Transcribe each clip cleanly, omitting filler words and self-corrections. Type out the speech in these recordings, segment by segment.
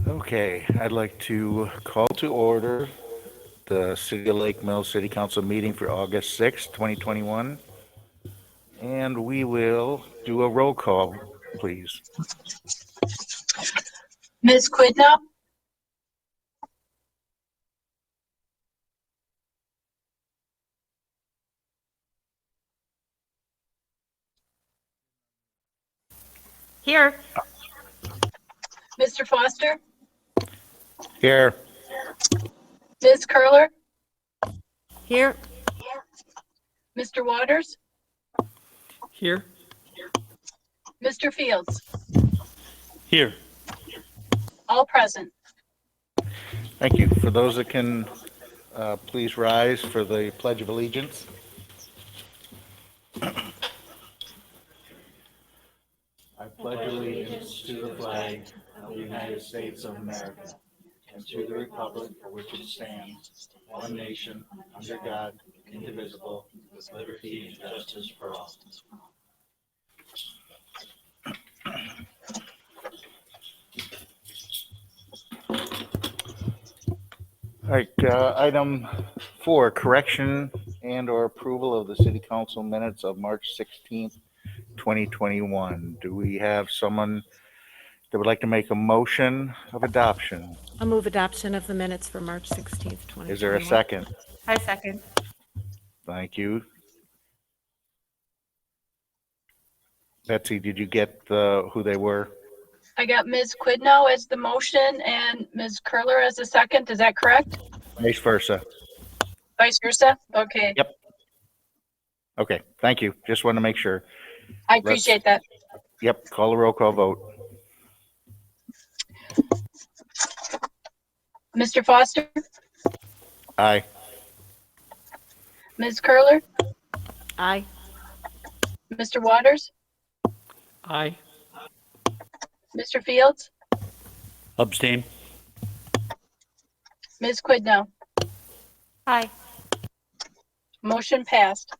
Okay, I'd like to call to order the City of Lake Mills City Council meeting for August 6th, 2021. And we will do a roll call, please. Ms. Quidnow? Here. Mr. Foster? Here. Ms. Curler? Here. Mr. Waters? Here. Mr. Fields? Here. All present. Thank you. For those that can, please rise for the Pledge of Allegiance. I pledge allegiance to the flag of the United States of America and to the republic for which it stands, one nation, under God, indivisible, with liberty and justice for all. All right, item 4, correction and or approval of the City Council minutes of March 16th, 2021. Do we have someone that would like to make a motion of adoption? I'll move adoption of the minutes for March 16th, 2021. Is there a second? I second. Thank you. Betsy, did you get who they were? I got Ms. Quidnow as the motion and Ms. Curler as the second. Is that correct? Vice versa. Vice versa? Okay. Yep. Okay, thank you. Just want to make sure. I appreciate that. Yep, call a roll call vote. Mr. Foster? Aye. Ms. Curler? Aye. Mr. Waters? Aye. Mr. Fields? Abstain. Ms. Quidnow? Aye. Motion passed.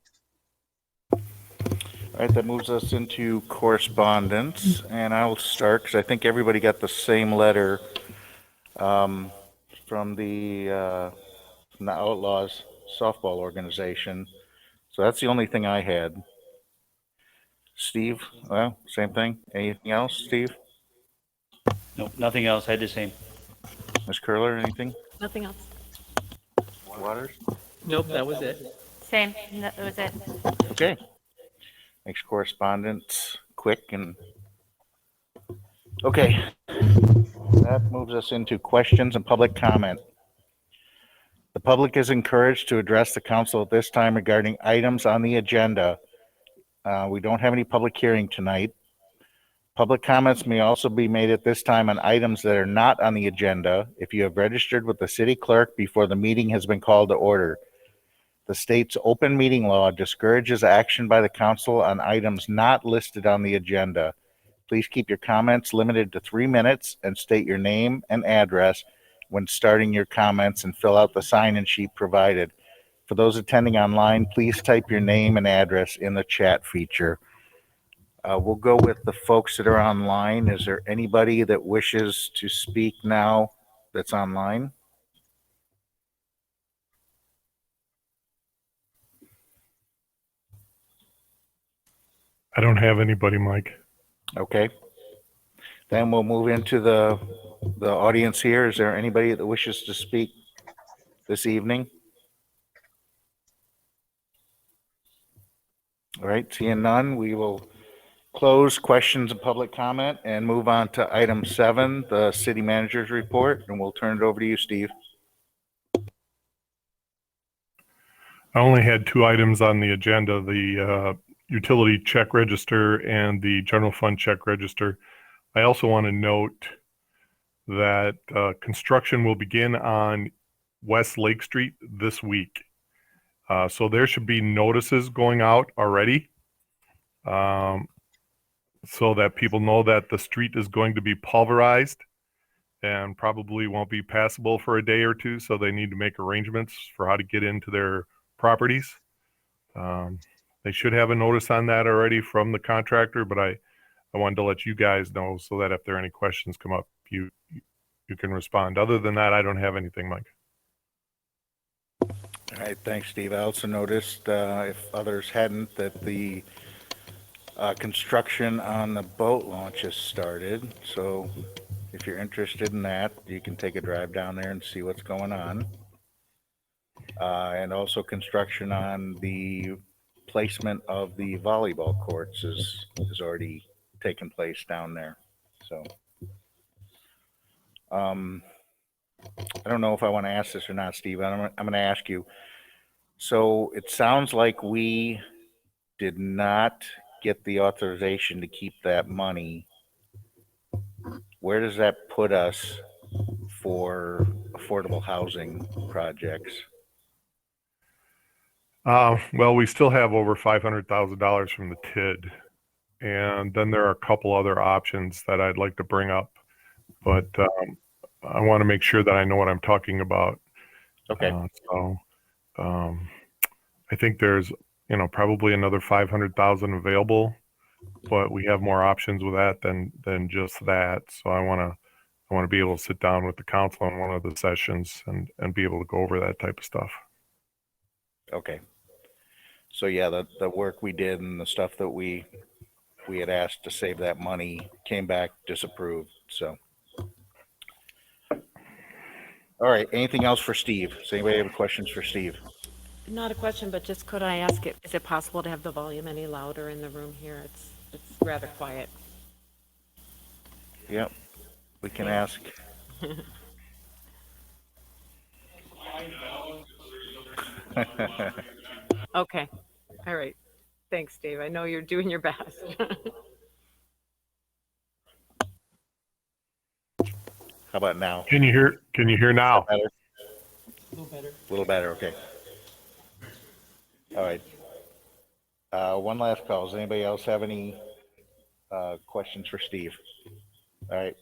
All right, that moves us into correspondence, and I'll start because I think everybody got the same letter from the Outlawz softball organization. So that's the only thing I had. Steve, well, same thing. Anything else, Steve? Nope, nothing else. I had the same. Ms. Curler, anything? Nothing else. Waters? Nope, that was it. Same. That was it. Okay. Makes correspondence quick and okay. That moves us into questions and public comment. The public is encouraged to address the council at this time regarding items on the agenda. We don't have any public hearing tonight. Public comments may also be made at this time on items that are not on the agenda if you have registered with the city clerk before the meeting has been called to order. The state's open meeting law discourages action by the council on items not listed on the agenda. Please keep your comments limited to 3 minutes and state your name and address when starting your comments and fill out the sign-in sheet provided. For those attending online, please type your name and address in the chat feature. We'll go with the folks that are online. Is there anybody that wishes to speak now that's online? I don't have anybody, Mike. Okay. Then we'll move into the audience here. Is there anybody that wishes to speak this evening? All right, seeing none, we will close questions and public comment and move on to item 7, the city manager's report, and we'll turn it over to you, Steve. I only had 2 items on the agenda, the utility check register and the general fund check register. I also want to note that construction will begin on West Lake Street this week. So there should be notices going out already so that people know that the street is going to be pulverized and probably won't be passable for a day or two. So they need to make arrangements for how to get into their properties. They should have a notice on that already from the contractor, but I wanted to let you guys know so that if there are any questions come up, you you can respond. Other than that, I don't have anything, Mike. All right, thanks, Steve. I also noticed, if others hadn't, that the construction on the boat launch has started. So if you're interested in that, you can take a drive down there and see what's going on. And also construction on the placement of the volleyball courts is already taken place down there. So I don't know if I want to ask this or not, Steve. I'm going to ask you. So it sounds like we did not get the authorization to keep that money. Where does that put us for affordable housing projects? Well, we still have over $500,000 from the TID. And then there are a couple other options that I'd like to bring up. But I want to make sure that I know what I'm talking about. Okay. I think there's, probably another 500,000 available, but we have more options with that than just that. So I want to be able to sit down with the council on one of the sessions and be able to go over that type of stuff. Okay. So yeah, the work we did and the stuff that we had asked to save that money came back disapproved. So. All right. Anything else for Steve? Does anybody have questions for Steve? Not a question, but just could I ask is it possible to have the volume any louder in the room here? It's rather quiet. Yep. We can ask. Okay. All right. Thanks, Dave. I know you're doing your best. How about now? Can you hear now? Better? A little better. A little better. Okay. All right. One last call. Does anybody else have any questions for Steve? All right.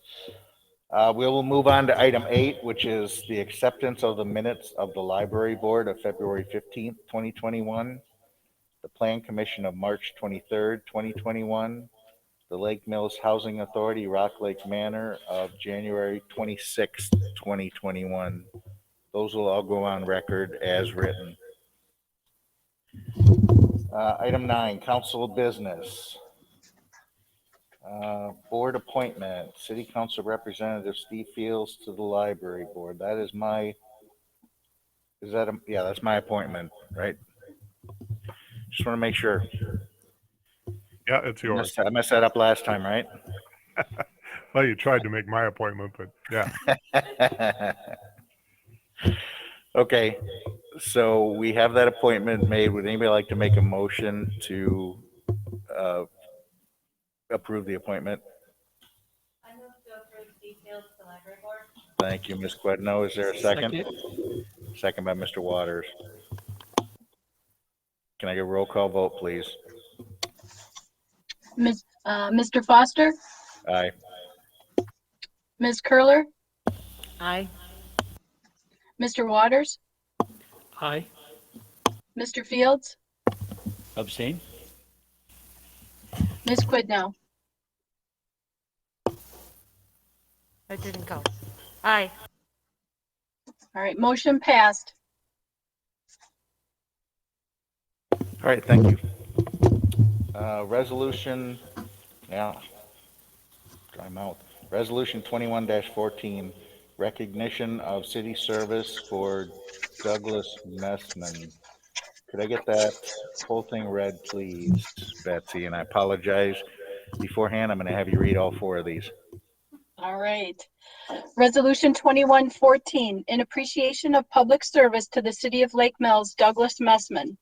We will move on to item 8, which is the acceptance of the minutes of the library board of February 15th, 2021, the Plan Commission of March 23rd, 2021, the Lake Mills Housing Authority, Rock Lake Manor of January 26th, 2021. Those will all go on record as written. Item 9, council business. Board appointment, City Council Representative Steve Fields to the Library Board. That is that's my appointment, right? Just want to make sure. Yeah, it's yours. I messed that up last time, right? Well, you tried to make my appointment, but yeah. Okay, so we have that appointment made. Would anybody like to make a motion to approve the appointment? I move to approve Steve Fields to the library board. Thank you, Ms. Quedno. Is there a second? Second by Mr. Waters. Can I get a roll call vote, please? Mr. Foster, Aye. Ms. Curler, Aye. Mr. Waters, Aye. Mr. Fields, Abstain? Ms. Quidnow. I didn't go. Aye. All right, motion passed. All right, thank you. Resolution, dry mouth. Resolution 21-14, recognition of city service for Douglas Messmann. Could I get that whole thing read, please, Betsy? And I apologize beforehand. I'm going to have you read all 4 of these. All right. Resolution 21-14, in appreciation of public service to the City of Lake Mills, Douglas Messmann.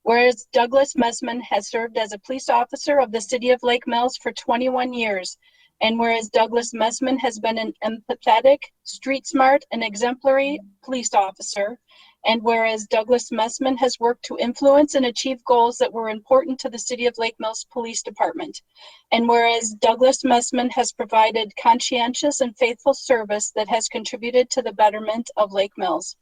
Whereas Douglas Messmann has served as a police officer of the City of Lake Mills for 21 years, and whereas Douglas Messmann has been an empathetic, street smart, and exemplary police officer, and whereas Douglas Messmann has worked to influence and achieve goals that were important to the City of Lake Mills Police Department, and whereas Douglas Messmann has provided conscientious and faithful service that has contributed to the betterment of Lake Mills.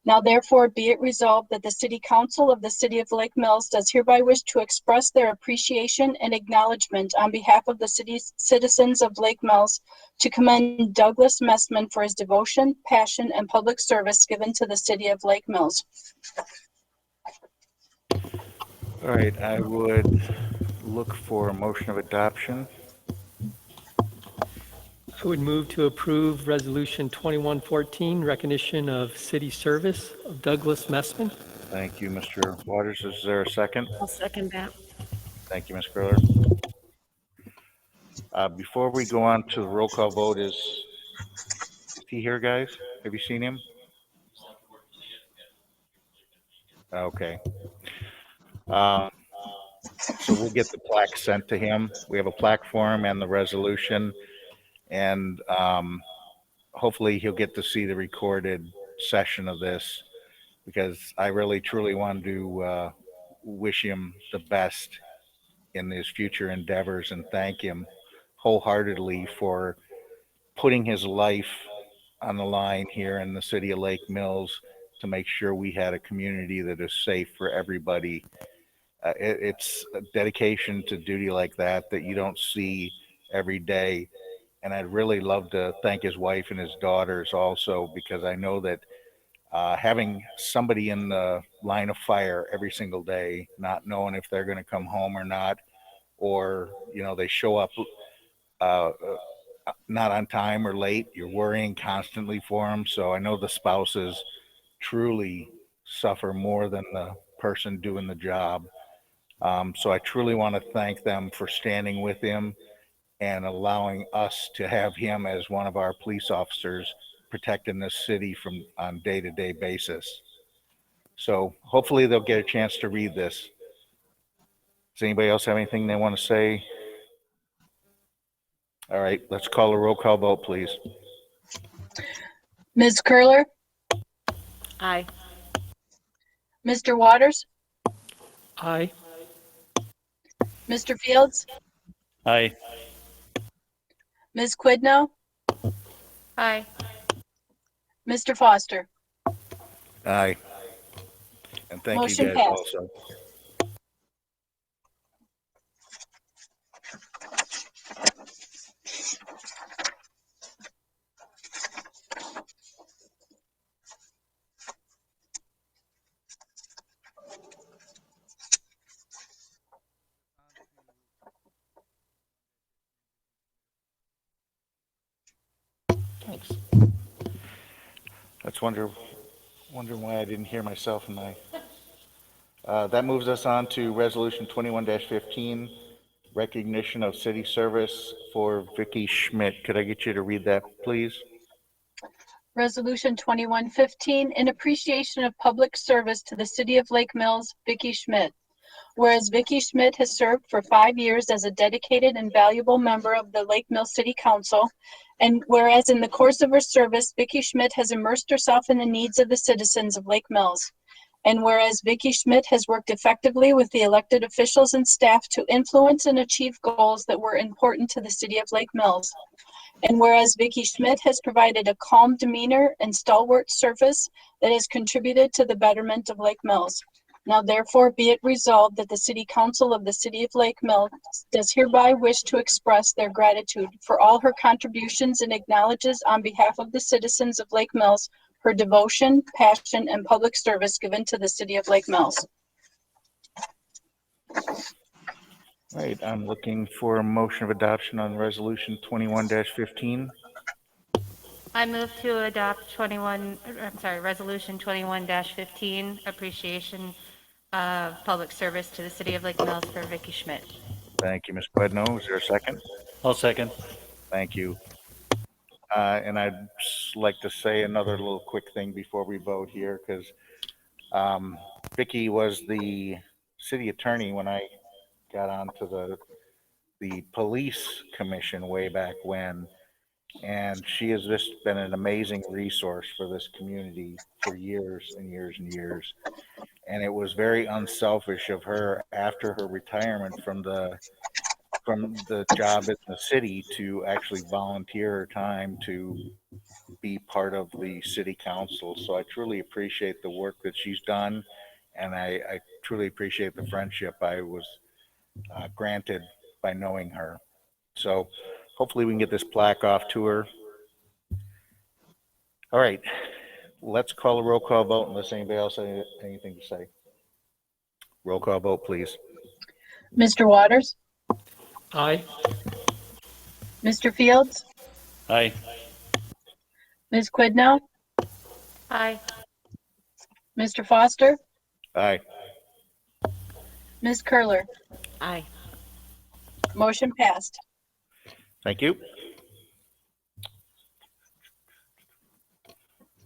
Now therefore be it resolved that the City Council of the City of Lake Mills does hereby wish to express their appreciation and acknowledgement on behalf of the city's citizens of Lake Mills to commend Douglas Messmann for his devotion, passion, and public service given to the City of Lake Mills. All right, I would look for a motion of adoption. I would move to approve Resolution 2114, recognition of city service of Douglas Messmann. Thank you, Mr. Waters. Is there a second? I'll second that. Thank you, Ms. Curler. Before we go on to the roll call vote, is he here, guys? Have you seen him? Okay. So we'll get the plaque sent to him. We have a plaque for him and the resolution. And hopefully he'll get to see the recorded session of this, because I really truly want to wish him the best in his future endeavors and thank him wholeheartedly for putting his life on the line here in the city of Lake Mills to make sure we had a community that is safe for everybody. It's a dedication to duty like that you don't see every day. And I'd really love to thank his wife and his daughters also, because I know that having somebody in the line of fire every single day, not knowing if they're going to come home or not, or, you know, they show up not on time or late, you're worrying constantly for them. So I know the spouses truly suffer more than the person doing the job. So I truly want to thank them for standing with him and allowing us to have him as one of our police officers protecting this city from on day-to-day basis. So hopefully they'll get a chance to read this. Does anybody else have anything they want to say? All right, let's call a roll call vote, please. Ms. Curler, Aye. Mr. Waters, Aye. Mr. Fields, Aye. Ms. Quidno, Aye. Mr. Foster. Aye. And thank Motion you guys passed. also. Thanks. That's wondering why I didn't hear myself in my. That moves us on to Resolution 21-15, recognition of city service for Vicki Schmidt. Could I get you to read that, please? Resolution 2115, in appreciation of public service to the City of Lake Mills, Vicki Schmidt. Whereas Vicki Schmidt has served for 5 years as a dedicated and valuable member of the Lake Mills City Council, and whereas in the course of her service, Vicki Schmidt has immersed herself in the needs of the citizens of Lake Mills. And whereas Vicki Schmidt has worked effectively with the elected officials and staff to influence and achieve goals that were important to the City of Lake Mills. And whereas Vicki Schmidt has provided a calm demeanor and stalwart service that has contributed to the betterment of Lake Mills. Now therefore be it resolved that the City Council of the City of Lake Mills does hereby wish to express their gratitude for all her contributions and acknowledges on behalf of the citizens of Lake Mills her devotion, passion, and public service given to the City of Lake Mills. All right, I'm looking for a motion of adoption on Resolution 21-15. I move to adopt Resolution 21-15, appreciation of public service to the City of Lake Mills for Vicki Schmidt. Thank you, Ms. Quedno. Is there a second? I'll second. Thank you. And I'd just like to say another little quick thing before we vote here, because Vicki was the city attorney when I got onto the police commission way back when, and she has just been an amazing resource for this community for years and years and years. And it was very unselfish of her after her retirement from the from the job in the city to actually volunteer her time to be part of the city council. So I truly appreciate the work that she's done, and I truly appreciate the friendship I was granted by knowing her. So hopefully we can get this plaque off to her. All right, let's call a roll call vote unless anybody else has anything to say. Roll call vote, please. Mr. Waters, Aye. Mr. Fields, Aye. Ms. Quidnow, Aye. Mr. Foster, Aye. Ms. Curler. Aye. Motion passed. Thank you.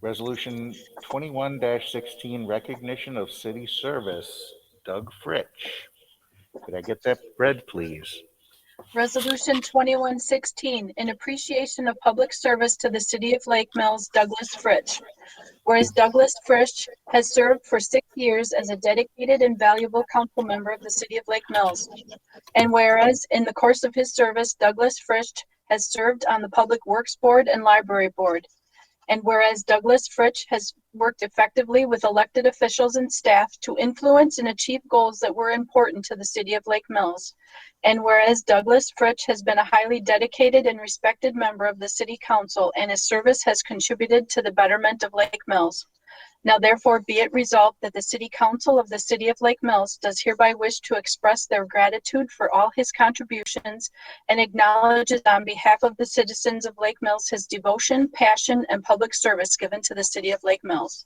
Resolution 21-16, recognition of city service. Doug Fritsch. Could I get that read, please? Resolution 2116, in appreciation of public service to the city of Lake Mills, Douglas Fritsch. Whereas Douglas Fritsch has served for 6 years as a dedicated and valuable council member of the city of Lake Mills. And whereas in the course of his service, Douglas Fritsch has served on the Public Works Board and Library Board. And whereas Douglas Fritsch has worked effectively with elected officials and staff to influence and achieve goals that were important to the city of Lake Mills. And whereas Douglas Fritsch has been a highly dedicated and respected member of the city council, and his service has contributed to the betterment of Lake Mills. Now therefore be it resolved that the city council of the city of Lake Mills does hereby wish to express their gratitude for all his contributions and acknowledges on behalf of the citizens of Lake Mills his devotion, passion, and public service given to the city of Lake Mills.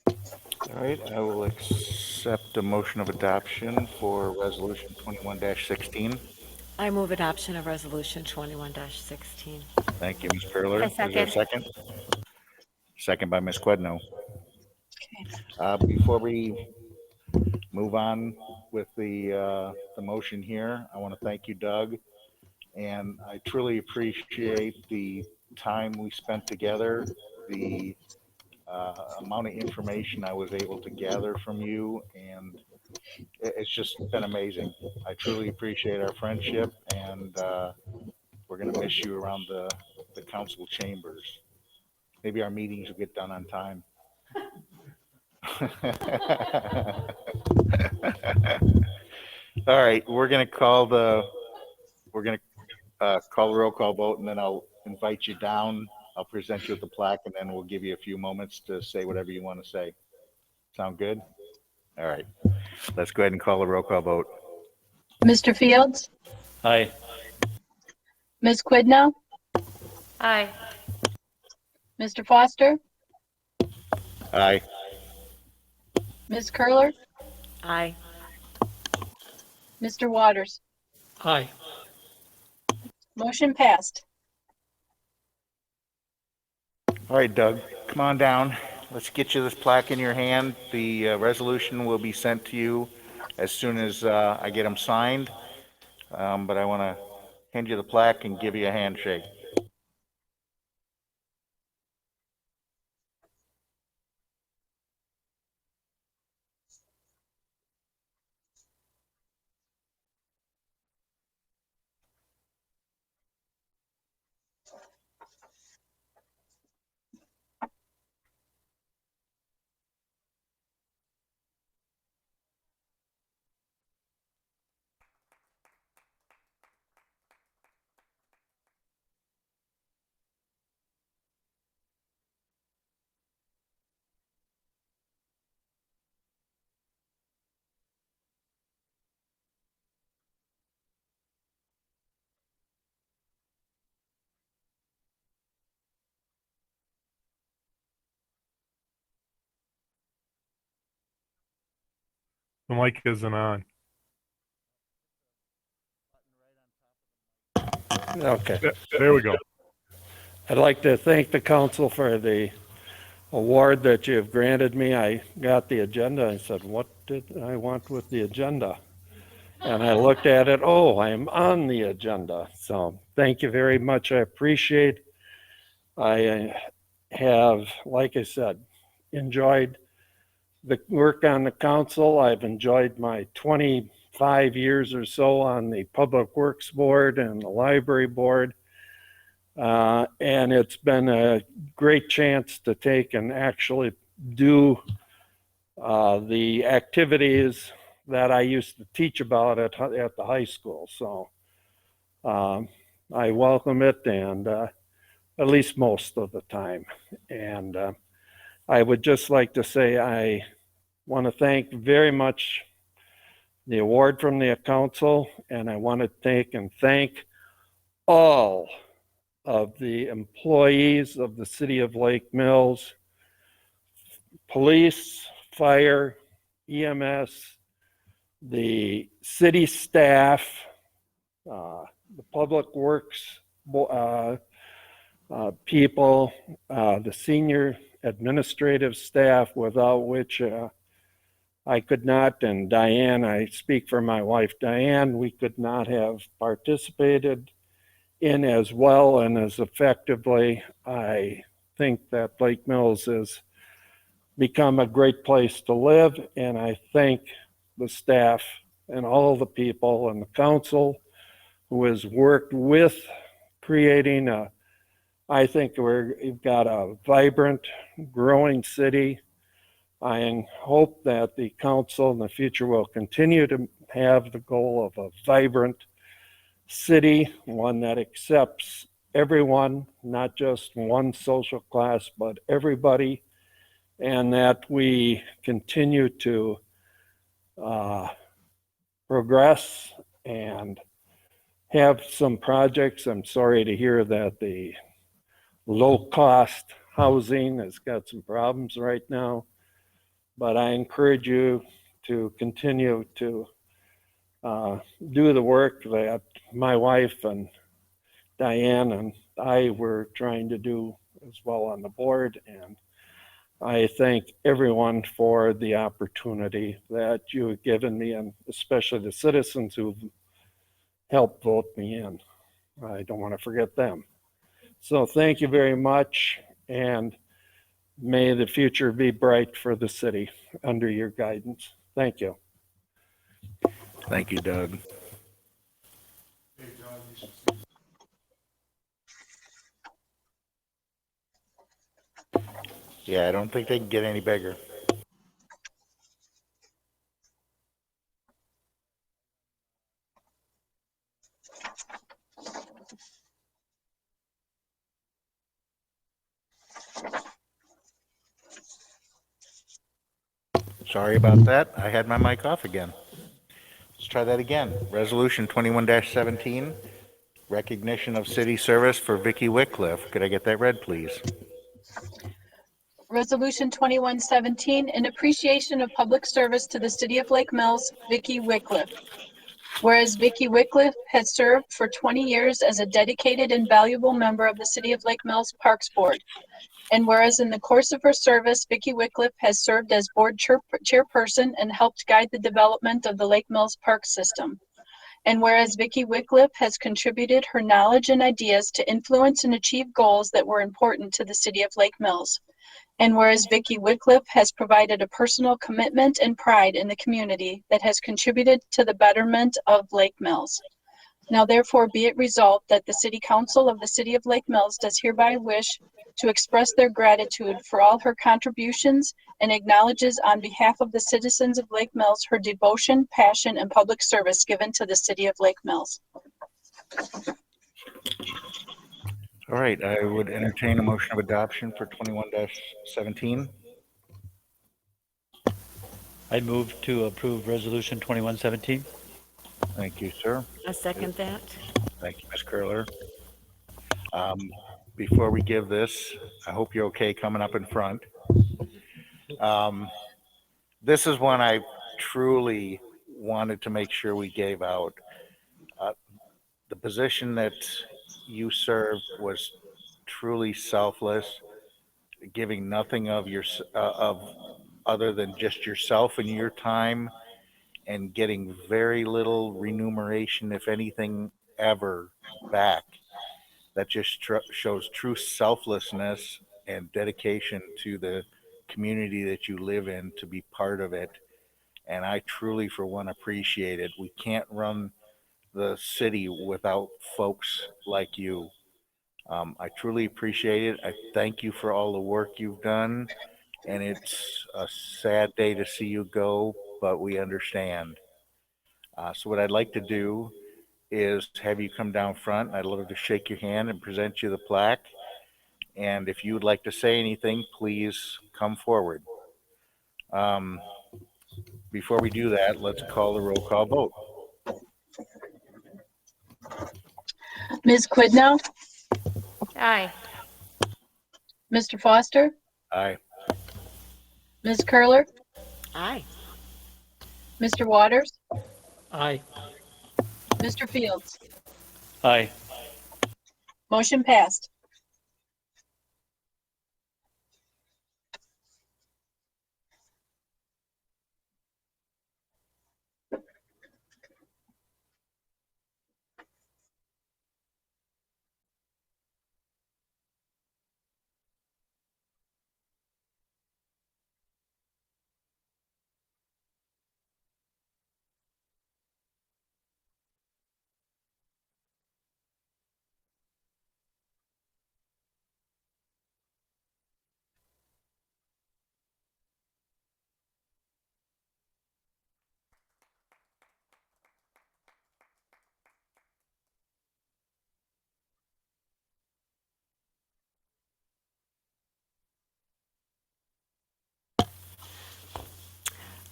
All right, I will accept a motion of adoption for resolution 21-16. I move adoption of resolution 21-16. Thank you, Ms. Curler. I Is there a second? Second by Ms. Quidnow. Before we move on with the motion here, I want to thank you, Doug. And I truly appreciate the time we spent together, the amount of information I was able to gather from you, and it's just been amazing. I truly appreciate our friendship, and we're going to miss you around the council chambers. Maybe our meetings will get done on time. All right, we're going to call the roll call vote, and then I'll invite you down. I'll present you with the plaque, and then we'll give you a few moments to say whatever you want to say. Sound good? All right, let's go ahead and call the roll call vote. Mr. Fields, Aye. Ms. Quidnow, Aye. Mr. Foster, Aye. Ms. Curler, Aye. Mr. Waters. Aye. Motion passed. All right, Doug, come on down. Let's get you this plaque in your hand. The resolution will be sent to you as soon as I get them signed. But I want to hand you the plaque and give you a handshake. The mic isn't on. Okay. There we go. I'd like to thank the council for the award that you've granted me. I got the agenda. I said, what did I want with the agenda? And I looked at it. Oh, I'm on the agenda. So thank you very much. I appreciate. I have, like I said, enjoyed the work on the council. I've enjoyed my 20 5 years or so on the Public Works Board and the Library Board. And it's been a great chance to take and actually do the activities that I used to teach about at the high school. So I welcome it, and at least most of the time. And I would just like to say I want to thank very much the award from the council, and I want to thank all of the employees of the city of Lake Mills, police, fire, EMS, the city staff, the public works people, the senior administrative staff, without which I could not, and Diane, I speak for my wife Diane, we could not have participated in as well and as effectively. I think that Lake Mills has become a great place to live, and I thank the staff and all the people and the council who has worked with creating I think we've got a vibrant, growing city. I hope that the council in the future will continue to have the goal of a vibrant city, one that accepts everyone, not just one social class, but everybody, and that we continue to progress and have some projects. I'm sorry to hear that the low-cost housing has got some problems right now, but I encourage you to continue to do the work that my wife and Diane and I were trying to do as well on the board. And I thank everyone for the opportunity that you have given me, and especially the citizens who've helped vote me in. I don't want to forget them. So thank you very much, and may the future be bright for the city under your guidance. Thank you. Thank you, Doug. Yeah, I don't think they can get any bigger. Sorry about that. I had my mic off again. Let's try that again. Resolution 21-17, recognition of city service for Vicki Wickliffe. Could I get that read, please? Resolution 2117, in appreciation of public service to the city of Lake Mills, Vicki Wickliffe. Whereas Vicki Wickliffe has served for 20 years as a dedicated and valuable member of the City of Lake Mills Parks Board. And whereas in the course of her service, Vicki Wickliffe has served as board chairperson and helped guide the development of the Lake Mills Park system. And whereas Vicki Wickliffe has contributed her knowledge and ideas to influence and achieve goals that were important to the City of Lake Mills. And whereas Vicki Wickliffe has provided a personal commitment and pride in the community that has contributed to the betterment of Lake Mills. Now therefore be it resolved that the City Council of the City of Lake Mills does hereby wish to express their gratitude for all her contributions and acknowledges on behalf of the citizens of Lake Mills her devotion, passion, and public service given to the City of Lake Mills. All right, I would entertain a motion of adoption for 21-17. I move to approve Resolution 2117. Thank you, sir. I second that. Thank you, Ms. Curler. Before we give this, I hope you're okay coming up in front. This is one I truly wanted to make sure we gave out. The position that you served was truly selfless, giving nothing of your other than just yourself and your time, and getting very little remuneration, if anything, ever back. That just shows true selflessness and dedication to the community that you live in, to be part of it. and I truly, for one, appreciate it. We can't run the city without folks like you. I truly appreciate it. I thank you for all the work you've done, and it's a sad day to see you go, but we understand. So what I'd like to do is have you come down front. I'd love to shake your hand and present you the plaque. And if you would like to say anything, please come forward. Um, Before we do that, let's call the roll call vote. Ms. Quidnow, Aye. Mr. Foster, Aye. Ms. Curler, Aye. Mr. Waters, Aye. Mr. Fields. Aye. Motion passed.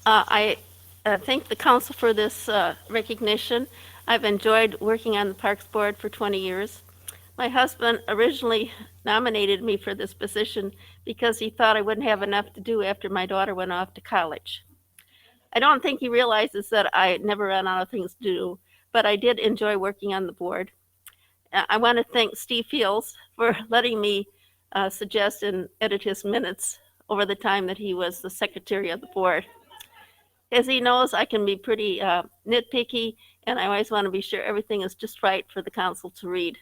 I thank the council for this recognition. I've enjoyed working on the Parks Board for 20 years. My husband originally nominated me for this position because he thought I wouldn't have enough to do after my daughter went off to college. I don't think he realizes that I never ran out of things to do, but I did enjoy working on the board. I want to thank Steve Fields for letting me suggest and edit his minutes over the time that he was the secretary of the board. As he knows, I can be pretty nitpicky, and I always want to be sure everything is just right for the council to read.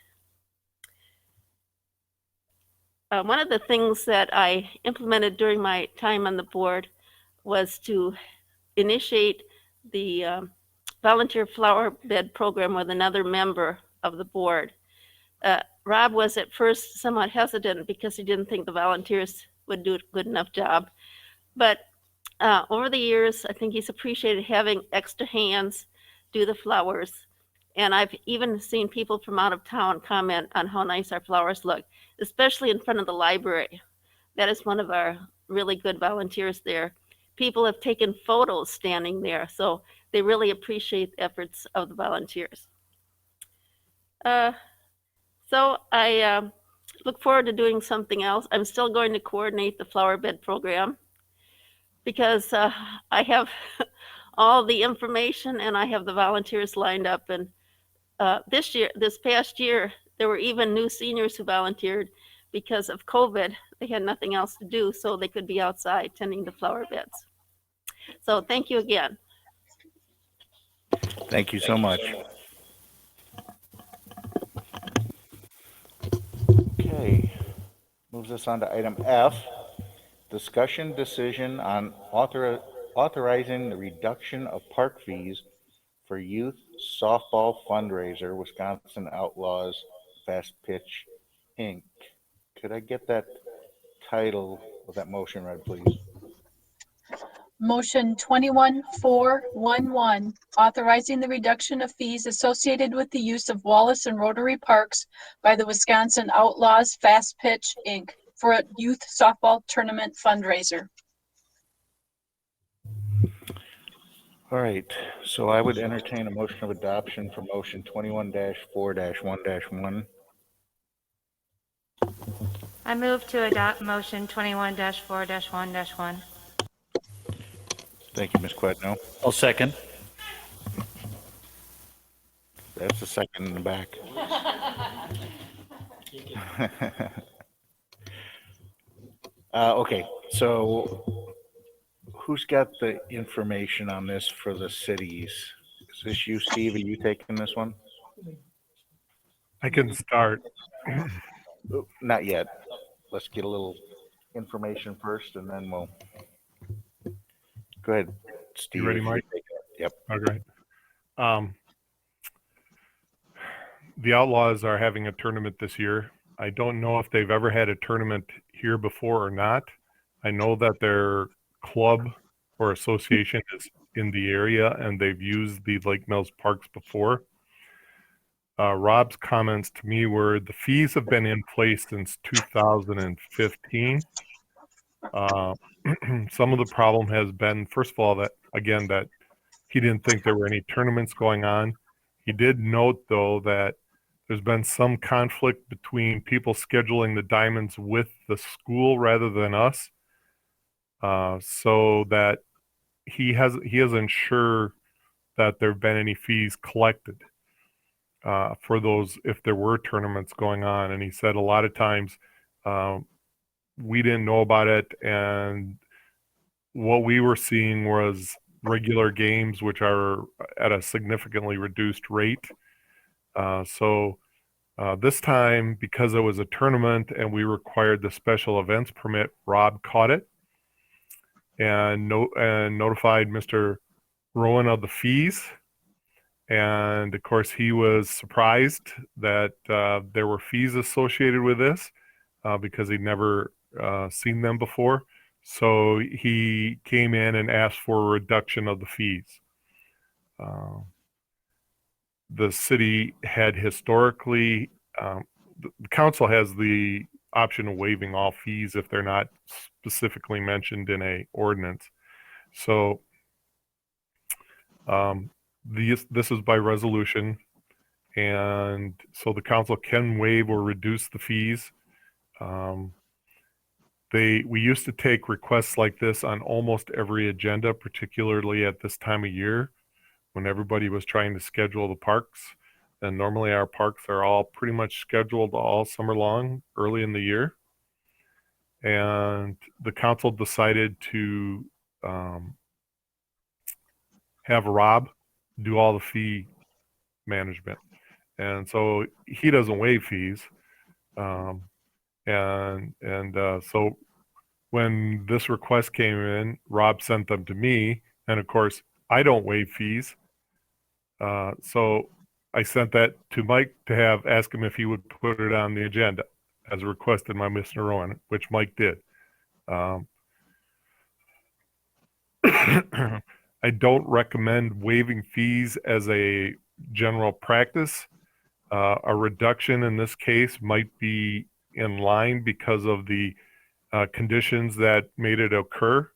One of the things that I implemented during my time on the board was to initiate the volunteer flower bed program with another member of the board. Rob was at first somewhat hesitant because he didn't think the volunteers would do a good enough job. But over the years, I think he's appreciated having extra hands do the flowers. And I've even seen people from out of town comment on how nice our flowers look, especially in front of the library. That is one of our really good volunteers there. People have taken photos standing there, so they really appreciate the efforts of the volunteers. So I look forward to doing something else. I'm still going to coordinate the flower bed program because I have all the information and I have the volunteers lined up. And this past year, there were even new seniors who volunteered because of COVID. They had nothing else to do, so they could be outside tending the flower beds. So thank you again. Thank you so much. Okay, moves us on to item F, discussion decision on authorizing the reduction of park fees for youth softball fundraiser, Wisconsin Outlawz Fastpitch, Inc. Could I get that title of that motion read, please? Motion 21411, authorizing the reduction of fees associated with the use of Wallace and Rotary Parks by the Wisconsin Outlawz Fastpitch, Inc. for a youth softball tournament fundraiser. All right, so I would entertain a motion of adoption for motion 21-4-1-1. I move to adopt motion 21-4-1-1. Thank you, Ms. Quetno. I'll second. That's the second in the back. Okay, so who's got the information on this for the cities? Is this you, Steve? Are you taking this one? I can start. Not yet. Let's get a little information first and then we'll, go ahead. Steve. You ready, if Mike? take it. Yep. Okay. The Outlaws are having a tournament this year. I don't know if they've ever had a tournament here before or not. I know that their club or association is in the area and they've used the Lake Mills parks before. Rob's comments to me were the fees have been in place since 2015. Some of the problem has been, first of all, that he didn't think there were any tournaments going on. He did note, though, that there's been some conflict between people scheduling the diamonds with the school rather than us, so that he isn't sure that there have been any fees collected for those if there were tournaments going on. And he said a lot of times we didn't know about it, and what we were seeing was regular games, which are at a significantly reduced rate. So this time, because it was a tournament and we required the special events permit, Rob caught it and notified Mr. Rowan of the fees. And of course, he was surprised that there were fees associated with this because he'd never seen them before. So he came in and asked for a reduction of the fees. The city had historically, the council has the option of waiving all fees if they're not specifically mentioned in a ordinance. So this is by resolution, and so the council can waive or reduce the fees. We used to take requests like this on almost every agenda, particularly at this time of year when everybody was trying to schedule the parks. And normally our parks are all pretty much scheduled all summer long, early in the year. And the council decided to have Rob do all the fee management. And so he doesn't waive fees. So when this request came in, Rob sent them to me. And of course, I don't waive fees. So I sent that to Mike to ask him if he would put it on the agenda as requested by Mr. Rowan, which Mike did. I don't recommend waiving fees as a general practice. A reduction in this case might be in line because of the conditions that made it occur.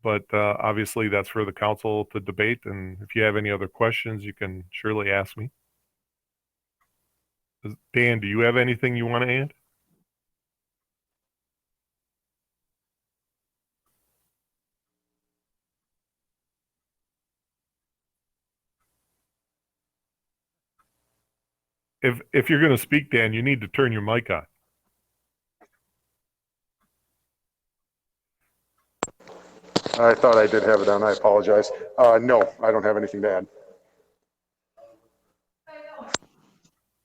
But obviously that's for the council to debate. And if you have any other questions, you can surely ask me. Dan, do you have anything you want to add? If you're going to speak, Dan, you need to turn your mic on. I thought I did have it on. I apologize. No, I don't have anything to add.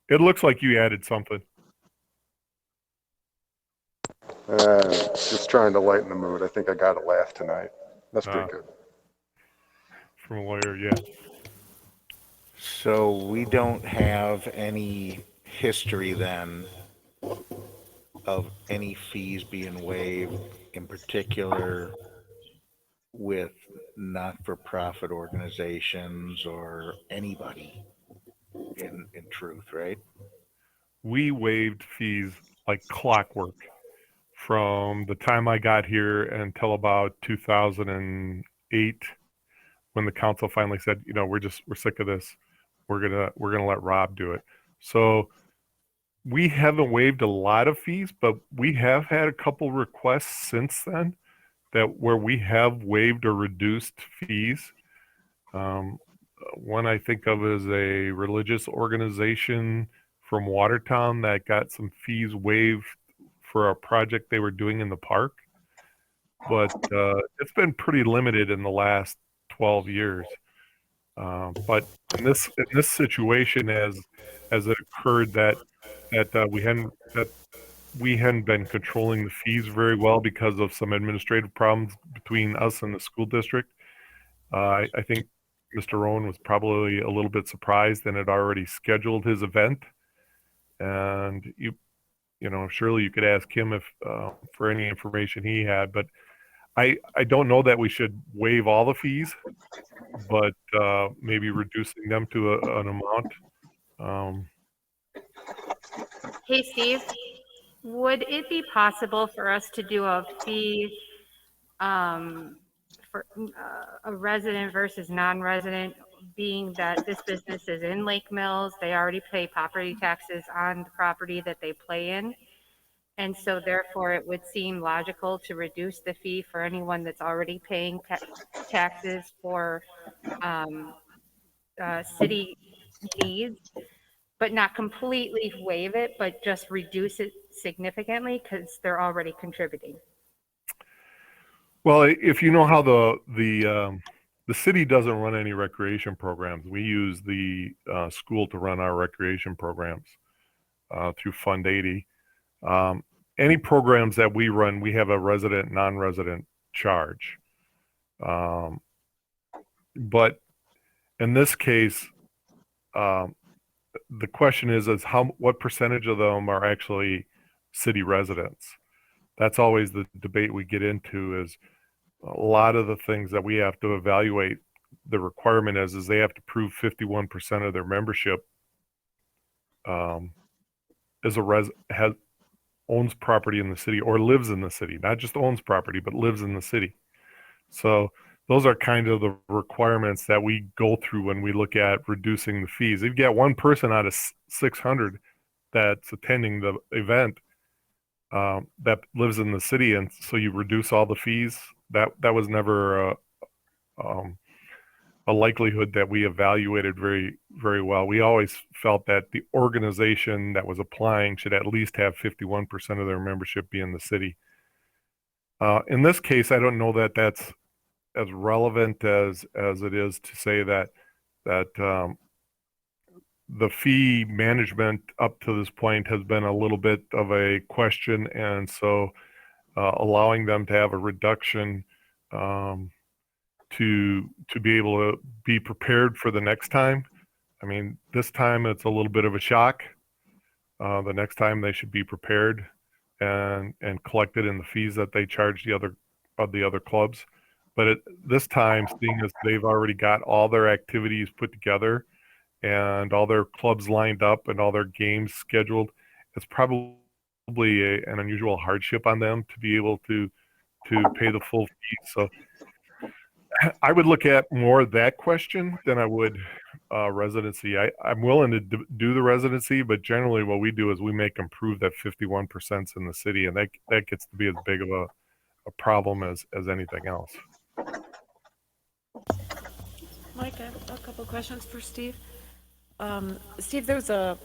It looks like you added something. Just trying to lighten the mood. I think I got a laugh tonight. That's pretty good. From a lawyer, yeah. So we don't have any history then of any fees being waived, in particular with not-for-profit organizations or anybody in truth, right? We waived fees like clockwork from the time I got here until about 2008, when the council finally said, we're sick of this. We're gonna let Rob do it. So we haven't waived a lot of fees, but we have had a couple requests since then where we have waived or reduced fees. One I think of is a religious organization from Watertown that got some fees waived for a project they were doing in the park. But it's been pretty limited in the last 12 years. But in this situation, as it occurred that we hadn't been controlling the fees very well because of some administrative problems between us and the school district, I think Mr. Rowan was probably a little bit surprised and had already scheduled his event. And you know, surely you could ask him if for any information he had. But I don't know that we should waive all the fees, but maybe reducing them to an amount. Hey, Steve, would it be possible for us to do a fee for a resident versus non-resident, being that this business is in Lake Mills, they already pay property taxes on the property that they play in. And so therefore it would seem logical to reduce the fee for anyone that's already paying taxes for city needs, but not completely waive it, but just reduce it significantly because they're already contributing. Well, if you know how the city doesn't run any recreation programs, we use the school to run our recreation programs through Fund 80. Any programs that we run, we have a resident, non-resident charge. But in this case, the question is what percentage of them are actually city residents? That's always the debate we get into. Is a lot of the things that we have to evaluate, the requirement is they have to prove 51% of their membership owns property in the city or lives in the city, not just owns property, but lives in the city. So those are kind of the requirements that we go through when we look at reducing the fees. If you get one person out of 600 that's attending the event that lives in the city, and so you reduce all the fees, that was never a likelihood that we evaluated very, very well. We always felt that the organization that was applying should at least have 51% of their membership be in the city. In this case, I don't know that that's as relevant as it is to say that the fee management up to this point has been a little bit of a question, and so allowing them to have a reduction to be able to be prepared for the next time. I mean, this time it's a little bit of a shock. The next time they should be prepared and collected in the fees that they charge the other clubs. But this time, seeing as they've already got all their activities put together and all their clubs lined up and all their games scheduled, it's probably an unusual hardship on them to be able to pay the full fee. So I would look at more that question than I would residency. I'm willing to do the residency, but generally what we do is we make them prove that 51% in the city, and that gets to be as big of a problem as anything else. Mike, I have a couple questions for Steve. Steve, there's a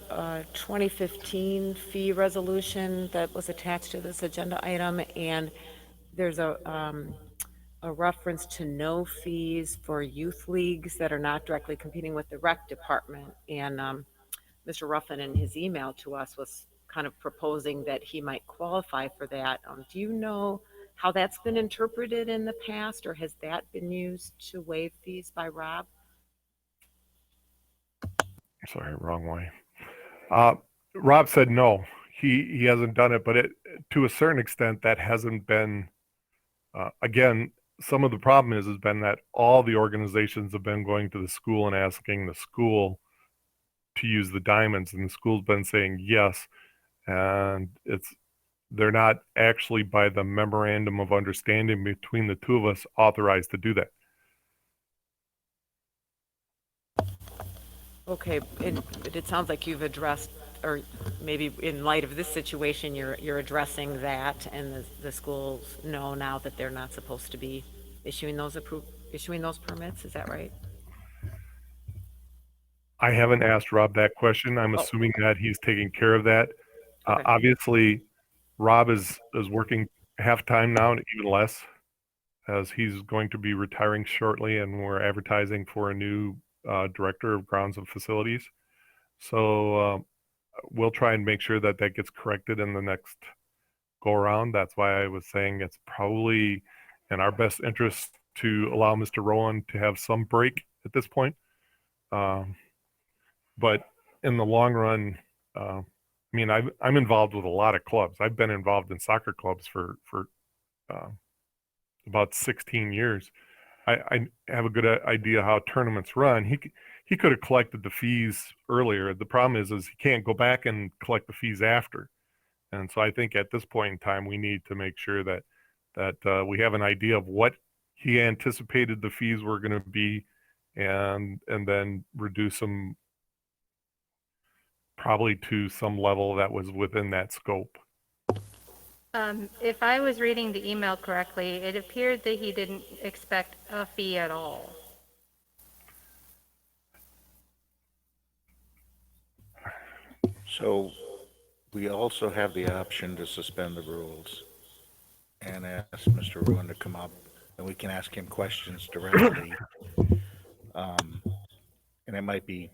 2015 fee resolution that was attached to this agenda item, and there's a reference to no fees for youth leagues that are not directly competing with the rec department. And Mr. Ruffin, in his email to us, was kind of proposing that he might qualify for that. Do you know how that's been interpreted in the past, or has that been used to waive fees by Rob? Sorry, wrong way. Rob said no, he hasn't done it, but to a certain extent that hasn't been. Again, some of the problem has been that all the organizations have been going to the school and asking the school to use the diamonds, and the school's been saying yes, and they're not actually, by the memorandum of understanding between the two of us, authorized to do that. Okay, but it sounds like you've addressed, or maybe in light of this situation, you're addressing that, and the schools know now that they're not supposed to be issuing those permits. Is that right? I haven't asked Rob that question. I'm assuming that he's taking care of that. Okay. Obviously, Rob is working half-time now, and even less, as he's going to be retiring shortly, and we're advertising for a new director of grounds and facilities. So we'll try and make sure that gets corrected in the next go around. That's why I was saying it's probably in our best interest to allow Mr. Rowan to have some break at this point. But in the long run, I mean, I'm involved with a lot of clubs. I've been involved in soccer clubs for about 16 years. I have a good idea how tournaments run. He could have collected the fees earlier. The problem is he can't go back and collect the fees after. And so I think at this point in time, we need to make sure that we have an idea of what he anticipated the fees were going to be, and then reduce them probably to some level that was within that scope. If I was reading the email correctly, it appeared that he didn't expect a fee at all. So we also have the option to suspend the rules and ask Mr. Ruin to come up, and we can ask him questions directly. And it might be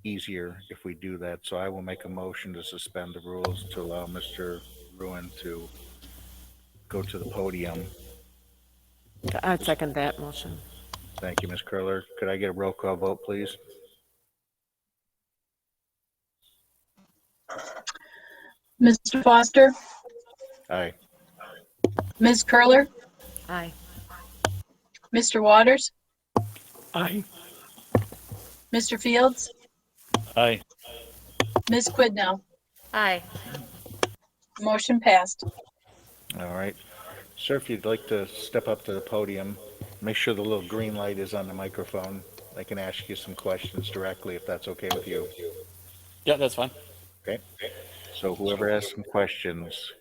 easier if we do that. So I will make a motion to suspend the rules to allow Mr. Ruin to go to the podium. I'd second that motion. Thank you, Ms. Curler. Could I get a roll call vote, please? Mr. Foster, Aye. Ms. Curler, Aye. Mr. Waters, Aye. Mr. Fields, Aye. Ms. Quidnow. Aye. Motion passed. All right. Sir, if you'd like to step up to the podium, make sure the little green light is on the microphone. I can ask you some questions directly if that's okay with you. Yeah, that's fine. Okay. So whoever has some questions.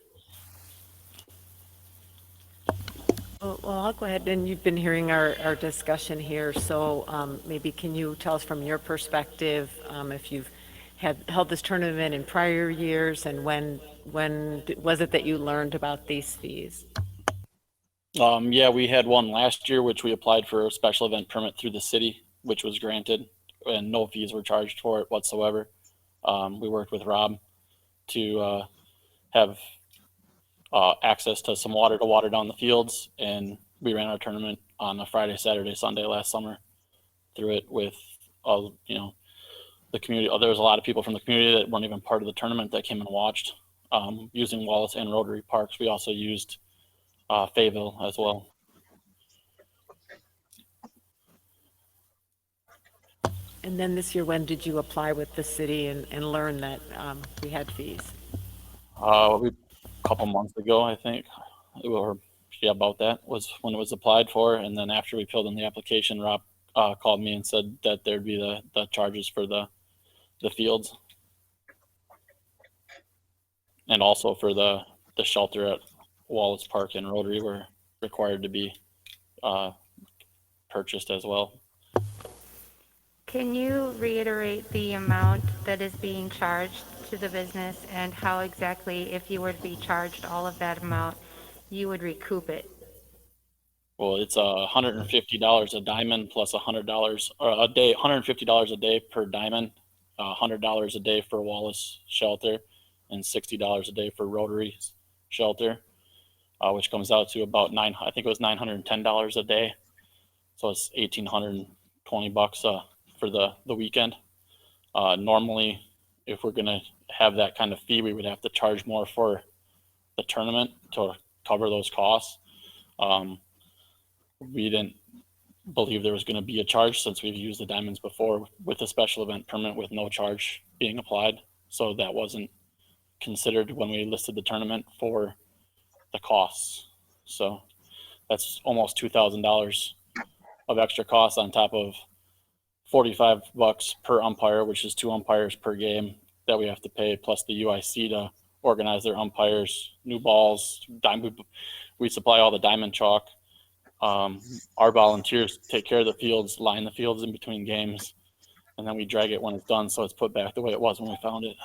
Well, I'll go ahead, and you've been hearing our discussion here, so maybe can you tell us from your perspective if you've held this tournament in prior years, and when was it that you learned about these fees? Yeah, we had one last year, which we applied for a special event permit through the city, which was granted, and no fees were charged for it whatsoever. We worked with Rob to have access to some water to water down the fields, and we ran our tournament on a Friday, Saturday, Sunday last summer through it with all, the community. There was a lot of people from the community that weren't even part of the tournament that came and watched, using Wallace and Rotary Parks. We also used Fayetteville as well. And then this year, when did you apply with the city and learn that we had fees? A couple months ago, I think, or about that was when it was applied for. And then after we filled in the application, Rob called me and said that there'd be the charges for the fields, and also for the shelter at Wallace Park and Rotary were required to be purchased as well. Can you reiterate the amount that is being charged to the business, and how exactly, if you were to be charged all of that amount, you would recoup it? Well, it's $150 a diamond plus $100 a day, $150 a day per diamond, $100 a day for Wallace shelter, and $60 a day for Rotary shelter, which comes out to about I think it was $910 a day. So it's $1,820 for the weekend. Normally, if we're gonna have that kind of fee, we would have to charge more for the tournament to cover those costs. We didn't believe there was going to be a charge since we've used the diamonds before with a special event permit with no charge being applied. So that wasn't considered when we listed the tournament for the costs. So that's almost $2,000 of extra costs on top of $45 per umpire, which is 2 umpires per game that we have to pay, plus the UIC to organize their umpires, new balls, we supply all the diamond chalk. Our volunteers take care of the fields, line the fields in between games, and then we drag it when it's done so it's put back the way it was when we found it.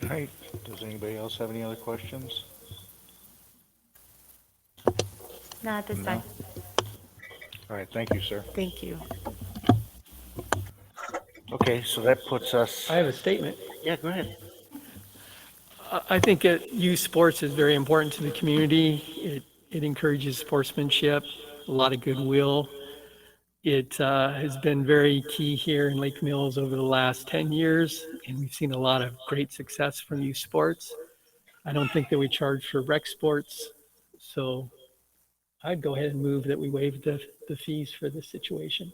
All right. Does anybody else have any other questions? Not at this No. time. All right. Thank you, sir. Thank you. Okay, so that puts us. I have a statement. Yeah, go ahead. I think youth sports is very important to the community. It encourages sportsmanship, a lot of goodwill. It has been very key here in Lake Mills over the last 10 years, and we've seen a lot of great success from youth sports. I don't think that we charge for rec sports, so I'd go ahead and move that we waive the fees for this situation.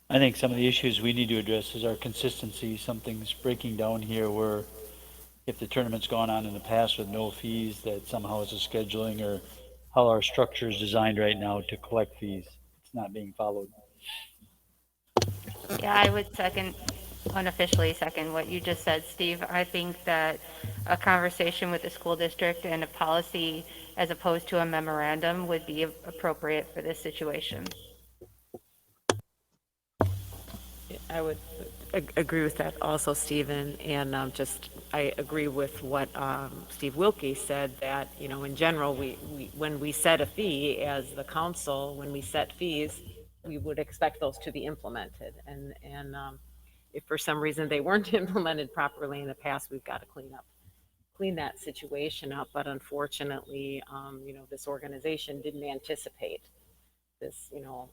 I think some of the issues we need to address is our consistency. Something's breaking down here where if the tournament's gone on in the past with no fees, that somehow it's a scheduling or how our structure is designed right now to collect fees. It's not being followed. Yeah, I would unofficially second what you just said, Steve. I think that a conversation with the school district and a policy as opposed to a memorandum would be appropriate for this situation. I would agree with that also, Stephen, and I agree with what Steve Wilkie said, that, you know, in general, we when we set a fee as the council, when we set fees, we would expect those to be implemented, and if for some reason they weren't implemented properly in the past, we've got to clean that situation up. But unfortunately, you know, this organization didn't anticipate this, you know,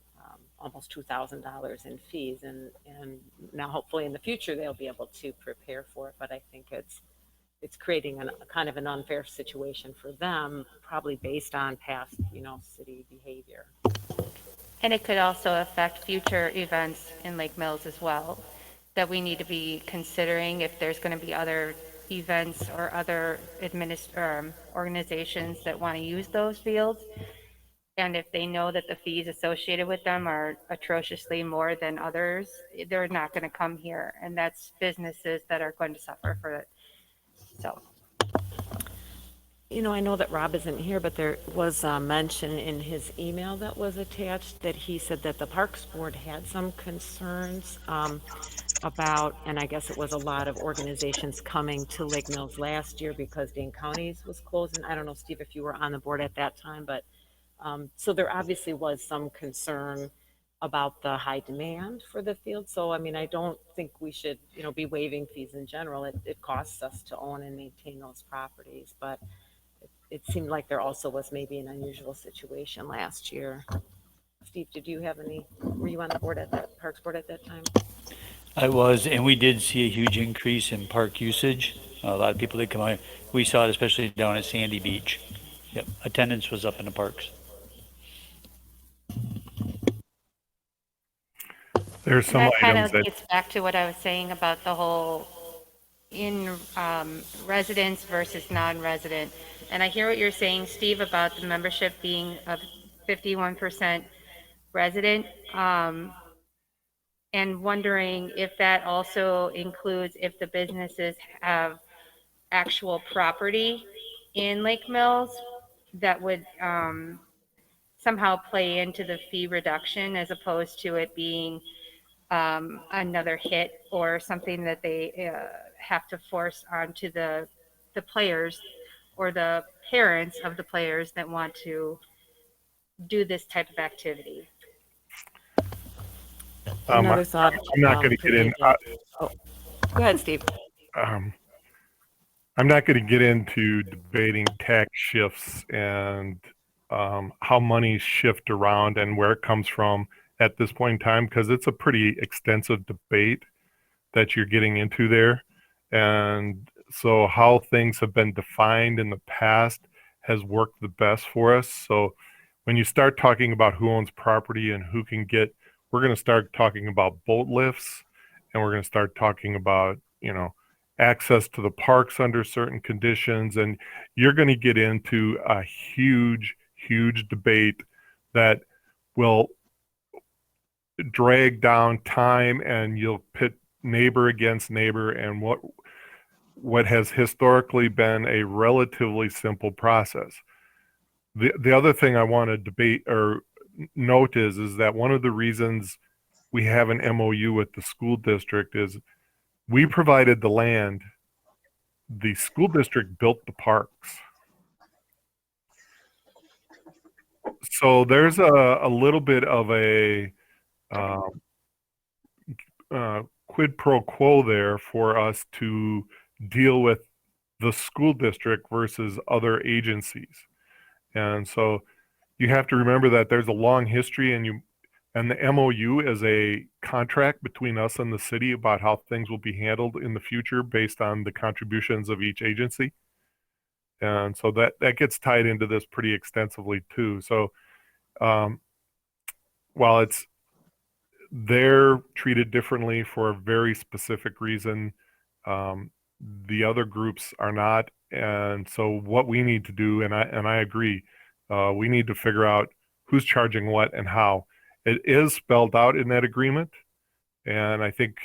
almost $2,000 in fees, and now hopefully in the future they'll be able to prepare for it. But I think it's creating a kind of an unfair situation for them, probably based on past, you know, city behavior. And it could also affect future events in Lake Mills as well, that we need to be considering if there's going to be other events or other organizations that want to use those fields. And if they know that the fees associated with them are atrociously more than others, they're not going to come here. And that's businesses that are going to suffer for it. So. You know, I know that Rob isn't here, but there was a mention in his email that was attached that he said that the Parks Board had some concerns about, and I guess it was a lot of organizations coming to Lake Mills last year because Dane County's was closing. I don't know, Steve, if you were on the board at that time, but so there obviously was some concern about the high demand for the field. So, I mean, I don't think we should, you know, be waiving fees in general. It costs us to own and maintain those properties, but it seemed like there also was maybe an unusual situation last year. Steve, were you on the board at that Parks Board at that time? I was, and we did see a huge increase in park usage. A lot of people did come out. We saw it especially down at Sandy Beach. Yep, attendance was up in the parks. There's some that kind items of that gets back to what I was saying about the whole in residents versus non-resident. And I hear what you're saying, Steve, about the membership being of 51% resident, and wondering if that also includes if the businesses have actual property in Lake Mills that would somehow play into the fee reduction, as opposed to it being another hit or something that they have to force onto the players or the parents of the players that want to do this type of activity. Another thought. I'm not going to get in. Go ahead, Steve. I'm not going to get into debating tax shifts and how monies shift around and where it comes from at this point in time, because it's a pretty extensive debate that you're getting into there. And so how things have been defined in the past has worked the best for us. So when you start talking about who owns property and who can get, we're going to start talking about boat lifts, and we're going to start talking about, you know, access to the parks under certain conditions. And you're going to get into a huge debate that will drag down time, and you'll pit neighbor against neighbor, and what has historically been a relatively simple process. The other thing I want to debate or note is that one of the reasons we have an MOU with the school district is we provided the land, the school district built the parks. So there's a little bit of a quid pro quo there for us to deal with the school district versus other agencies. And so you have to remember that there's a long history, and the MOU is a contract between us and the city about how things will be handled in the future based on the contributions of each agency. And so that gets tied into this pretty extensively too. So while they're treated differently for a very specific reason, the other groups are not. And so what we need to do, and I agree, we need to figure out who's charging what and how. It is spelled out in that agreement. And I think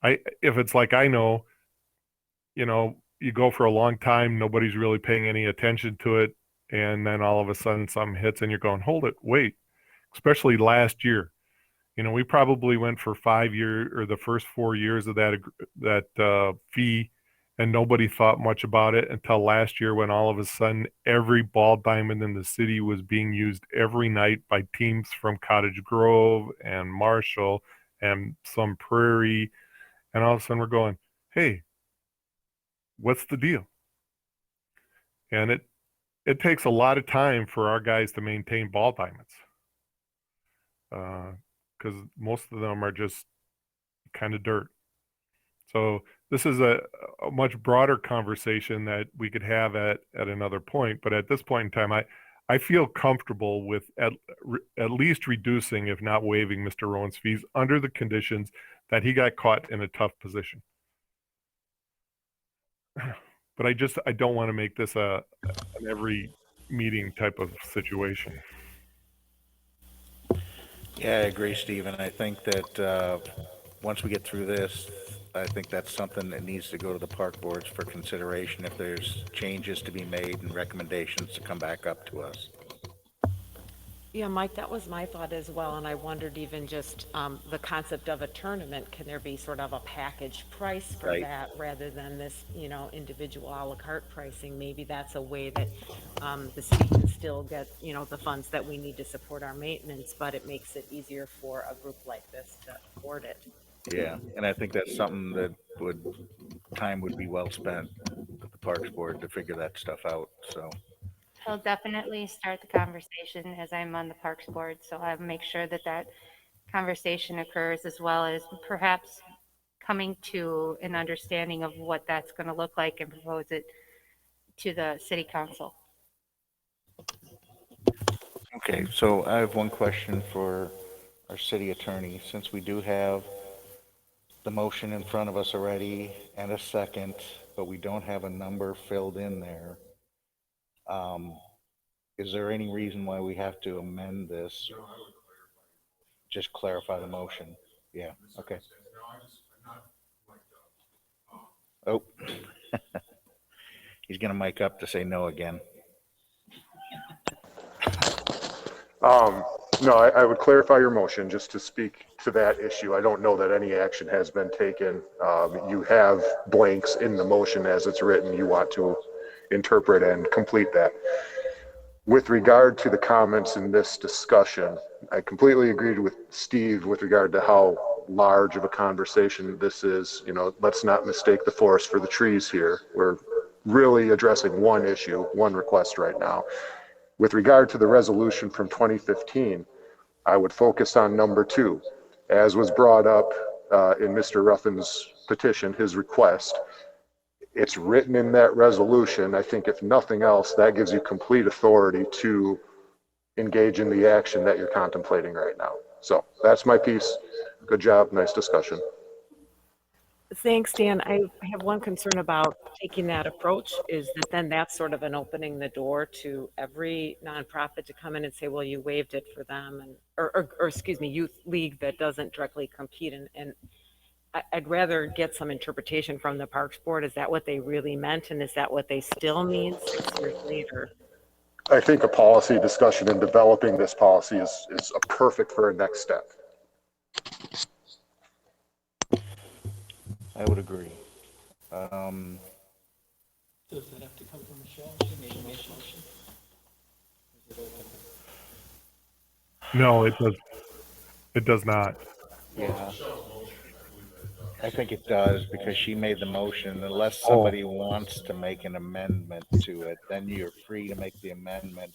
if it's like I know, you go for a long time, nobody's really paying any attention to it. And then all of a sudden something hits and you're going, hold it, wait. Especially last year. We probably went for 5 years or the first 4 years of that fee, and nobody thought much about it until last year when all of a sudden every ball diamond in the city was being used every night by teams from Cottage Grove and Marshall and some Prairie. And all of a sudden we're going, hey, what's the deal? And it takes a lot of time for our guys to maintain ball diamonds. Because most of them are just kind of dirt. So this is a much broader conversation that we could have at another point. But at this point in time, I feel comfortable with at least reducing, if not waiving, Mr. Rowan's fees under the conditions that he got caught in a tough position. But I don't want to make this an every meeting type of situation. Yeah, I agree, Steve, and I think that once we get through this, I think that's something that needs to go to the park boards for consideration if there's changes to be made and recommendations to come back up to us. Yeah, Mike, that was my thought as well, and I wondered even just the concept of a tournament. Can there be sort of a package price for that rather than this, individual a la carte pricing? Maybe that's a way that the city can still get, the funds that we need to support our maintenance, but it makes it easier for a group like this to afford it. Yeah, and I think that's something that time would be well spent with the Parks Board to figure that stuff out, so. I'll definitely start the conversation as I'm on the Parks Board, so I'll make sure that conversation occurs, as well as perhaps coming to an understanding of what that's going to look like and propose it to the City Council. Okay, so I have one question for our city attorney. Since we do have the motion in front of us already and a second, but we don't have a number filled in there, is there any reason why we have to amend this? Just clarify the motion. Yeah, okay. Oh, he's gonna mic up to say no again. No, I would clarify your motion just to speak to that issue. I don't know that any action has been taken. You have blanks in the motion as it's written. You want to interpret and complete that. With regard to the comments in this discussion, I completely agreed with Steve with regard to how large of a conversation this is. Let's not mistake the forest for the trees here. We're really addressing one issue, one request right now. With regard to the resolution from 2015, I would focus on number 2. As was brought up in Mr. Ruffin's petition, his request, it's written in that resolution. I think if nothing else, that gives you complete authority to engage in the action that you're contemplating right now. So that's my piece. Good job. Nice discussion. Thanks, Dan. I have one concern about taking that approach is that then that's sort of an opening the door to every nonprofit to come in and say, well, you waived it for them, and or excuse me, youth league that doesn't directly compete. And I'd rather get some interpretation from the Parks Board. Is that what they really meant? And is that what they still mean 6 years later? I think a policy discussion and developing this policy is a perfect for a next step. I would agree. Does that have to come from Michelle? She made a motion. No, it does not. Yeah. I think it does because she made the motion. Unless somebody wants to make an amendment to it, then you're free to make the amendment,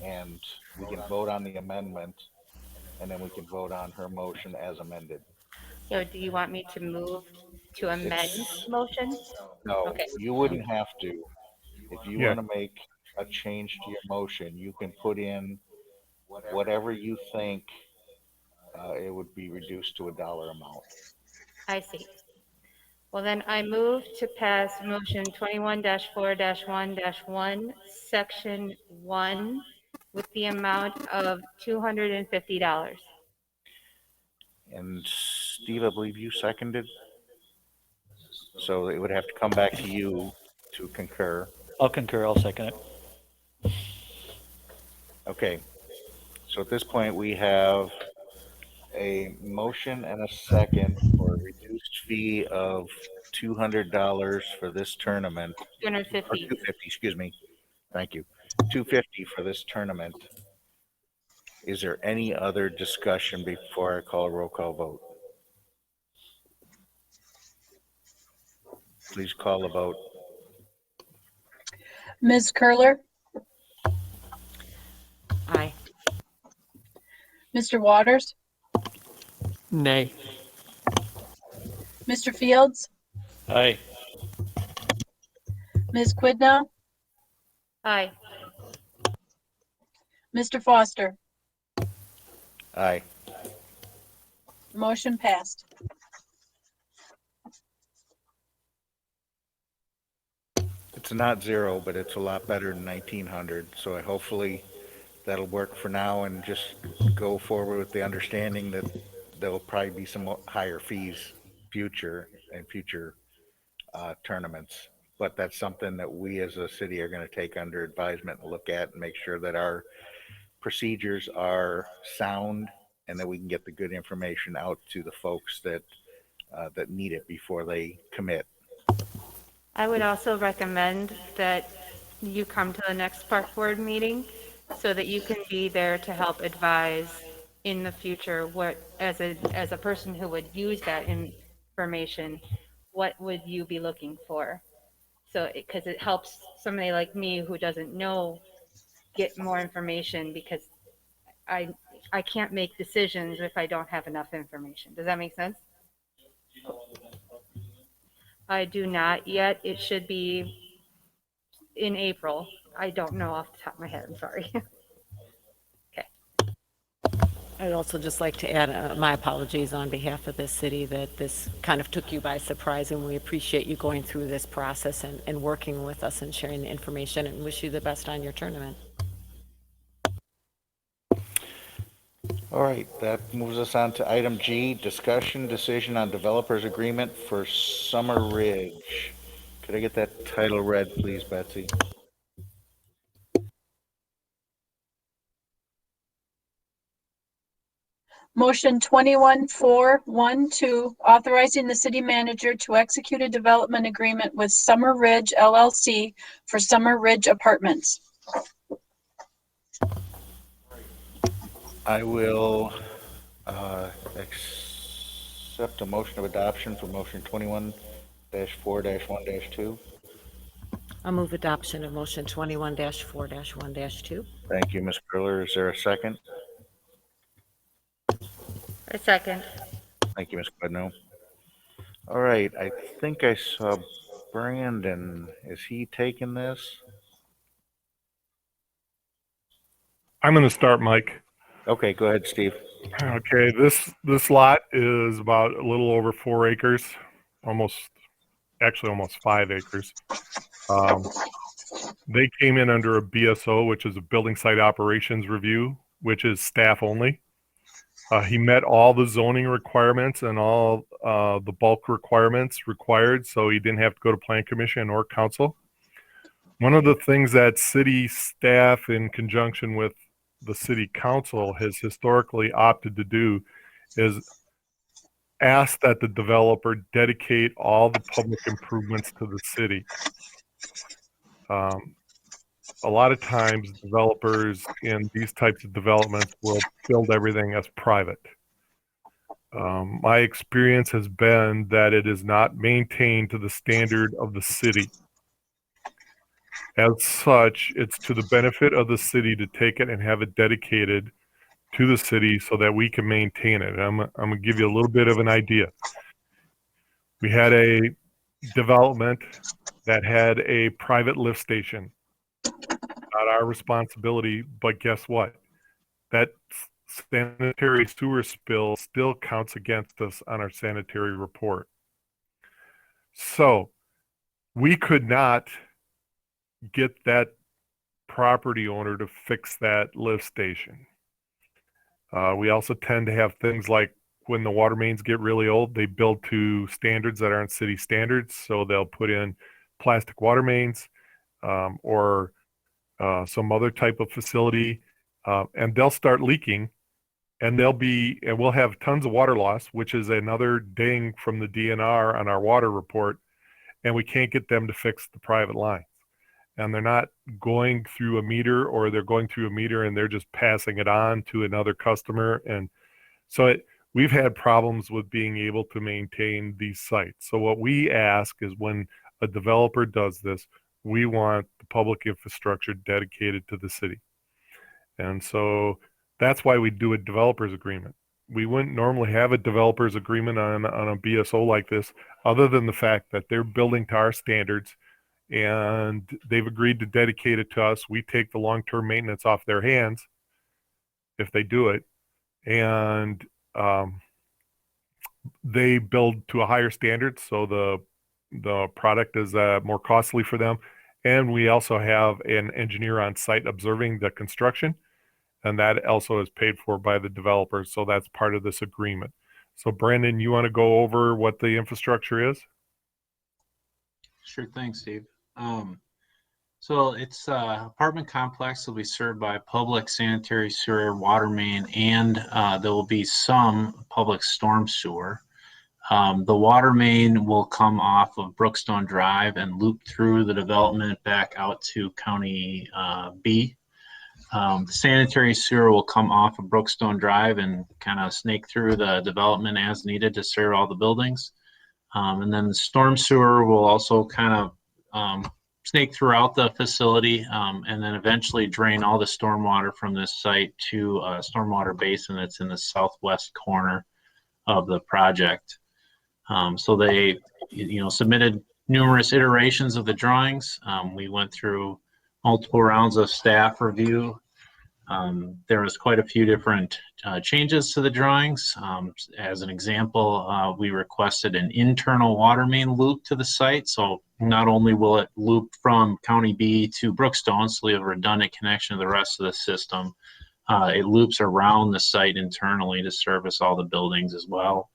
and we can vote on the amendment, and then we can vote on her motion as amended. So do you want me to move to amend It's, motion? no, Okay. you wouldn't have to. If you Yeah. want to make a change to your motion, you can put in whatever you think it would be reduced to a dollar amount. I see. Well, then I move to pass motion 21-4-1-1, section 1, with the amount of $250. And Steve, I believe you seconded. So it would have to come back to you to concur. I'll concur, I'll second it. Okay. So at this point, we have a motion and a second for a reduced fee of $200 for this tournament. Or 250. $250, excuse me. Thank you. $250 for this tournament. Is there any other discussion before I call a roll call vote? Please call the vote. Ms. Curler, Aye. Mr. Waters, Nay. Mr. Fields, Aye. Ms. Quidnow, Aye. Mr. Foster. Aye. Motion passed. It's not zero, but it's a lot better than 1,900. So hopefully that'll work for now, and just go forward with the understanding that there'll probably be some higher fees future tournaments. But that's something that we as a city are going to take under advisement and look at and make sure that our procedures are sound and that we can get the good information out to the folks that need it before they commit. I would also recommend that you come to the next park board meeting so that you can be there to help advise in the future what, as a person who would use that information, what would you be looking for? So, because it helps somebody like me who doesn't know get more information, because I can't make decisions if I don't have enough information. Does that make sense? I do not yet. It should be in April. I don't know off the top of my head. I'm sorry. Okay. I'd also just like to add my apologies on behalf of this city that this kind of took you by surprise, and we appreciate you going through this process and working with us and sharing the information, and wish you the best on your tournament. All right, that moves us on to item G, discussion decision on developers agreement for Summer Ridge. Could I get that title read, please, Betsy? Motion 21-4-1-2, authorizing the city manager to execute a development agreement with Summer Ridge LLC for Summer Ridge Apartments. I will accept a motion of adoption for motion 21-4-1-2. I'll move adoption of motion 21-4-1-2. Thank you, Ms. Curler. Is there a second? A second. Thank you, Ms. Quidnow. All right, I think I saw Brandon. Is he taking this? I'm going to start, Mike. Okay, go ahead, Steve. Okay, this lot is about a little over 4 acres, almost 5 acres. They came in under a BSO, which is a building site operations review, which is staff only. He met all the zoning requirements and all the bulk requirements required, so he didn't have to go to plan commission or council. One of the things that city staff, in conjunction with the city council, has historically opted to do is ask that the developer dedicate all the public improvements to the city. A lot of times developers in these types of developments will build everything as private. My experience has been that it is not maintained to the standard of the city. As such, it's to the benefit of the city to take it and have it dedicated to the city so that we can maintain it. I'm going to give you a little bit of an idea. We had a development that had a private lift station. Not our responsibility, but guess what? That sanitary sewer spill still counts against us on our sanitary report. So we could not get that property owner to fix that lift station. We also tend to have things like when the water mains get really old, they build to standards that aren't city standards. So they'll put in plastic water mains or some other type of facility, and they'll start leaking, and we'll have tons of water loss, which is another ding from the DNR on our water report, and we can't get them to fix the private lines. And they're not going through a meter, or they're going through a meter and they're just passing it on to another customer. And so we've had problems with being able to maintain these sites. So what we ask is when a developer does this, we want the public infrastructure dedicated to the city. And so that's why we do a developer's agreement. We wouldn't normally have a developer's agreement on a BSO like this, other than the fact that they're building to our standards and they've agreed to dedicate it to us. We take the long-term maintenance off their hands if they do it. And they build to a higher standard, so the product is more costly for them. And we also have an engineer on site observing the construction, and that also is paid for by the developer. So that's part of this agreement. So Brandon, you want to go over what the infrastructure is? Sure thing, Steve. So it's apartment complex will be served by public sanitary sewer, water main, and there will be some public storm sewer. The water main will come off of Brookstone Drive and loop through the development back out to County B. The sanitary sewer will come off of Brookstone Drive and kind of snake through the development as needed to serve all the buildings. And then the storm sewer will also kind of snake throughout the facility and then eventually drain all the stormwater from this site to a stormwater basin that's in the southwest corner of the project. So they, submitted numerous iterations of the drawings. We went through multiple rounds of staff review. There was quite a few different changes to the drawings. As an example, we requested an internal water main loop to the site. So not only will it loop from County B to Brookstone, so we have a redundant connection to the rest of the system, it loops around the site internally to service all the buildings as well.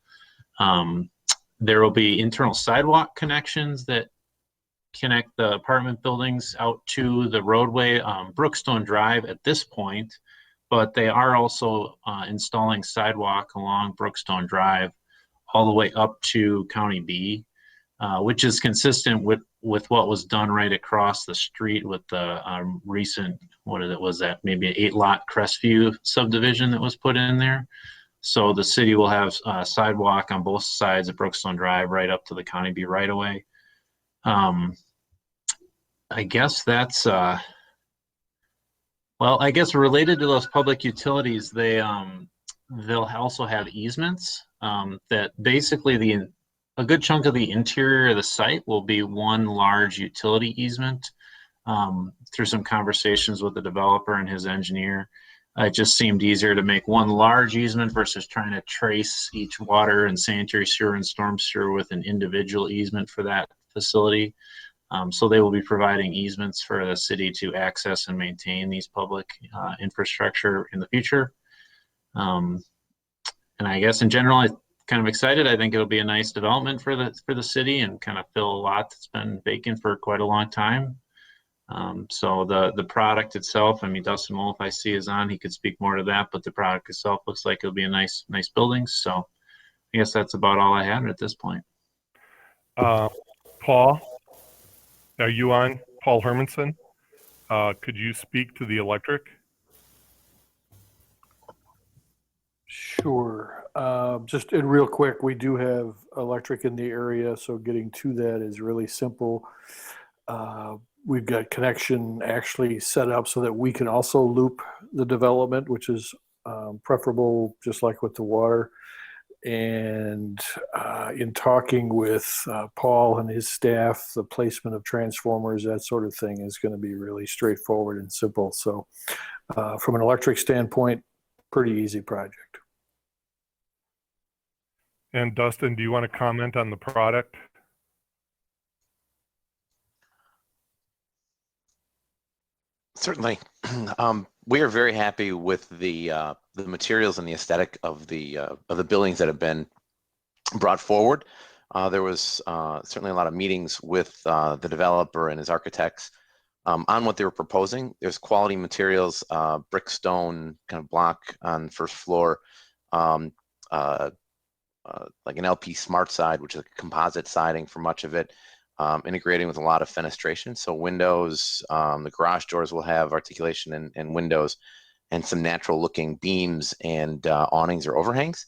There will be internal sidewalk connections that connect the apartment buildings out to the roadway, Brookstone Drive at this point, but they are also installing sidewalk along Brookstone Drive all the way up to County B, which is consistent with what was done right across the street with the recent, maybe an 8-lot Crestview subdivision that was put in there. So the city will have sidewalk on both sides of Brookstone Drive right up to the County B right away. I guess that's, I guess related to those public utilities, they'll also have easements that basically a good chunk of the interior of the site will be one large utility easement. Through some conversations with the developer and his engineer, it just seemed easier to make one large easement versus trying to trace each water and sanitary sewer and storm sewer with an individual easement for that facility. So they will be providing easements for the city to access and maintain these public infrastructure in the future. And I guess in general, I'm kind of excited. I think it'll be a nice development for the city and kind of fill a lot that's been vacant for quite a long time. So the product itself, I mean, Dustin Wolf I see is on, he could speak more to that, but the product itself looks like it'll be a nice building. So I guess that's about all I had at this point. Paul, are you on? Paul Hermanson? Could you speak to the electric? Sure. Just and real quick, we do have electric in the area, so getting to that is really simple. We've got connection actually set up so that we can also loop the development, which is preferable, just like with the water. And in talking with Paul and his staff, the placement of transformers, that sort of thing is going to be really straightforward and simple. So from an electric standpoint, pretty easy project. And Dustin, do you want to comment on the product? Certainly. We are very happy with the materials and the aesthetic of the buildings that have been brought forward. There was certainly a lot of meetings with the developer and his architects on what they were proposing. There's quality materials, brickstone kind of block on first floor, like an LP Smart Side, which is a composite siding for much of it, integrating with a lot of fenestration. So windows, the garage doors will have articulation and windows, and some natural looking beams and awnings or overhangs.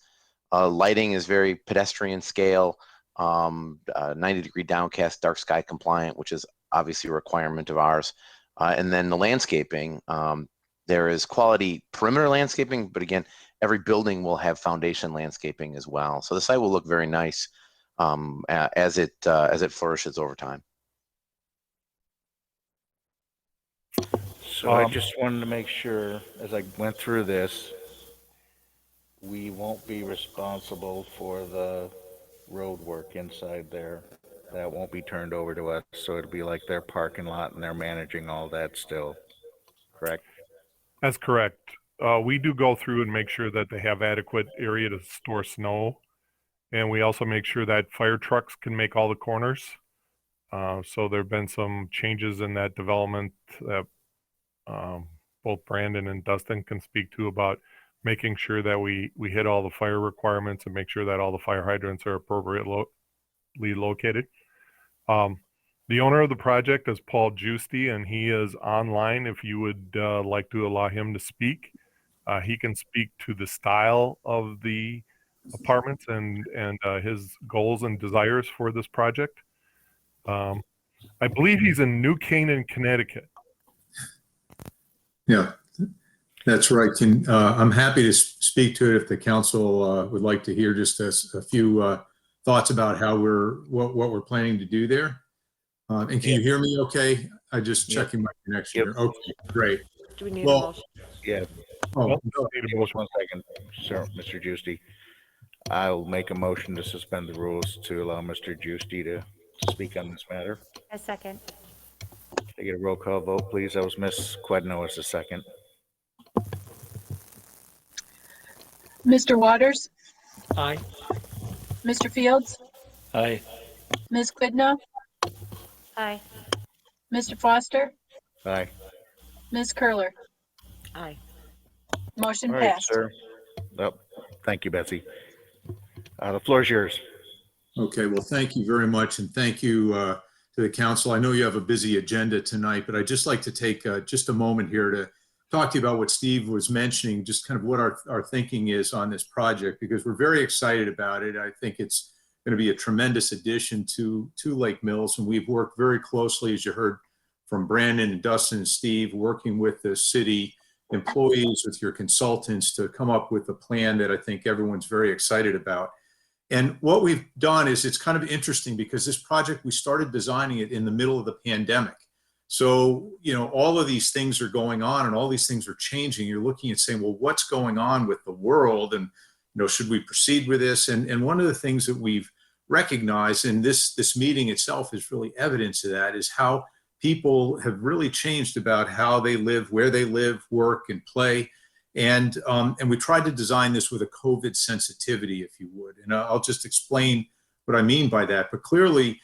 Lighting is very pedestrian scale, 90-degree downcast, dark sky compliant, which is obviously a requirement of ours. And then the landscaping, there is quality perimeter landscaping, but again, every building will have foundation landscaping as well. So the site will look very nice as it flourishes over time. So I just wanted to make sure, as I went through this, we won't be responsible for the road work inside there. That won't be turned over to us, so it'll be like their parking lot and they're managing all that still, correct? That's correct. We do go through and make sure that they have adequate area to store snow. And we also make sure that fire trucks can make all the corners. So there have been some changes in that development that both Brandon and Dustin can speak to about making sure that we hit all the fire requirements and make sure that all the fire hydrants are appropriately located. The owner of the project is Paul Giusti, and he is online if you would like to allow him to speak. He can speak to the style of the apartments and his goals and desires for this project. I believe he's in New Canaan, Connecticut. Yeah, that's right. I'm happy to speak to it if the council would like to hear just a few thoughts about how what we're planning to do there. And can you hear me okay? I just checking my connection here. Okay, great. Do we need a motion? Yeah. Oh, Just 1 second, sir, Mr. Giusti. I'll make a motion to suspend the rules to allow Mr. Giusti to speak on this matter. A second. Can I get a roll call vote, please? That was Ms. Quedno as the second. Mr. Waters, Aye. Mr. Fields, Aye. Ms. Quidno, Aye. Mr. Foster, Aye. Ms. Curler. Aye. Motion All right, passed. sir. Well, thank you, Betsy. The floor is yours. okay. Well, thank you very much. And thank you to the council. I know you have a busy agenda tonight, but I'd just like to take just a moment here to talk to you about what Steve was mentioning, just kind of what our thinking is on this project, because we're very excited about it. I think it's going to be a tremendous addition to Lake Mills. And we've worked very closely, as you heard from Brandon and Dustin and Steve, working with the city employees, with your consultants to come up with a plan that I think everyone's very excited about. And what we've done is, it's kind of interesting because this project, we started designing it in the middle of the pandemic. So, you know, all of these things are going on and all these things are changing. You're looking and saying, well, what's going on with the world? And, you know, should we proceed with this? And one of the things that we've recognized, and this meeting itself is really evidence of that, is how people have really changed about how they live, where they live, work, and play. And we tried to design this with a COVID sensitivity, if you would. And I'll just explain what I mean by that. But clearly,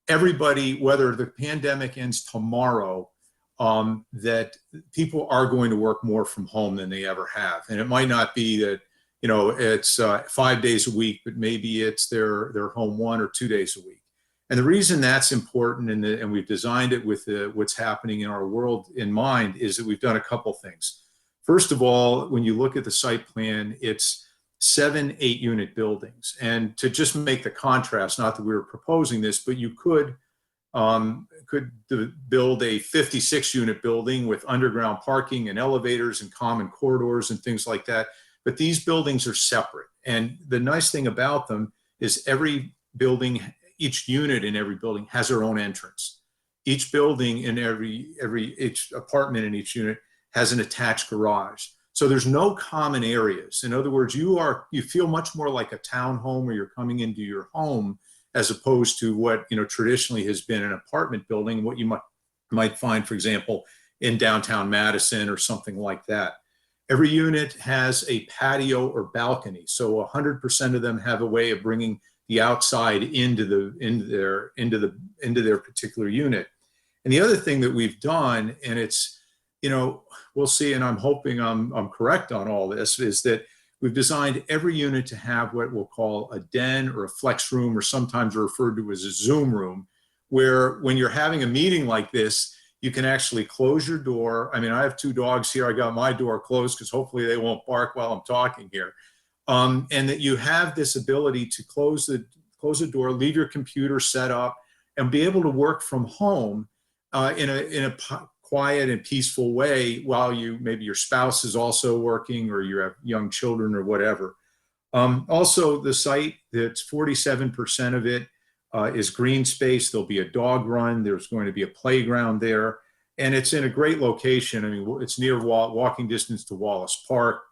everybody, whether the pandemic ends tomorrow, that people are going to work more from home than they ever have. And it might not be that, you know, it's 5 days a week, but maybe it's they're home 1 or 2 days a week. And the reason that's important, and we've designed it with what's happening in our world in mind, is that we've done a couple things. First of all, when you look at the site plan, it's 7 8-unit buildings. And to just make the contrast, not that we were proposing this, but you could build a 56-unit building with underground parking and elevators and common corridors and things like that. But these buildings are separate. And the nice thing about them is every building, each unit in every building has their own entrance. Each building in each apartment in each unit has an attached garage. So there's no common areas. In other words, you feel much more like a townhome where you're coming into your home, as opposed to what traditionally has been an apartment building, what you might find, for example, in downtown Madison or something like that. Every unit has a patio or balcony, so 100% of them have a way of bringing the outside into their particular unit. And the other thing that we've done, and it's we'll see, and I'm hoping I'm correct on all this, is that we've designed every unit to have what we'll call a den or a flex room, or sometimes referred to as a Zoom room, where when you're having a meeting like this, you can actually close your door. I mean, I have 2 dogs here. I got my door closed because hopefully they won't bark while I'm talking here. And that you have this ability to close the door, leave your computer set up, and be able to work from home in a quiet and peaceful way while maybe your spouse is also working, or you have young children or whatever. Also, the site, that's 47% of it is green space. There'll be a dog run. There's going to be a playground there. And it's in a great location. I mean, it's near walking distance to Wallace Park,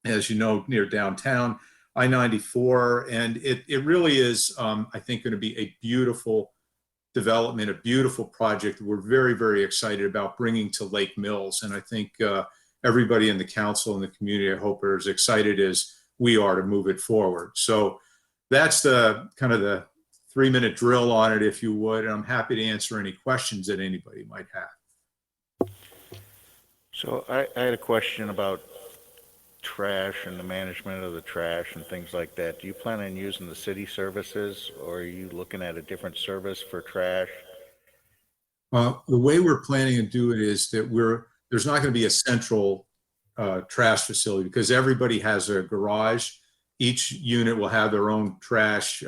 as you know, near downtown, I-94. And it really is, I think, going to be a beautiful development, a beautiful project that we're very, very excited about bringing to Lake Mills. And I think everybody in the council and the community, I hope, are as excited as we are to move it forward. So that's the kind of the 3-minute drill on it, if you would. And I'm happy to answer any questions that anybody might have. So I had a question about trash and the management of the trash and things like that. Do you plan on using the city services, or are you looking at a different service for trash? Well, the way we're planning to do it is that there's not going to be a central trash facility, because everybody has a garage. Each unit will have their own trash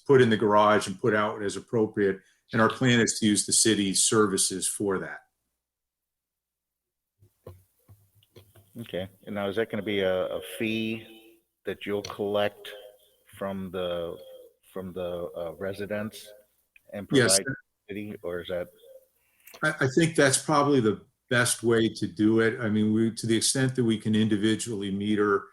put in the garage and put out as appropriate. And our plan is to use the city's services for that. Okay. And now, is that going to be a fee that you'll collect from the residents and provide Yes. to the city, or is that? I think that's probably the best way to do it. I mean, to the extent that we can individually meter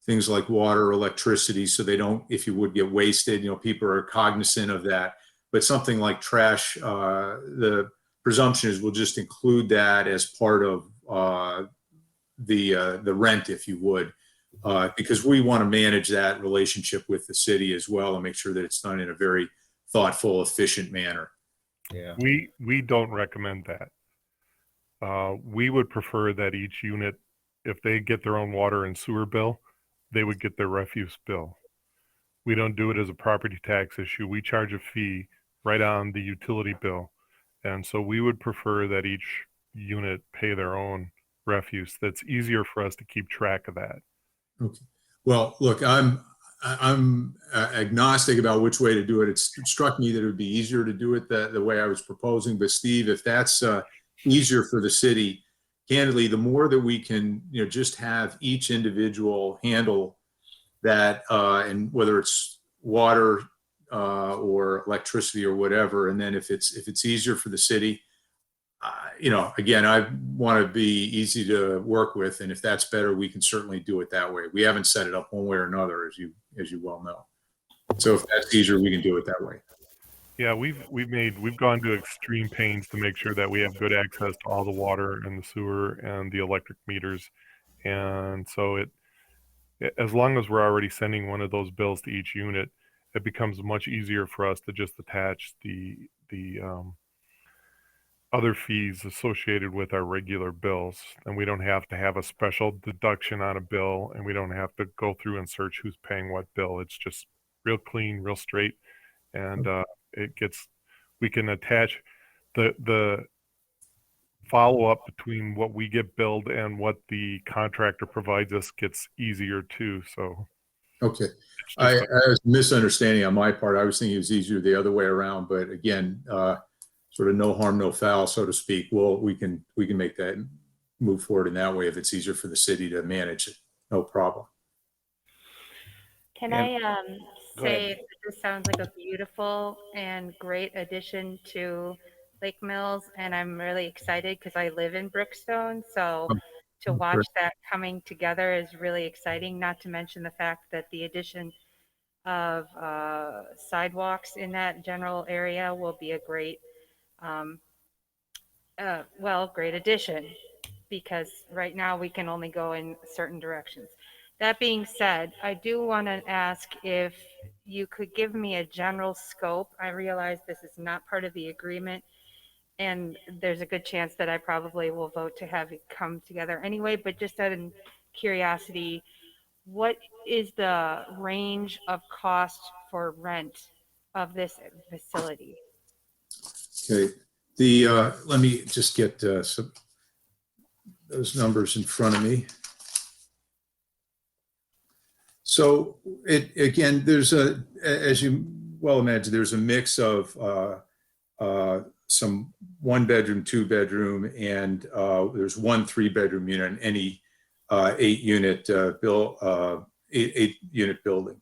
things like water, electricity, so they don't, if you would, get wasted, people are cognizant of that. But something like trash, the presumption is we'll just include that as part of the rent, if you would, because we want to manage that relationship with the city as well and make sure that it's done in a very thoughtful, efficient manner. Yeah. We don't recommend that. We would prefer that each unit, if they get their own water and sewer bill, they would get their refuse bill. We don't do it as a property tax issue. We charge a fee right on the utility bill. And so we would prefer that each unit pay their own refuse. That's easier for us to keep track of that. Okay. Well, look, I'm agnostic about which way to do it. It struck me that it would be easier to do it the way I was proposing. But Steve, if that's easier for the city, candidly, the more that we can, just have each individual handle that, and whether it's water or electricity or whatever, and then if it's easier for the city, again, I want to be easy to work with, and if that's better, we can certainly do it that way. We haven't set it up one way or another, as you well know. So if that's easier, we can do it that way. Yeah, we've gone to extreme pains to make sure that we have good access to all the water and the sewer and the electric meters. And so as long as we're already sending one of those bills to each unit, it becomes much easier for us to just attach the other fees associated with our regular bills. And we don't have to have a special deduction on a bill, and we don't have to go through and search who's paying what bill. It's just real clean, real straight. And we can attach the follow-up between what we get billed and what the contractor provides us gets easier too. So Okay. It's I just a- was misunderstanding on my part. I was thinking it was easier the other way around, but again, sort of no harm, no foul, so to speak. Well, we can make that move forward in that way if it's easier for the city to manage it. No problem. Can And- I Go ahead. say that this sounds like a beautiful and great addition to Lake Mills, and I'm really excited because I live in Brookstone, so to watch that coming together is really exciting, not to mention the fact that the addition of sidewalks in that general area will be a great, great addition, because right now we can only go in certain directions. That being said, I do want to ask if you could give me a general scope. I realize this is not part of the agreement, and there's a good chance that I probably will vote to have it come together anyway, but just out of curiosity, what is the range of cost for rent of this facility? Okay. Let me just get those numbers in front of me. So again, there's as you well imagine, there's a mix of some 1-bedroom, 2-bedroom, and there's 1 3-bedroom unit in any 8-unit building.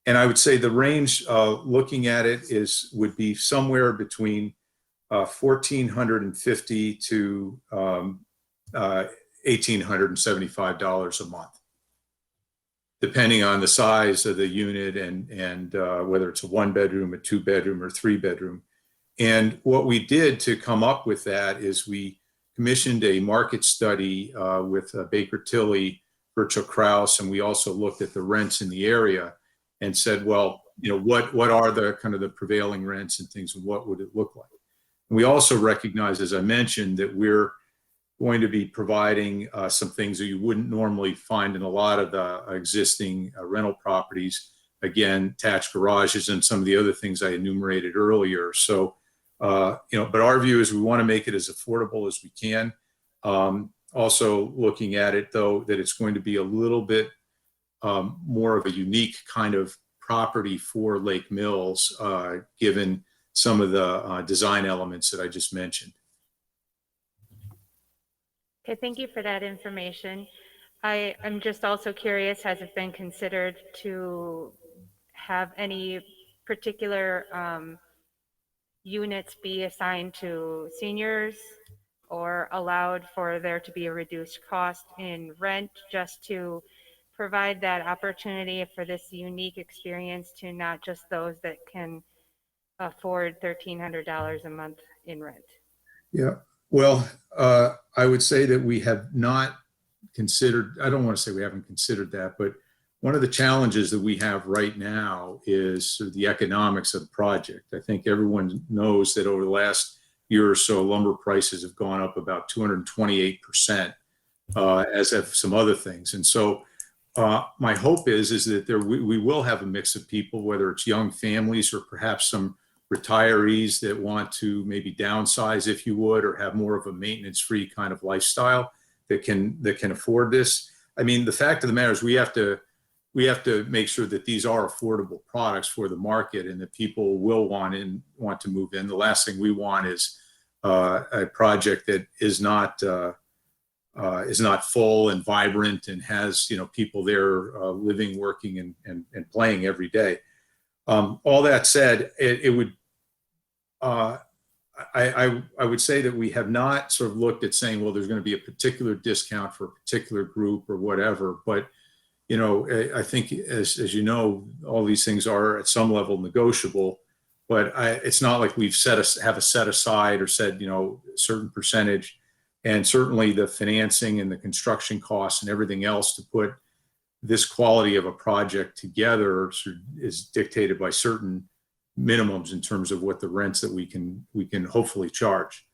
And I would say the range looking at it would be somewhere between $1,450 to $1,875 a month, depending on the size of the unit and whether it's a 1-bedroom, a 2-bedroom, or 3-bedroom. And what we did to come up with that is we commissioned a market study with Baker Tilly, Virtual Kraus, and we also looked at the rents in the area and said, well, what are the kind of the prevailing rents and things, and what would it look like? And we also recognize, as I mentioned, that we're going to be providing some things that you wouldn't normally find in a lot of the existing rental properties. Again, attached garages and some of the other things I enumerated earlier. So, but our view is we want to make it as affordable as we can. Also looking at it, though, that it's going to be a little bit more of a unique kind of property for Lake Mills, given some of the design elements that I just mentioned. Okay, thank you for that information. I'm just also curious, has it been considered to have any particular units be assigned to seniors, or allowed for there to be a reduced cost in rent, just to provide that opportunity for this unique experience to not just those that can afford $1,300 a month in rent? Yeah, well, I would say that we have not considered, I don't want to say we haven't considered that, but one of the challenges that we have right now is sort of the economics of the project. I think everyone knows that over the last year or so, lumber prices have gone up about 228%, as have some other things. And so my hope is that we will have a mix of people, whether it's young families or perhaps some retirees that want to maybe downsize, if you would, or have more of a maintenance-free kind of lifestyle that can afford this. I mean, the fact of the matter is we have to make sure that these are affordable products for the market and that people will want to move in. The last thing we want is a project that is not full and vibrant and has people there living, working, and playing every day. All that said, it would I would say that we have not sort of looked at saying, well, there's going to be a particular discount for a particular group or whatever. But I think as you know, all these things are at some level negotiable. But it's not like we've have a set aside or said a certain percentage. And certainly the financing and the construction costs and everything else to put this quality of a project together is dictated by certain minimums in terms of what the rents that we can hopefully charge.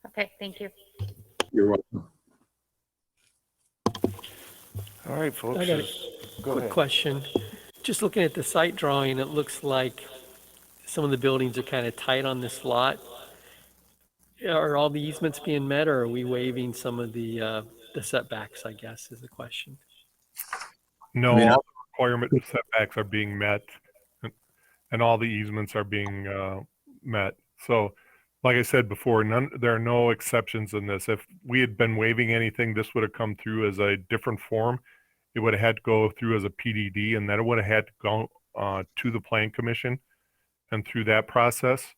Okay, thank you. You're welcome. All right, folks. I got a quick question. Just looking at the site drawing, it looks like some of the buildings are kind of tight on this lot. Are all the easements being met, or are we waiving some of the setbacks, I guess, is the question. No, I mean, all the requirement setbacks are being met, and all the easements are being met. So, like I said before, there are no exceptions in this. If we had been waiving anything, this would have come through as a different form. It would have had to go through as a PDD, and then it would have had to go to the Plan Commission and through that process.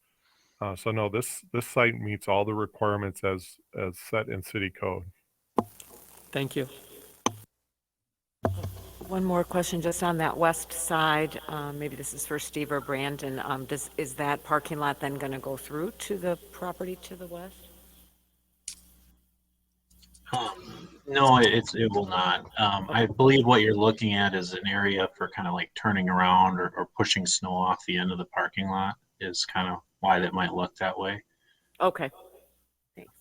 So no, this site meets all the requirements as set in city code. Thank you. One more question, just on that west side, maybe this is for Steve or Brandon. Is that parking lot then going to go through to the property to the west? No, it will not. I believe what you're looking at is an area for kind of like turning around or pushing snow off the end of the parking lot is kind of why that might look that way. Okay. Thanks.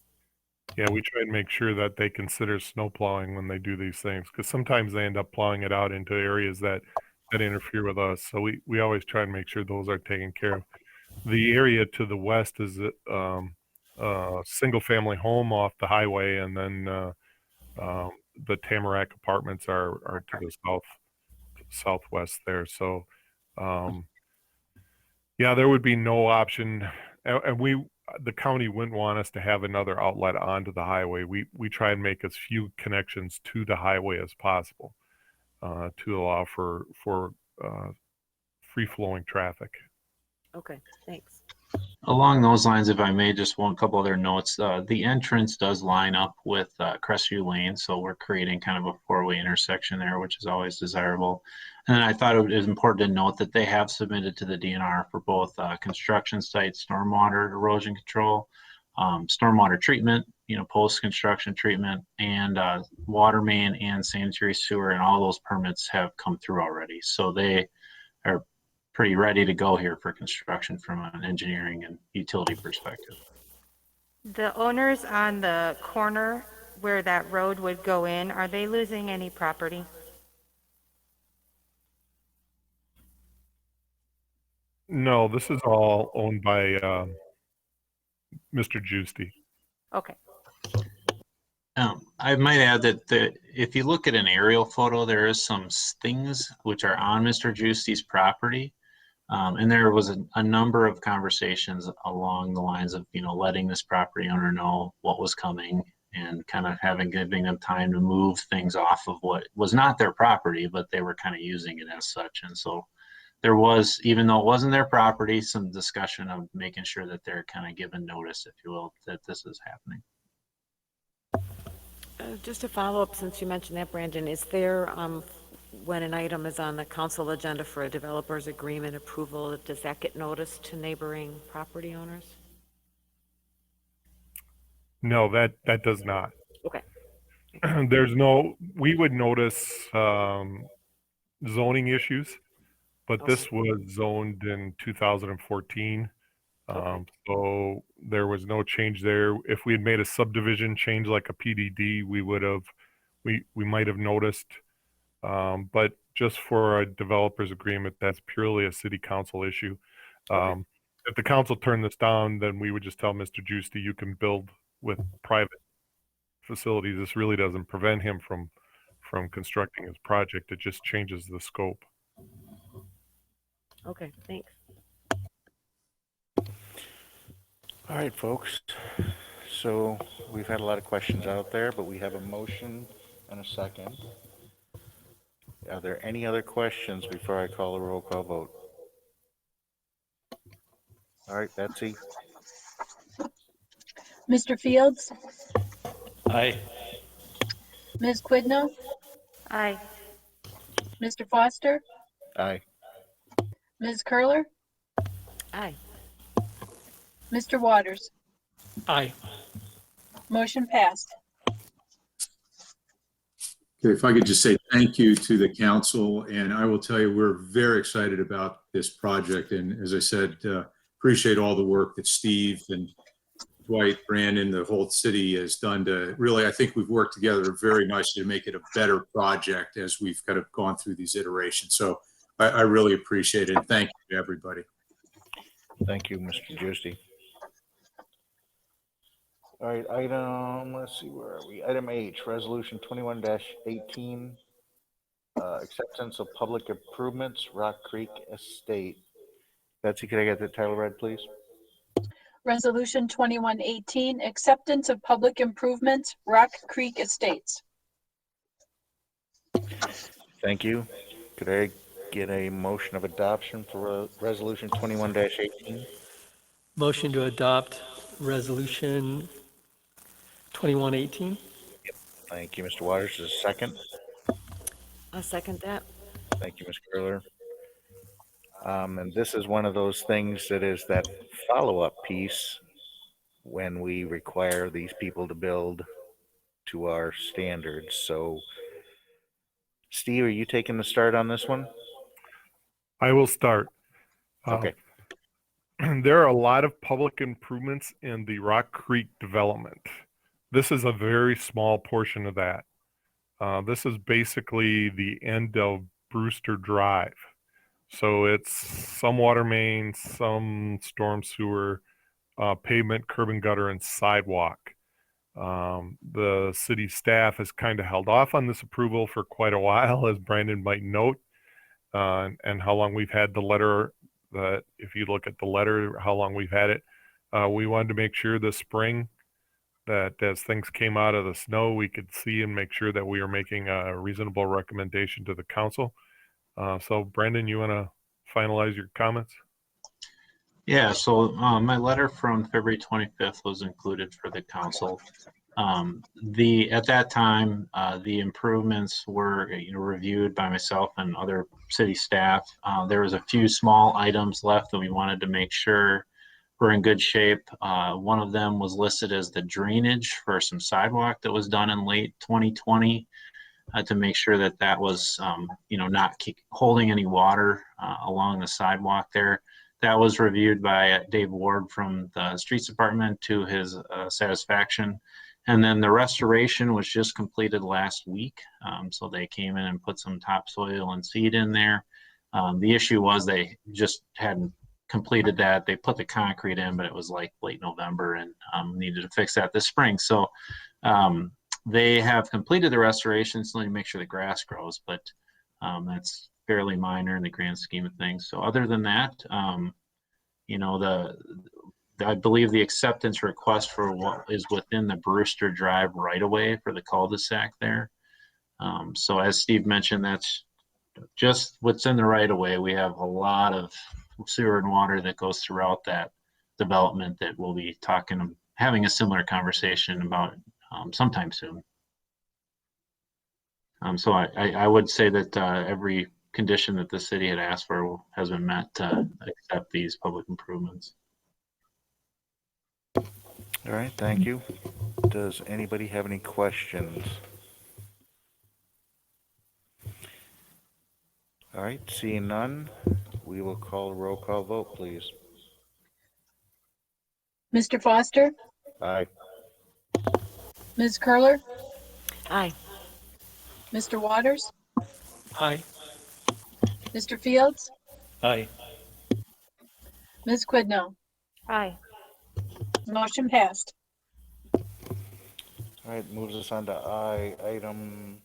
Yeah, we try and make sure that they consider snow plowing when they do these things, because sometimes they end up plowing it out into areas that interfere with us. So we always try and make sure those are taken care of. The area to the west is a single family home off the highway, and then the Tamarack apartments are to the southwest there. So yeah, there would be no option, and the county wouldn't want us to have another outlet onto the highway. We try and make as few connections to the highway as possible to allow for free flowing traffic. Okay, thanks. Along those lines, if I may, just one couple other notes. The entrance does line up with Crestview Lane, so we're creating kind of a four-way intersection there, which is always desirable. And then I thought it was important to note that they have submitted to the DNR for both construction site stormwater erosion control, stormwater treatment, post-construction treatment, and water main and sanitary sewer, and all those permits have come through already. So they are pretty ready to go here for construction from an engineering and utility perspective. The owners on the corner where that road would go in, are they losing any property? No, this is all owned by Mr. Giusti. Okay. I might add that if you look at an aerial photo, there is some things which are on Mr. Giusti's property. And there was a number of conversations along the lines of, letting this property owner know what was coming and kind of giving them time to move things off of what was not their property, but they were kind of using it as such. And so there was, even though it wasn't their property, some discussion of making sure that they're kind of given notice, if you will, that this is happening. Just to follow up, since you mentioned that, Brandon, is there, when an item is on the council agenda for a developer's agreement approval, does that get noticed to neighboring property owners? No, that does not. Okay. We would notice zoning issues, but this was zoned in 2014. So there was no change there. If we had made a subdivision change like a PDD, we might have noticed. But just for a developer's agreement, that's purely a city council issue. If the council turned this down, then we would just tell Mr. Giusti, you can build with private facilities. This really doesn't prevent him from constructing his project. It just changes the scope. Okay, thanks. All right, folks. So we've had a lot of questions out there, but we have a motion and a second. Are there any other questions before I call a roll call vote? All right, Betsy. Mr. Fields, Aye. Ms. Quidno, Aye. Mr. Foster, Aye. Ms. Curler, Aye. Mr. Waters. Aye. Motion passed. Okay, if I could just say thank you to the council, and I will tell you, we're very excited about this project. And as I said, appreciate all the work that Steve and Dwight, Brandon, the whole city has done to really, I think we've worked together very nicely to make it a better project as we've kind of gone through these iterations. So I really appreciate it. And thank you to everybody. Thank you, Mr. Giusti. All right, let's see, where are we? Item H, Resolution 21-18. acceptance of public improvements, Rock Creek Estate. Betsy, could I get the title read, please? Resolution 2118, acceptance of public improvements, Rock Creek Estates. Thank you. Could I get a motion of adoption for Resolution 21-18? Motion to adopt Resolution 2118. Thank you, Mr. Waters. Is a second? I'll second that. Thank you, Ms. Curler. And this is one of those things that is that follow-up piece when we require these people to build to our standards. So, Steve, are you taking the start on this one? I will start. Okay. There are a lot of public improvements in the Rock Creek development. This is a very small portion of that. This is basically the end of Brewster Drive. So it's some water main, some storm sewer, pavement, curb and gutter, and sidewalk. The city staff has kind of held off on this approval for quite a while, as Brandon might note, and how long we've had the letter. That if you look at the letter, how long we've had it, we wanted to make sure this spring that as things came out of the snow, we could see and make sure that we are making a reasonable recommendation to the council. So Brandon, you want to finalize your comments? Yeah, so my letter from February 25th was included for the council. At that time, the improvements were reviewed by myself and other city staff. There was a few small items left that we wanted to make sure were in good shape. One of them was listed as the drainage for some sidewalk that was done in late 2020 to make sure that that was not holding any water along the sidewalk there. That was reviewed by Dave Ward from the Streets Department to his satisfaction. And then the restoration was just completed last week. So they came in and put some topsoil and seed in there. The issue was they just hadn't completed that. They put the concrete in, but it was like late November and needed to fix that this spring. So they have completed the restoration, so they make sure the grass grows, but that's fairly minor in the grand scheme of things. So other than that, I believe the acceptance request for what is within the Brewster Drive right away for the cul-de-sac there. So as Steve mentioned, that's just what's in the right of way. We have a lot of sewer and water that goes throughout that development that we'll be having a similar conversation about sometime soon. So I would say that every condition that the city had asked for has been met to accept these public improvements. All right, thank you. Does anybody have any questions? All right, seeing none, we will call a roll call vote, please. Mr. Foster, Aye. Ms. Curler, Aye. Mr. Waters, Aye. Mr. Fields, Aye. Ms. Quidno. Aye. Motion passed. All right, moves us on to item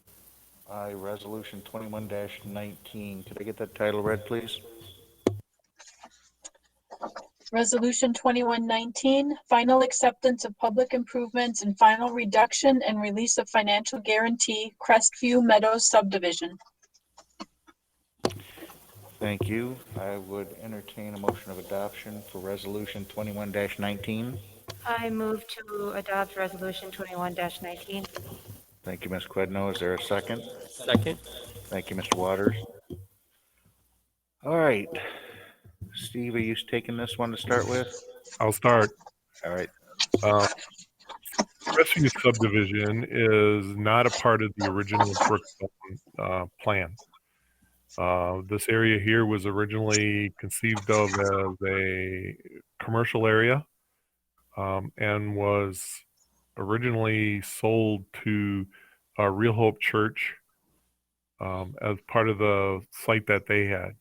I, Resolution 21-19. Could I get that title read, please? Resolution 2119, final acceptance of public improvements and final reduction and release of financial guarantee, Crestview Meadows Subdivision. Thank you. I would entertain a motion of adoption for Resolution 21-19. I move to adopt Resolution 21-19. Thank you, Ms. Quidno. Is there a second? Second. Thank you, Mr. Waters. All right. Steve, are you taking this one to start with? I'll start. All right. Crestview Subdivision is not a part of the original Brookstone plan. This area here was originally conceived of as a commercial area and was originally sold to Real Hope Church as part of the site that they had.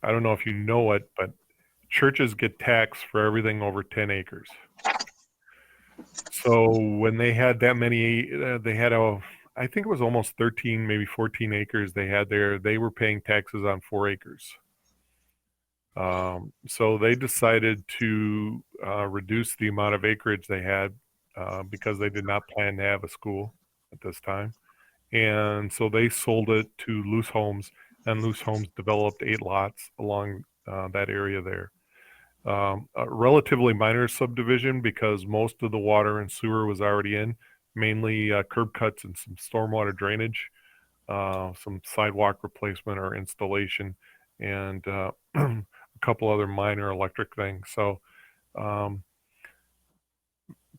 I don't know if you know it, but churches get taxed for everything over 10 acres. So when they had that many, they had a I think it was almost 13, maybe 14 acres they had there. They were paying taxes on 4 acres. So they decided to reduce the amount of acreage they had because they did not plan to have a school at this time. And so they sold it to Loose Homes, and Loose Homes developed 8 lots along that area there. A relatively minor subdivision because most of the water and sewer was already in, mainly curb cuts and some stormwater drainage, some sidewalk replacement or installation, and a couple other minor electric things. So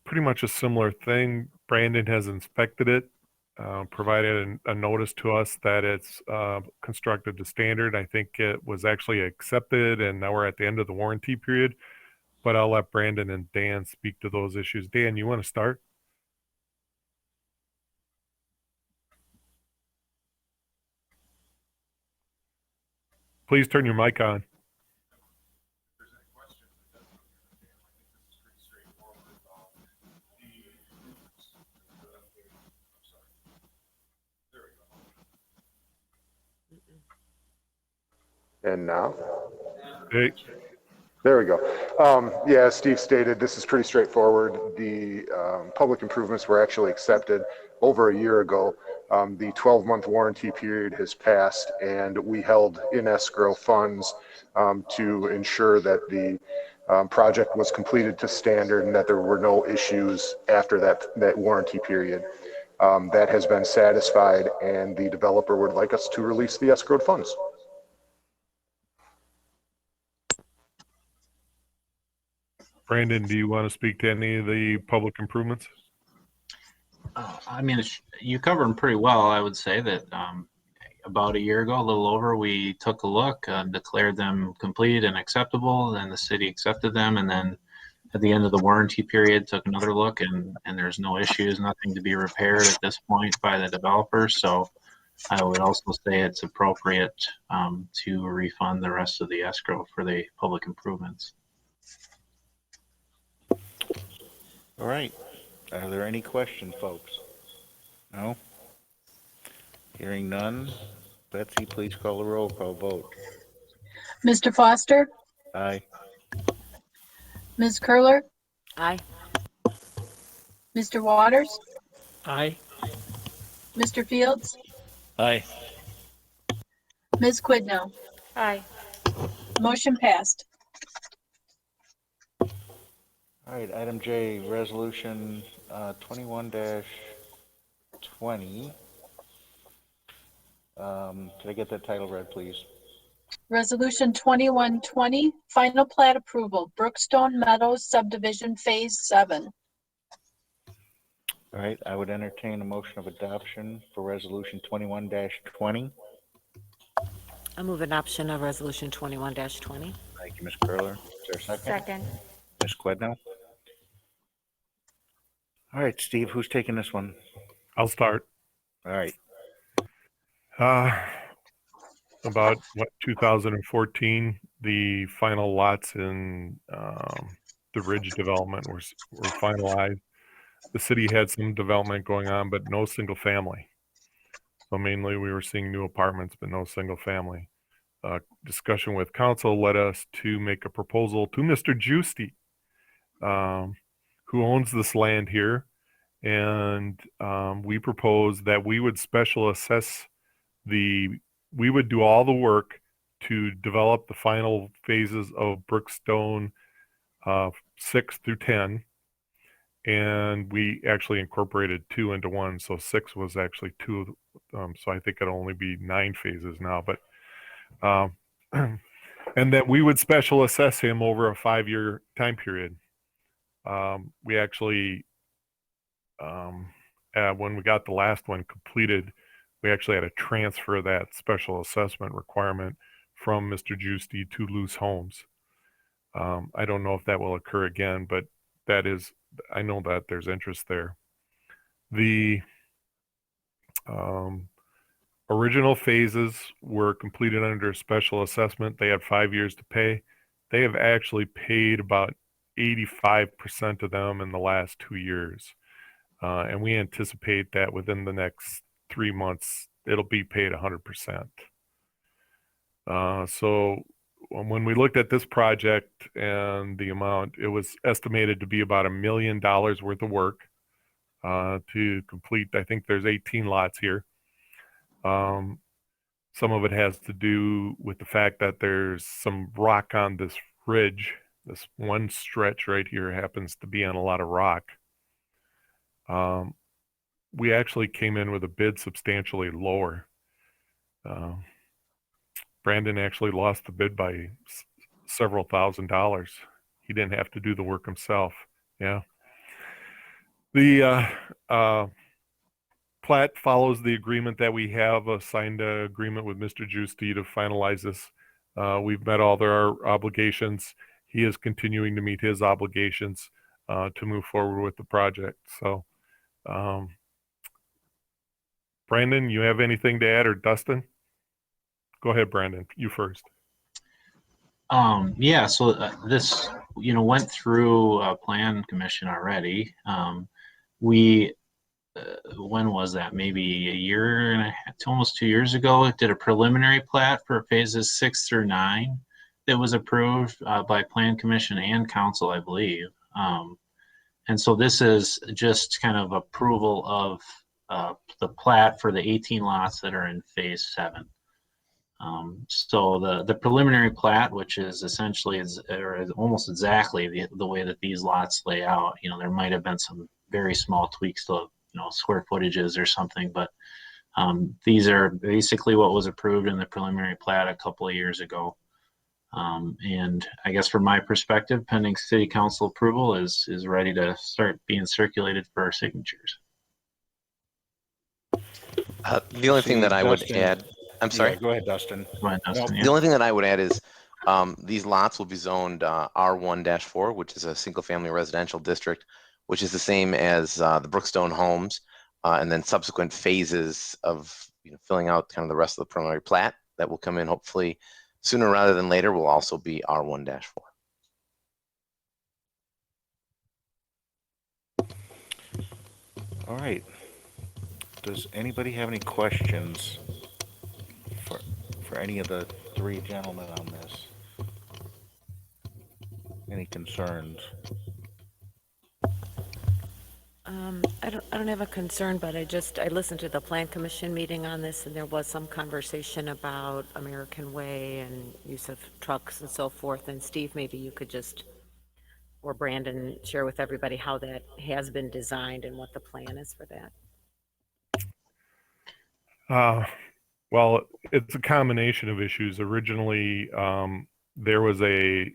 pretty much a similar thing. Brandon has inspected it, provided a notice to us that it's constructed to standard. I think it was actually accepted, and now we're at the end of the warranty period. But I'll let Brandon and Dan speak to those issues. Dan, you want to start? Please turn your mic on. And now? Hey. There we go. Yeah, as Steve stated, this is pretty straightforward. The public improvements were actually accepted over a year ago. The 12-month warranty period has passed, and we held in escrow funds to ensure that the project was completed to standard and that there were no issues after that warranty period. That has been satisfied, and the developer would like us to release the escrowed funds. Brandon, do you want to speak to any of the public improvements? I mean, you covered them pretty well. I would say that about a year ago, a little over, we took a look, declared them complete and acceptable, and the city accepted them. And then at the end of the warranty period, took another look, and there's no issues, nothing to be repaired at this point by the developer. So I would also say it's appropriate to refund the rest of the escrow for the public improvements. All right. Are there any questions, folks? No? Hearing none. Betsy, please call the roll call vote. Mr. Foster, Aye. Ms. Curler, Aye. Mr. Waters, Aye. Mr. Fields, Aye. Ms. Quidnow. Aye. Motion passed. All right, item J, resolution 21-20. Could I get that title read, please? Resolution 2120, final plat approval, Brookstone Meadows Subdivision Phase 7. All right, I would entertain a motion of adoption for resolution 21-20. I move adoption of resolution 21-20. Thank you, Ms. Curler. Is there a second? Second. Ms. Quidnow? All right, Steve, who's taking this one? I'll start. All right. About 2014, the final lots in the Ridge development were finalized. The city had some development going on, but no single family. So mainly we were seeing new apartments, but no single family. Discussion with council led us to make a proposal to Mr. Justy, who owns this land here. And we proposed that we would special assess we would do all the work to develop the final phases of Brookstone 6 through 10. And we actually incorporated 2 into 1. So 6 was actually 2. So I think it'll only be 9 phases now. But and that we would special assess him over a 5-year time period. We actually, when we got the last one completed, we actually had to transfer that special assessment requirement from Mr. Justy to Loose Homes. I don't know if that will occur again, but I know that there's interest there. The original phases were completed under special assessment. They had 5 years to pay. They have actually paid about 85% of them in the last 2 years. And we anticipate that within the next 3 months, it'll be paid 100%. So when we looked at this project and the amount, it was estimated to be about $1 million worth of work to complete. I think there's 18 lots here. Some of it has to do with the fact that there's some rock on this ridge. This one stretch right here happens to be on a lot of rock. We actually came in with a bid substantially lower. Brandon actually lost the bid by several $1,000s. He didn't have to do the work himself. Yeah. The Plat follows the agreement that we have, a signed agreement with Mr. Giusti to finalize this. We've met all our obligations. He is continuing to meet his obligations to move forward with the project. So, Brandon, you have anything to add, or Dustin? Go ahead, Brandon. You first. Yeah, so this, went through Plan Commission already. We, when was that? Maybe a year and a half, almost 2 years ago, it did a preliminary plat for phases 6 through 9 that was approved by Plan Commission and Council, I believe. And so this is just kind of approval of the plat for the 18 lots that are in phase 7. So the preliminary plat, which is essentially is almost exactly the way that these lots lay out. There might have been some very small tweaks to square footages or something, but these are basically what was approved in the preliminary plat a couple of years ago. And I guess from my perspective, pending city council approval is ready to start being circulated for our signatures. The only thing that I would add, I'm sorry. Yeah, go ahead, Dustin. Go ahead, Dustin, yeah. The only thing that I would add is these lots will be zoned R1-4, which is a single family residential district, which is the same as the Brookstone homes, and then subsequent phases of filling out kind of the rest of the preliminary plat that will come in hopefully sooner rather than later will also be R1-4. All right. Does anybody have any questions for any of the three gentlemen on this? Any concerns? I don't have a concern, but I listened to the Plan Commission meeting on this, and there was some conversation about American Way and use of trucks and so forth. And Steve, maybe you could just, or Brandon, share with everybody how that has been designed and what the plan is for that. Well, it's a combination of issues. Originally, there was a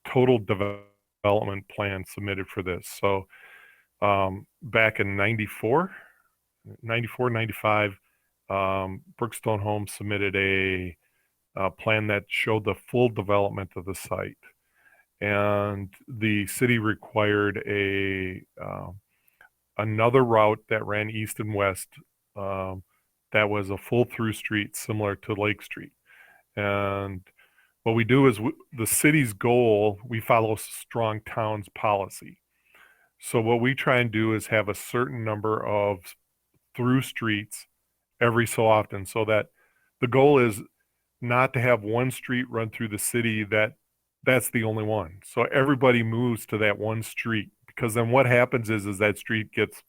total development plan submitted for this. So back in 94, 95, Brookstone Homes submitted a plan that showed the full development of the site. And the city required another route that ran east and west that was a full through street similar to Lake Street. And what we do is the city's goal, we follow strong towns policy. So what we try and do is have a certain number of through streets every so often, so that the goal is not to have one street run through the city that's the only one. So everybody moves to that one street, because then what happens is that street gets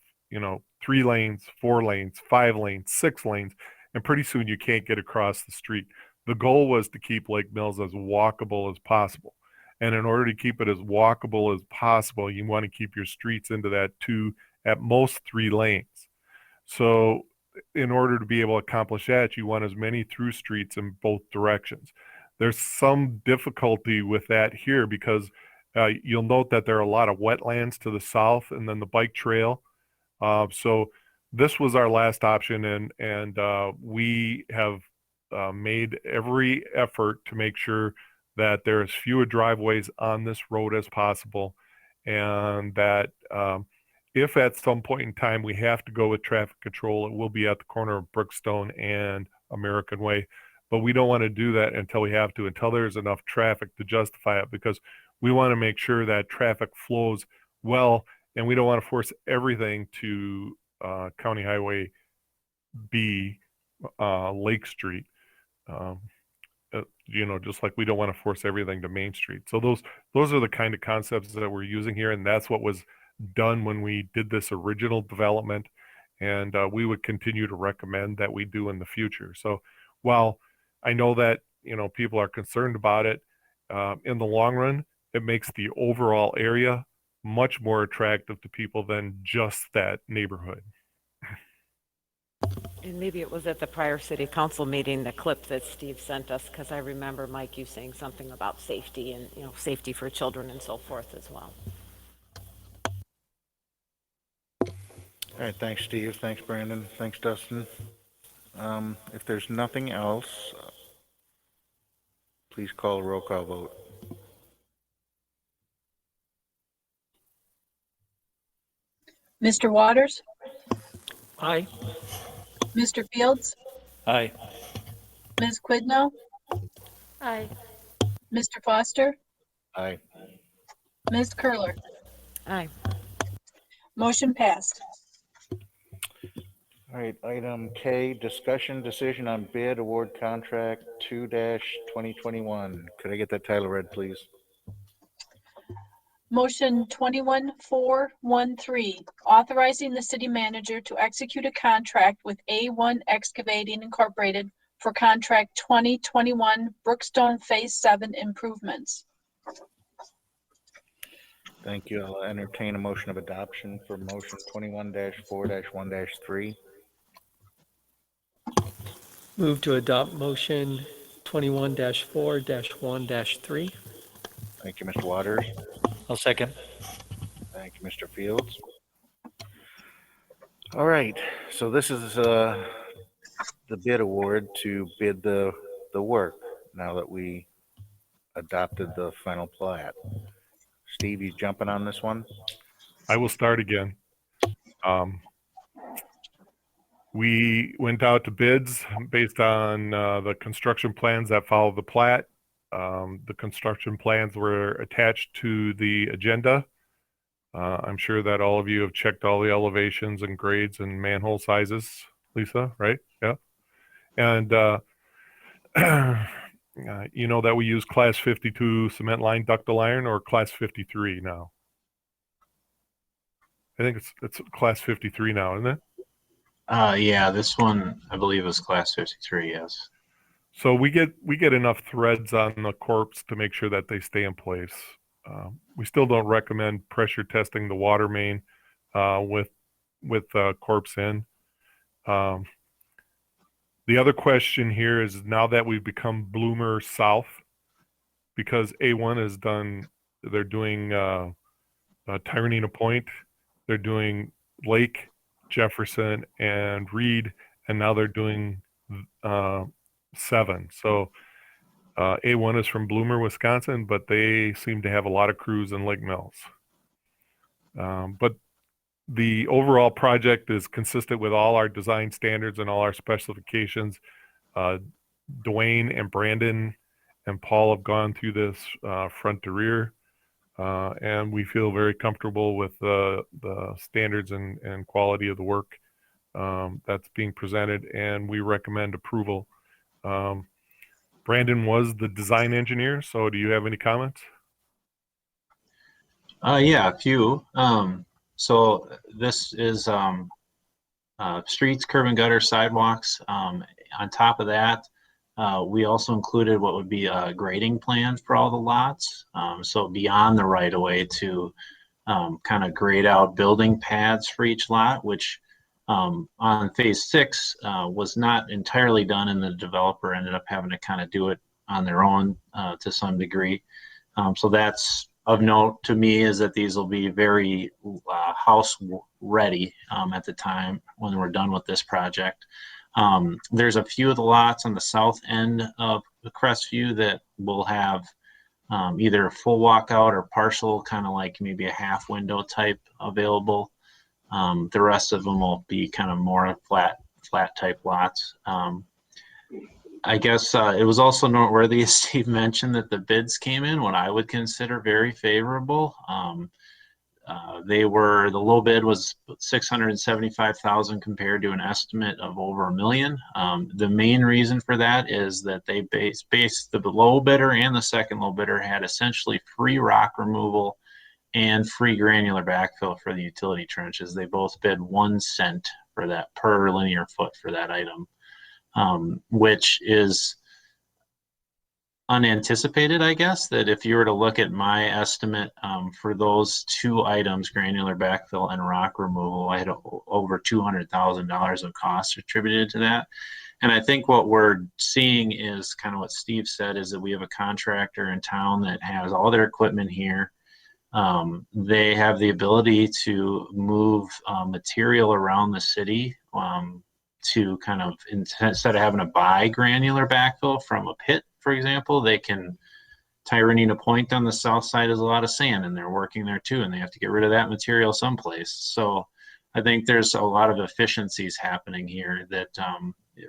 3 lanes, 4 lanes, 5 lanes, 6 lanes, and pretty soon you can't get across the street. The goal was to keep Lake Mills as walkable as possible. And in order to keep it as walkable as possible, you want to keep your streets into that 2, at most 3 lanes. So in order to be able to accomplish that, you want as many through streets in both directions. There's some difficulty with that here because you'll note that there are a lot of wetlands to the south and then the bike trail. So this was our last option, and we have made every effort to make sure that there is fewer driveways on this road as possible, and that if at some point in time we have to go with traffic control, it will be at the corner of Brookstone and American Way. But we don't want to do that until we have to, until there's enough traffic to justify it, because we want to make sure that traffic flows well and we don't want to force everything to County Highway B, Lake Street. Just like we don't want to force everything to Main Street. So those are the kind of concepts that we're using here, and that's what was done when we did this original development, and we would continue to recommend that we do in the future. So while I know that people are concerned about it, in the long run, it makes the overall area much more attractive to people than just that neighborhood. And maybe it was at the prior city council meeting, the clip that Steve sent us, because I remember, Mike, you saying something about safety and, safety for children and so forth as well. All right, thanks, Steve. Thanks, Brandon. Thanks, Dustin. If there's nothing else, please call a roll call vote. Mr. Waters, Aye. Mr. Fields, Aye. Ms. Quidno, Aye. Mr. Foster, Aye. Ms. Curler. Aye. Motion passed. All right, item K, discussion decision on bid award contract 2-2021. Could I get that title read, please? Motion 21413, authorizing the city manager to execute a contract with A1 Excavating Incorporated for contract 2021 Brookstone Phase 7 improvements. Thank you. I'll entertain a motion of adoption for motion 21-4-1-3. Move to adopt motion 21-4-1-3. Thank you, Mr. Waters. I'll second. Thank you, Mr. Fields. All right, so this is the bid award to bid the work now that we adopted the final plat. Steve, you jumping on this one? I will start again. We went out to bids based on the construction plans that follow the plat. The construction plans were attached to the agenda. I'm sure that all of you have checked all the elevations and grades and manhole sizes, Lisa, right? Yeah. And you know that we use class 52 cement line ductile iron or class 53 now. I think it's class 53 now, isn't it? Yeah, this one I believe is class 53. Yes. So we get enough threads on the corpse to make sure that they stay in place. We still don't recommend pressure testing the water main with corpse in. The other question here is, now that we've become Bloomer South, because A1 is done, they're doing Terminating Point, they're doing Lake, Jefferson, and Reed, and now they're doing 7. So A1 is from Bloomer, Wisconsin, but they seem to have a lot of crews in Lake Mills. But the overall project is consistent with all our design standards and all our specifications. Dwayne and Brandon and Paul have gone through this front to rear, and we feel very comfortable with the standards and quality of the work that's being presented, and we recommend approval. Brandon was the design engineer, so do you have any comments? Yeah, a few. So this is streets, curb and gutter, sidewalks. On top of that, we also included what would be a grading plan for all the lots. So beyond the right of way to kind of grade out building pads for each lot, which on phase 6 was not entirely done, and the developer ended up having to kind of do it on their own to some degree. So that's of note to me, is that these will be very house ready at the time when we're done with this project. There's a few of the lots on the south end of the Crestview that will have either a full walkout or partial, kind of like maybe a half window type available. The rest of them will be kind of more flat type lots. I guess it was also noteworthy, as Steve mentioned, that the bids came in what I would consider very favorable. The low bid was 675,000 compared to an estimate of over $1 million. The main reason for that is that they based the low bidder and the second low bidder had essentially free rock removal and free granular backfill for the utility trenches. They both bid 1 cent for that per linear foot for that item, which is unanticipated, I guess, that if you were to look at my estimate for those 2 items, granular backfill and rock removal, I had over $200,000 of costs attributed to that. And I think what we're seeing is kind of what Steve said, is that we have a contractor in town that has all their equipment here. They have the ability to move material around the city to kind of, instead of having to buy granular backfill from a pit, for example, they can, Tyranina Point on the south side is a lot of sand and they're working there too, and they have to get rid of that material someplace. So I think there's a lot of efficiencies happening here that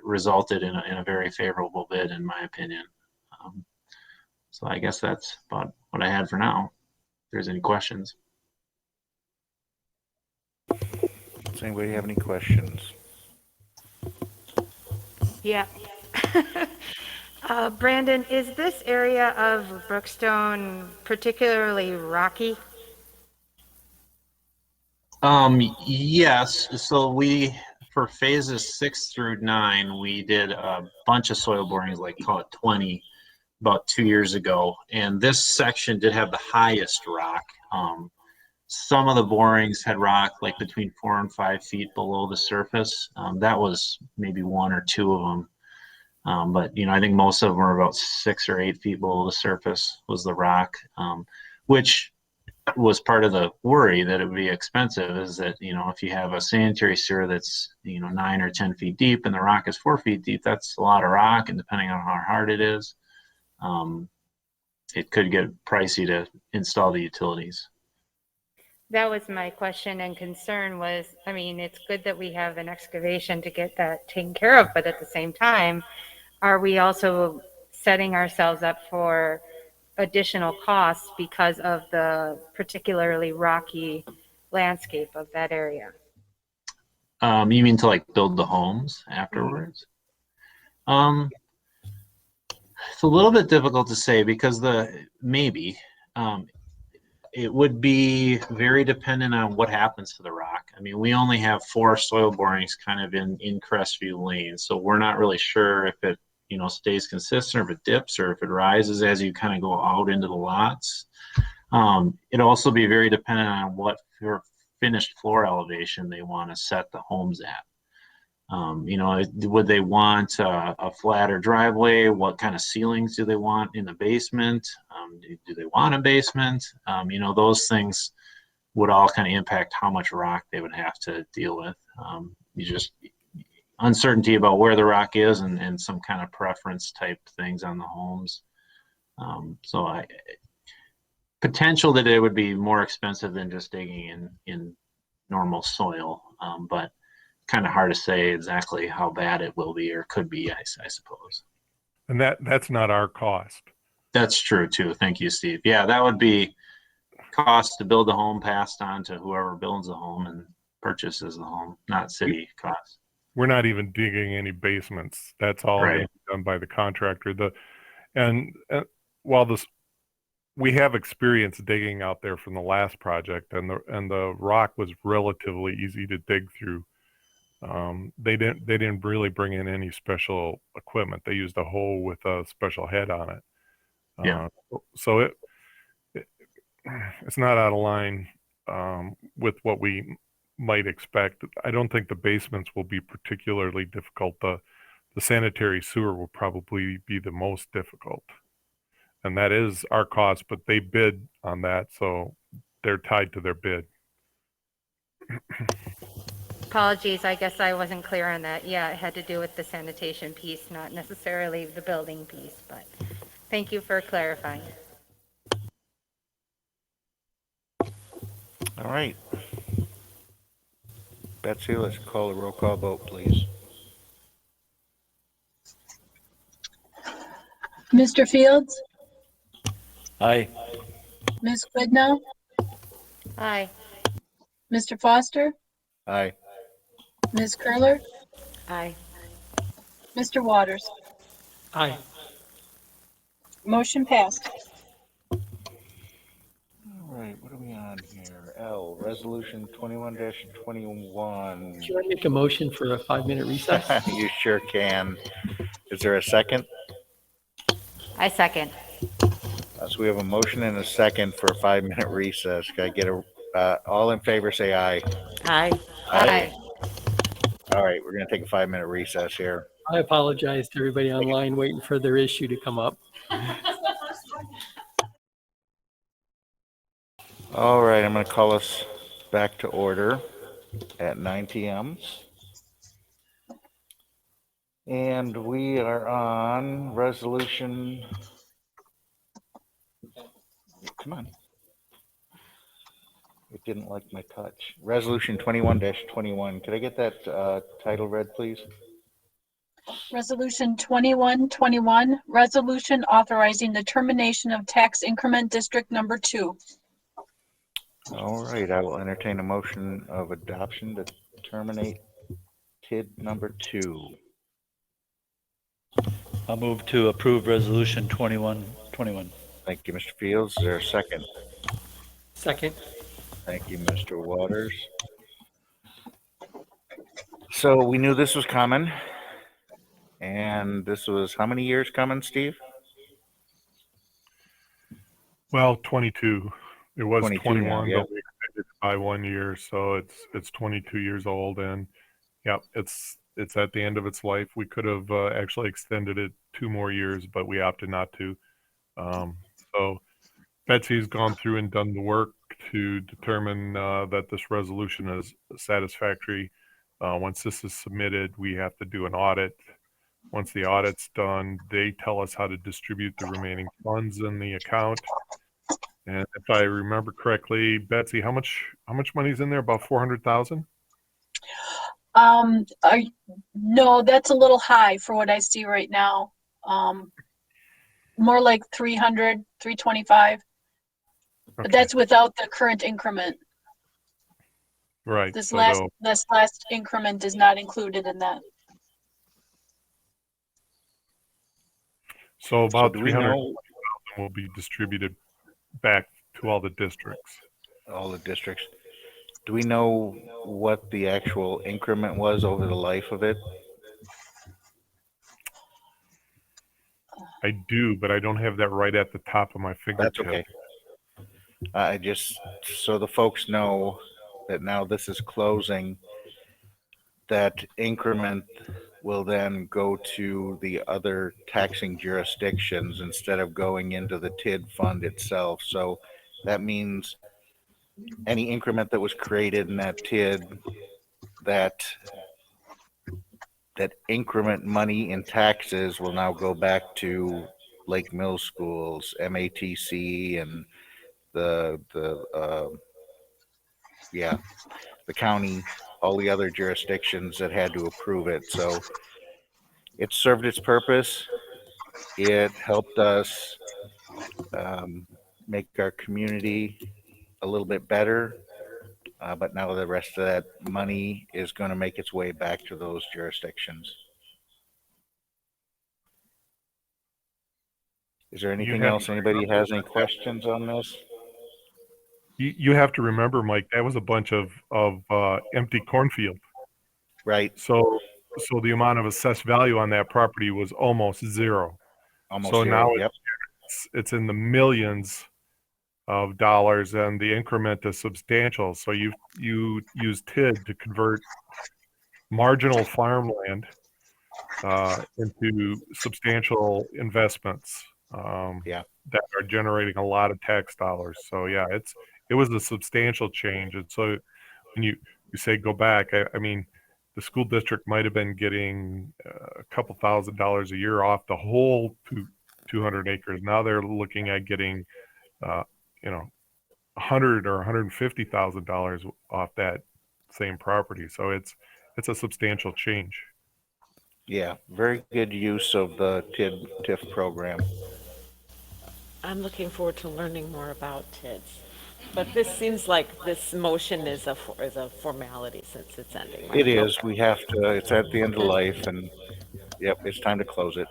resulted in a very favorable bid, in my opinion. So I guess that's about what I had for now. If there's any questions. Does anybody have any questions? Yeah. Brandon, is this area of Brookstone particularly rocky? Yes. So for phases 6 through 9, we did a bunch of soil borings, like call it 20, about 2 years ago. And this section did have the highest rock. Some of the borings had rock like between 4 and 5 feet below the surface. That was maybe 1 or 2 of them. But, I think most of them were about 6 or 8 feet below the surface was the rock, which was part of the worry that it would be expensive, is that, if you have a sanitary sewer that's, 9 or 10 feet deep and the rock is 4 feet deep, that's a lot of rock. And depending on how hard it is, it could get pricey to install the utilities. That was my question and concern was, it's good that we have an excavation to get that taken care of, but at the same time, are we also setting ourselves up for additional costs because of the particularly rocky landscape of that area? You mean to build the homes afterwards? It's a little bit difficult to say because it would be very dependent on what happens to the rock. We only have 4 soil borings kind of in Crestview Lane, so we're not really sure if it stays consistent, or if it dips, or if it rises as you kind of go out into the lots. It'd also be very dependent on what finished floor elevation they want to set the homes at. Would they want a flatter driveway? What kind of ceilings do they want in the basement? Do they want a basement? Those things would all kind of impact how much rock they would have to deal with. Uncertainty about where the rock is and some kind of preference type things on the homes. Potential that it would be more expensive than just digging in normal soil, but kind of hard to say exactly how bad it will be or could be, I suppose. And that's not our cost. That's true too. Thank you, Steve. Yeah, that would be cost to build the home passed on to whoever builds the home and purchases the home, not city cost. We're not even digging any basements. That's all Right. going to be done by the contractor. While we have experience digging out there from the last project, and the rock was relatively easy to dig through. They didn't really bring in any special equipment. They used a hoe with a special head on it. Yeah. So it's not out of line with what we might expect. I don't think the basements will be particularly difficult. The sanitary sewer will probably be the most difficult, and that is our cost. But they bid on that, so they're tied to their bid. Apologies, I guess I wasn't clear on that. Yeah, it had to do with the sanitation piece, not necessarily the building piece, but thank you for clarifying. All right. Betsy, let's call a roll call vote, please. Mr. Fields, Aye. Ms. Quidnow, Aye. Mr. Foster, Aye. Ms. Curler, Aye. Mr. Waters. Aye. Motion passed. All right, what are we on here? L, Resolution 21-21. Should I make a motion for a 5-minute recess? You sure can. Is there a second? I second. So we have a motion and a second for a 5-minute recess. Can I get all in favor, say aye. Aye. Aye. All right, we're going to take a 5-minute recess here. I apologize to everybody online waiting for their issue to come up. All right, I'm going to call us back to order at 9 p.m. And we are on resolution. Come on. It didn't like my touch. Resolution 21-21. Could I get that title read, please? Resolution 2121, resolution authorizing the termination of tax increment district number 2. All right, I will entertain a motion of adoption to terminate TID number 2. I'll move to approve resolution 2121. Thank you, Mr. Fields. Is there a second? Second. Thank you, Mr. Waters. So we knew this was coming. And this was how many years coming, Steve? Well, 22. It was 22 now, 21, yep. but we extended it by 1 year, so it's 22 years old, and yep, it's at the end of its life. We could have actually extended it 2 more years, but we opted not to. So Betsy's gone through and done the work to determine that this resolution is satisfactory. Once this is submitted, we have to do an audit. Once the audit's done, they tell us how to distribute the remaining funds in the account. And if I remember correctly, Betsy, how much money's in there? About 400,000? No, that's a little high for what I see right now. More like 300, 325. But Okay. that's without the current increment. Right. This so last increment is not included in that. So about do we 300,000 know will be distributed back to all the districts. all the districts? Do we know what the actual increment was over the life of it? I do, but I don't have that right at the top of my fingertip. That's okay. I just, so the folks know that now this is closing, that increment will then go to the other taxing jurisdictions instead of going into the TID fund itself. So that means any increment that was created in that TID, that increment money in taxes will now go back to Lake Mills Schools, MATC, and the county, all the other jurisdictions that had to approve it. So it served its purpose. It helped us make our community a little bit better. But now the rest of that money is going to make its way back to those jurisdictions. Is there anything else? Anybody has any questions on this? You have to remember, Mike, that was a bunch of empty cornfield. Right. So the amount of assessed value on that property was almost zero. Almost so zero. Now Yep. it's in the millions of dollars, and the increment is substantial. So you use TID to convert marginal farmland into substantial investments that are generating a lot of tax dollars. So yeah, it was a substantial change. And so when you say go back, I mean, the school district might have been getting a couple $1,000s a year off the whole 200 acres. Now they're looking at getting $100,000 or $150,000 off that same property. So it's a substantial change. Yeah, very good use of the TIF program. I'm looking forward to learning more about TIDs. But this seems like this motion is a formality since it's ending, right? It is. We have to, it's at the end of life and yep, it's time to close it.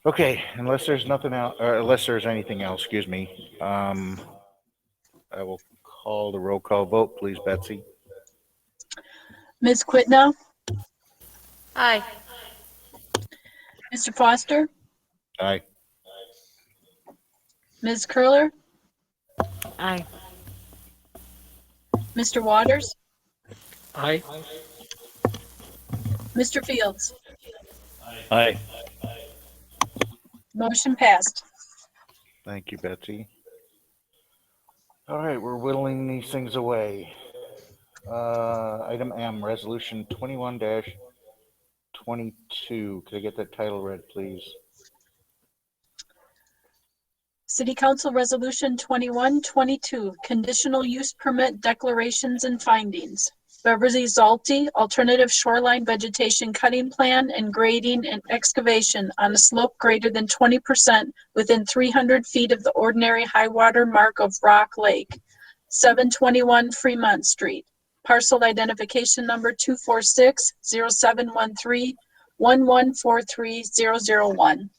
Okay, unless there's nothing else, or unless there's anything else, excuse me. I will call the roll call vote, please, Betsy. Ms. Quitno, Aye. Mr. Foster, Aye. Ms. Curler, Aye. Mr. Waters, Aye. Mr. Fields. Aye. Motion passed. Thank you, Betsy. All right, we're whittling these things away. Item M, Resolution 21-22. Could I get that title read, please? City Council Resolution 2122, Conditional Use Permit Declarations and Findings. Beverly Zulty, Alternative Shoreline Vegetation Cutting Plan and Grading and Excavation on a slope greater than 20% within 300 feet of the ordinary high water mark of Rock Lake, 721 Fremont Street. Parcel Identification Number 246-0713-1143-001.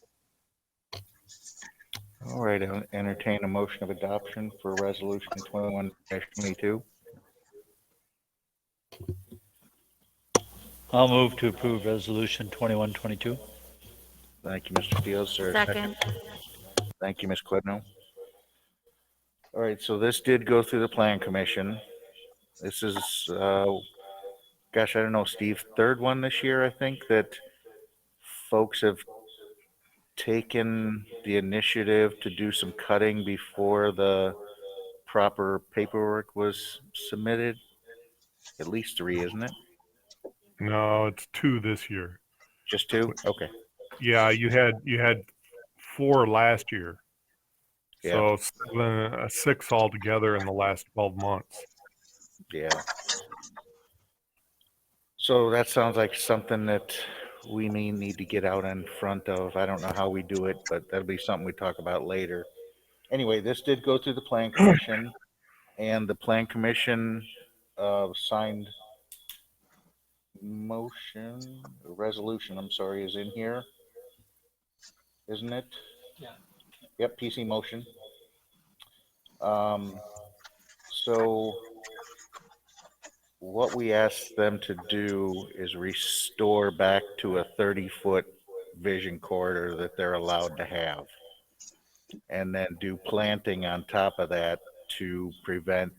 All right, I'll entertain a motion of adoption for Resolution 21-22. I'll move to approve Resolution 2122. Thank you, Mr. Fields. Sir, Second. thank you, Ms. Quidno. All right, so this did go through the Plan Commission. This is, gosh, I don't know, Steve, third one this year, I think, that folks have taken the initiative to do some cutting before the proper paperwork was submitted. At least 3, isn't it? No, it's 2 this year. Just 2? Okay. Yeah, you had 4 last year. Yeah. So 6 altogether in the last 12 months. Yeah. So that sounds like something that we may need to get out in front of. I don't know how we do it, but that'll be something we talk about later. Anyway, this did go through the Plan Commission, and the Plan Commission signed resolution, I'm sorry, is in here, isn't it? Yeah. Yep, PC motion. So what we asked them to do is restore back to a 30-foot vision corridor that they're allowed to have, and then do planting on top of that to prevent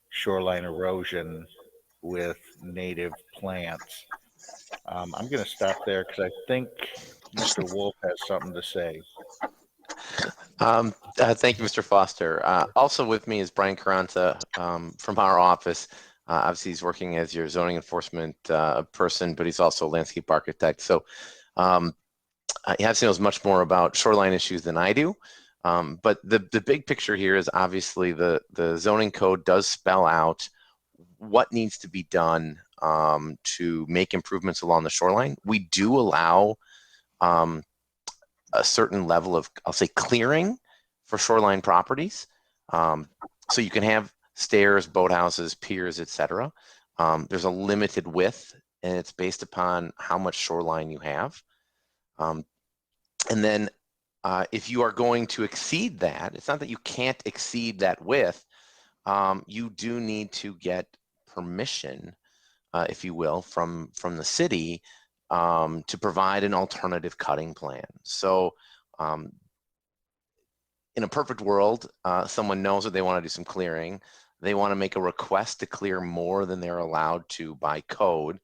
shoreline erosion with native plants. I'm going to stop there because I think Mr. Wolf has something to say. Thank you, Mr. Foster. Also with me is Brian Carranza from our office. Obviously, he's working as your zoning enforcement person, but he's also a landscape architect. So he obviously knows much more about shoreline issues than I do. But the big picture here is obviously the zoning code does spell out what needs to be done to make improvements along the shoreline. We do allow a certain level of, I'll say, clearing for shoreline properties. So you can have stairs, boathouses, piers, etc. There's a limited width, and it's based upon how much shoreline you have. And then if you are going to exceed that, it's not that you can't exceed that width. You do need to get permission, if you will, from the city to provide an alternative cutting plan. So in a perfect world, someone knows that they want to do some clearing. They want to make a request to clear more than they're allowed to by code.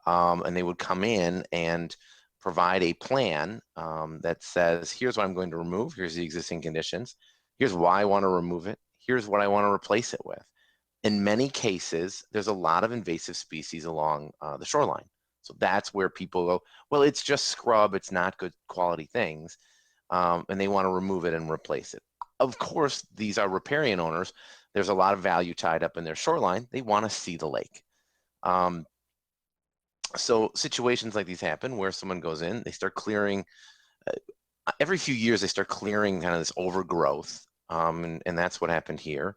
And they would come in and provide a plan that says, here's what I'm going to remove. Here's the existing conditions. Here's why I want to remove it. Here's what I want to replace it with. In many cases, there's a lot of invasive species along the shoreline. So that's where people go, well, it's just scrub. It's not good quality things. And they want to remove it and replace it. Of course, these are riparian owners. There's a lot of value tied up in their shoreline. They want to see the lake. So situations like these happen where someone goes in, they start clearing. Every few years, they start clearing kind of this overgrowth and that's what happened here.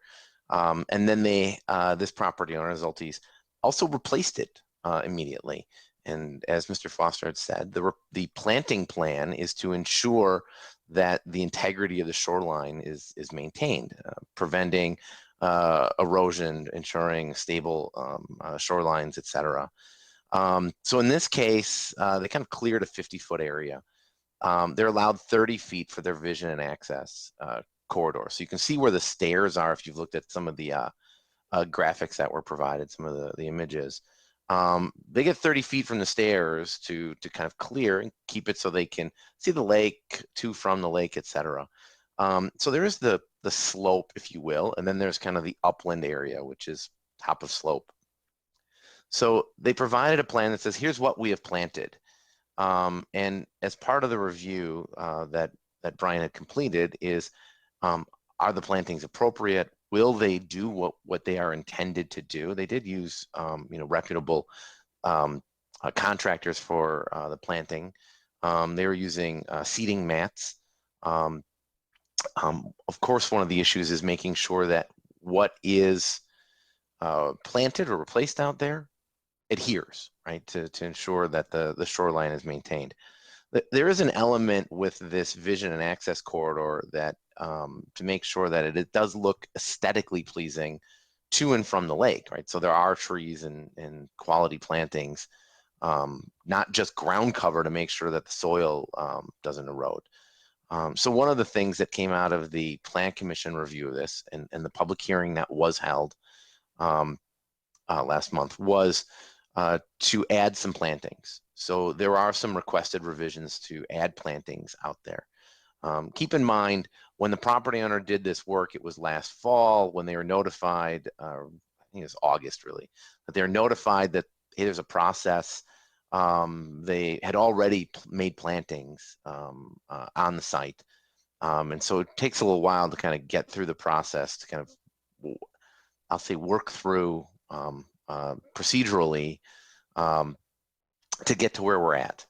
And then this property owner, Zulty's, also replaced it immediately. And as Mr. Foster had said, the planting plan is to ensure that the integrity of the shoreline is maintained, preventing erosion, ensuring stable shorelines, etc. So in this case, they kind of cleared a 50-foot area. They're allowed 30 feet for their vision and access corridor. So you can see where the stairs are if you've looked at some of the graphics that were provided, some of the images. They get 30 feet from the stairs to kind of clear and keep it so they can see the lake, to from the lake, etc. So there is the slope, if you will, and then there's kind of the upland area, which is top of slope. So they provided a plan that says, here's what we have planted. And as part of the review that Brian had completed is, are the plantings appropriate? Will they do what they are intended to do? They did use reputable contractors for the planting. They were using seeding mats. Of course, one of the issues is making sure that what is planted or replaced out there adheres, right, to ensure that the shoreline is maintained. There is an element with this vision and access corridor that to make sure that it does look aesthetically pleasing to and from the lake, right? So there are trees and quality plantings, not just ground cover to make sure that the soil doesn't erode. So one of the things that came out of the Plan Commission review of this and the public hearing that was held last month was to add some plantings. So there are some requested revisions to add plantings out there. Keep in mind, when the property owner did this work, it was last fall when they were notified, I think it was August really, that they were notified that, hey, there's a process. They had already made plantings on the site. And so it takes a little while to kind of get through the process to kind of, I'll say, work through procedurally to get to where we're at.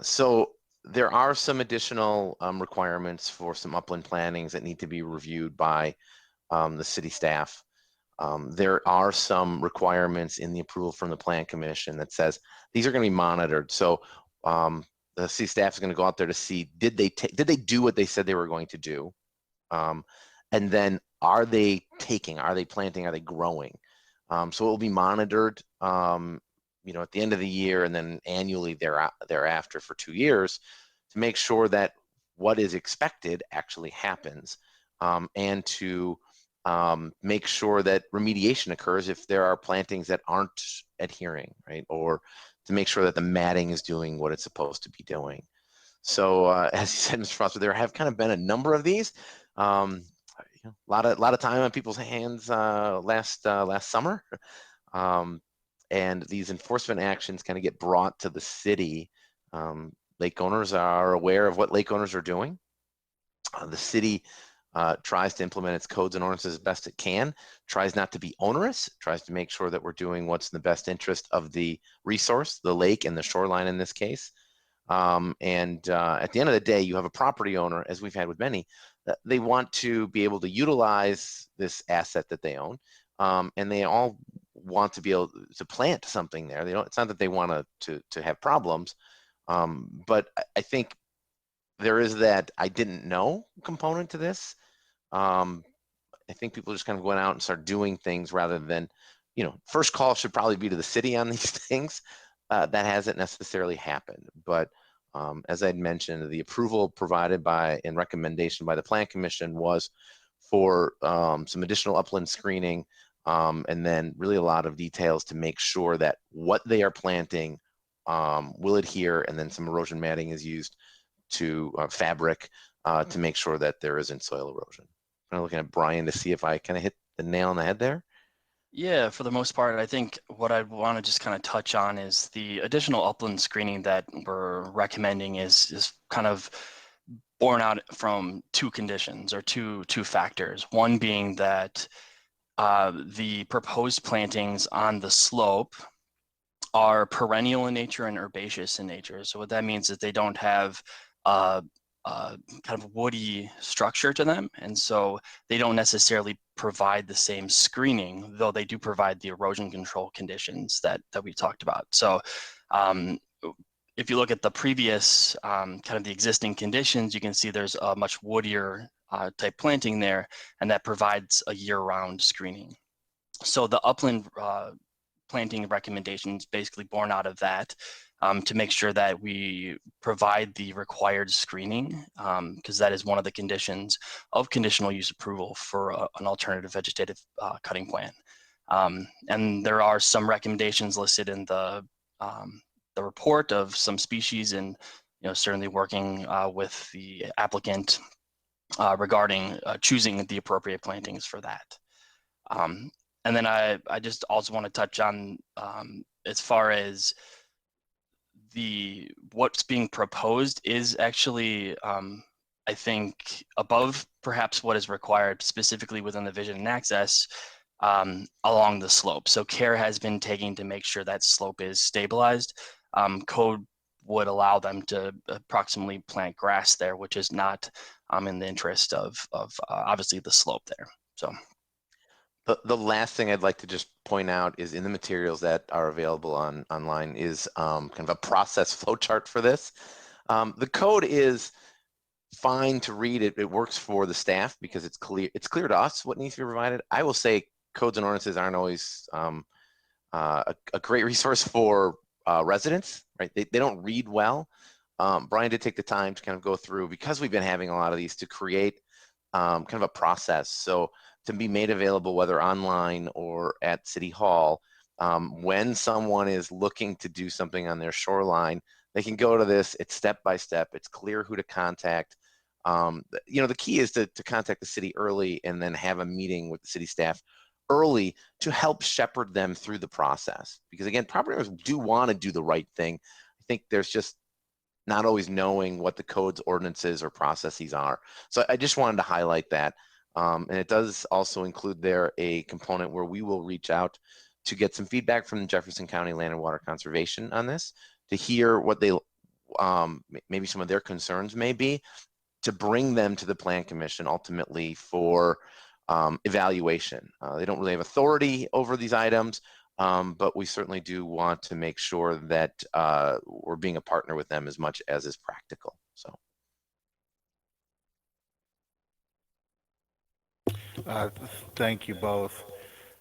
So there are some additional requirements for some upland plantings that need to be reviewed by the city staff. There are some requirements in the approval from the Plan Commission that says these are going to be monitored. So the city staff is going to go out there to see, did they do what they said they were going to do? And then are they planting, are they growing? So it will be monitored, at the end of the year and then annually thereafter for 2 years to make sure that what is expected actually happens, and to make sure that remediation occurs if there are plantings that aren't adhering, right? Or to make sure that the matting is doing what it's supposed to be doing. So as you said, Mr. Foster, there have kind of been a number of these. A lot of time on people's hands last summer. And these enforcement actions kind of get brought to the city. Lake owners are aware of what lake owners are doing. The city tries to implement its codes and ordinances as best it can, tries not to be onerous, tries to make sure that we're doing what's in the best interest of the resource, the lake and the shoreline in this case. At the end of the day, you have a property owner, as we've had with many, that they want to be able to utilize this asset that they own, and they all want to be able to plant something there. It's not that they want to have problems, but I think there is that I didn't know component to this. I think people just kind of going out and start doing things rather than, first call should probably be to the city on these things. That hasn't necessarily happened, but as I had mentioned, the approval provided and recommendation by the Plan Commission was for some additional upland screening, and then really a lot of details to make sure that what they are planting will adhere, and then some erosion matting is used to fabric to make sure that there isn't soil erosion. I'm looking at Brian to see if I kind of hit the nail on the head there. Yeah, for the most part, I think what I want to just kind of touch on is the additional upland screening that we're recommending is kind of born out from two conditions or two factors. One being that the proposed plantings on the slope are perennial in nature and herbaceous in nature. So what that means is they don't have kind of woody structure to them. And so they don't necessarily provide the same screening, though they do provide the erosion control conditions that we talked about. So if you look at the previous kind of the existing conditions, you can see there's a much woodier type planting there, and that provides a year-round screening. So the upland planting recommendations basically born out of that, to make sure that we provide the required screening, because that is one of the conditions of conditional use approval for an alternative vegetative cutting plan. And there are some recommendations listed in the report of some species, and certainly working with the applicant regarding choosing the appropriate plantings for that. And then I just also want to touch on as far as what's being proposed is actually, I think, above perhaps what is required specifically within the vision and access along the slope. So care has been taken to make sure that slope is stabilized. Code would allow them to approximately plant grass there, which is not in the interest of obviously the slope there. So. The last thing I'd like to just point out is in the materials that are available online is kind of a process flow chart for this. The code is fine to read. It works for the staff because it's clear to us what needs to be provided. I will say codes and ordinances aren't always a great resource for residents, right? They don't read well. Brian did take the time to kind of go through, because we've been having a lot of these, to create kind of a process. So to be made available, whether online or at City Hall, when someone is looking to do something on their shoreline, they can go to this. It's step by step. It's clear who to contact. The key is to contact the city early and then have a meeting with the city staff early to help shepherd them through the process. Because again, property owners do want to do the right thing. I think there's just not always knowing what the codes, ordinances, or processes are. So I just wanted to highlight that. And it does also include there a component where we will reach out to get some feedback from Jefferson County Land and Water Conservation on this, to hear what they, maybe some of their concerns may be, to bring them to the Plan Commission ultimately for evaluation. They don't really have authority over these items, but we certainly do want to make sure that we're being a partner with them as much as is practical. So. Thank you both.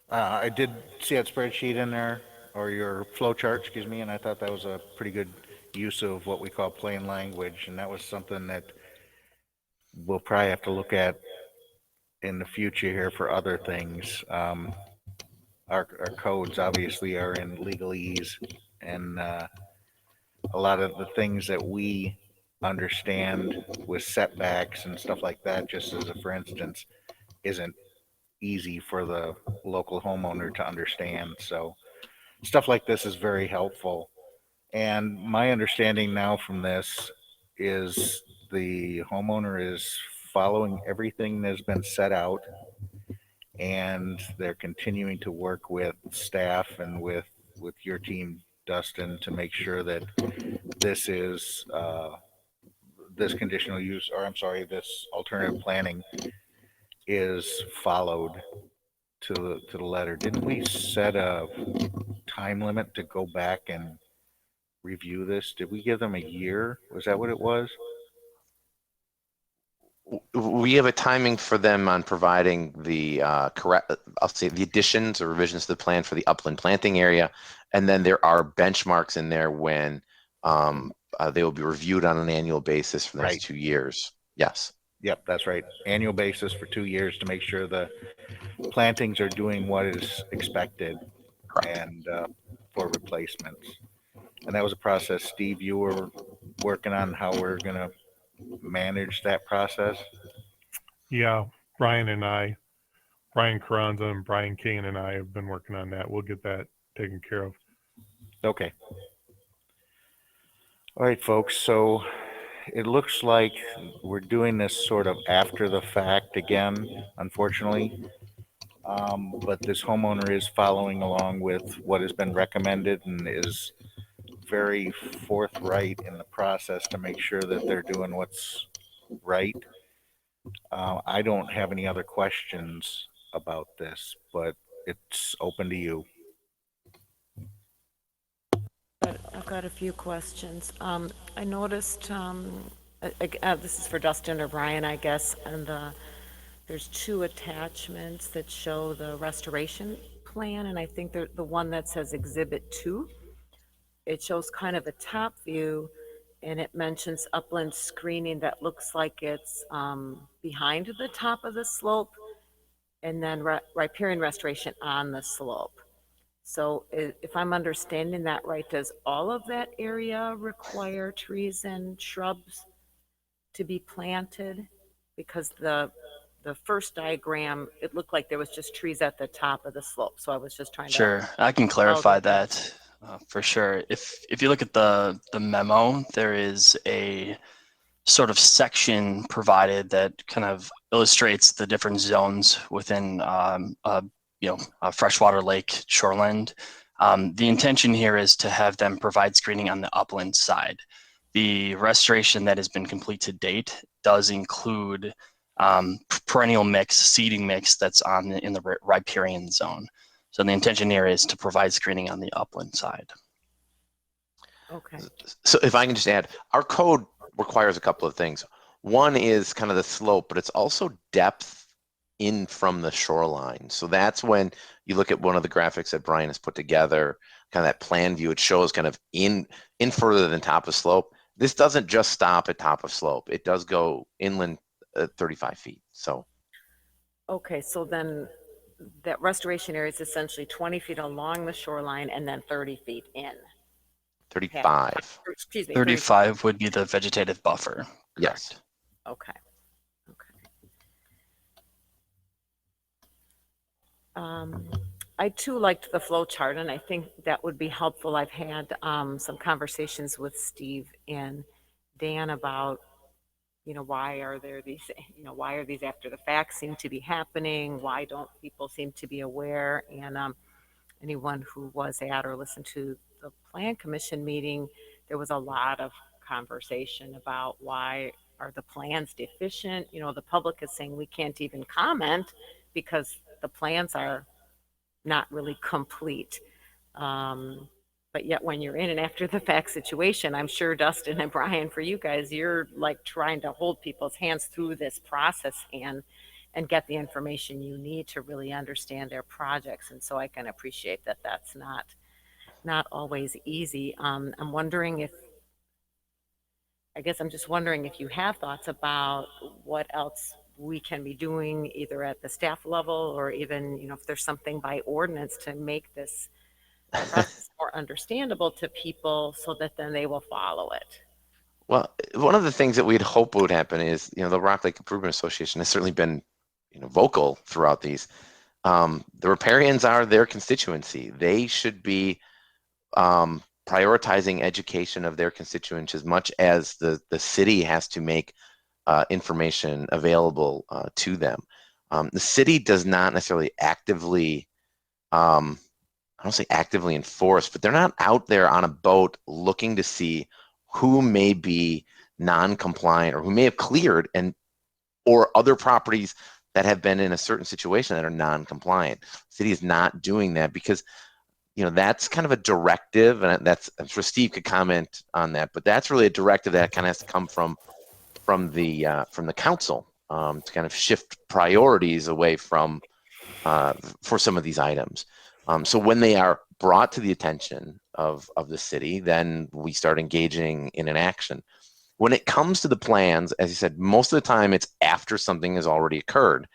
I did see that spreadsheet in there, or your flow chart, excuse me, and I thought that was a pretty good use of what we call plain language, and that was something that we'll probably have to look at in the future here for other things. Our codes obviously are in legalese, and a lot of the things that we understand with setbacks and stuff like that, just as a for instance, isn't easy for the local homeowner to understand. So stuff like this is very helpful. And my understanding now from this is the homeowner is following everything that's been set out, and they're continuing to work with staff and with your team, Dustin, to make sure that this is this conditional use, or I'm sorry, this alternative planning is followed to the letter. Didn't we set a time limit to go back and review this? Did we give them a year? Was that what it was? We have a timing for them on providing the correct, I'll say, the additions or revisions to the plan for the upland planting area, and then there are benchmarks in there when they will be reviewed on an annual basis for the next 2 years. Yes. Yep, that's right. Annual basis for 2 years to make sure the plantings are doing what is expected. Correct. And for replacements. And that was a process, Steve, you were working on how we're going to manage that process. Yeah, Brian Carranza and Brian Kane and I have been working on that. We'll get that taken care of. Okay. All right, folks. So it looks like we're doing this sort of after the fact again, unfortunately. But this homeowner is following along with what has been recommended and is very forthright in the process to make sure that they're doing what's right? I don't have any other questions about this, but it's open to you. But I've got a few questions. I noticed, this is for Dustin or Brian, I guess, and there's two attachments that show the restoration plan, and I think the one that says Exhibit 2, it shows kind of a top view, and it mentions upland screening that looks like it's behind the top of the slope, and then riparian restoration on the slope. So if I'm understanding that right, does all of that area require trees and shrubs to be planted? Because the first diagram, it looked like there was just trees at the top of the slope. So I was just trying to. Sure, I can clarify that for sure. If you look at the memo, there is a sort of section provided that kind of illustrates the different zones within a freshwater lake shoreland. The intention here is to have them provide screening on the upland side. The restoration that has been complete to date does include perennial mix, seeding mix that's in the riparian zone. So the intention here is to provide screening on the upland side. Okay. So if I can just add, our code requires a couple of things. One is kind of the slope, but it's also depth in from the shoreline. So that's when you look at one of the graphics that Brian has put together, kind of that plan view, it shows kind of in further than top of slope. This doesn't just stop at top of slope. It does go inland 35 feet. So. Okay, so then that restoration area is essentially 20 feet along the shoreline and then 30 feet in. 35. Excuse me. 35 would be the vegetative buffer. Yes. Okay. I too liked the flow chart, and I think that would be helpful. I've had some conversations with Steve and Dan about, why are these after the fact seem to be happening? Why don't people seem to be aware? And anyone who was at or listened to the Plan Commission meeting, there was a lot of conversation about why are the plans deficient? The public is saying we can't even comment because the plans are not really complete. But yet when you're in an after the fact situation, I'm sure Dustin and Brian, for you guys, you're like trying to hold people's hands through this process and get the information you need to really understand their projects. And so I can appreciate that that's not always easy. I'm just wondering if you have thoughts about what else we can be doing either at the staff level or even, if there's something by ordinance to make this process more understandable to people so that then they will follow it. Well, one of the things that we'd hope would happen is, the Rock Lake Improvement Association has certainly been, vocal throughout these. The riparians are their constituency. They should be prioritizing education of their constituents as much as the city has to make information available to them. The city does not necessarily actively, I don't say actively enforce, but they're not out there on a boat looking to see who may be non-compliant or who may have cleared or other properties that have been in a certain situation that are non-compliant. The city is not doing that because, that's kind of a directive, and I'm sure Steve could comment on that, but that's really a directive that kind of has to come from the council to kind of shift priorities away from for some of these items. So when they are brought to the attention of the city, then we start engaging in an action. When it comes to the plans, as you said, most of the time it's after something has already occurred.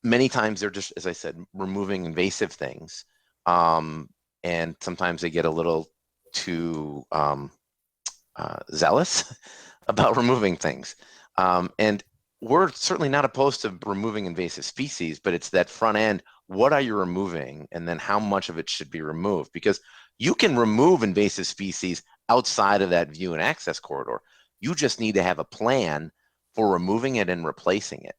Many times they're just, as I said, removing invasive things. And sometimes they get a little too zealous about removing things. And we're certainly not opposed to removing invasive species, but it's that front end. What are you removing? And then how much of it should be removed? Because you can remove invasive species outside of that view and access corridor. You just need to have a plan for removing it and replacing it.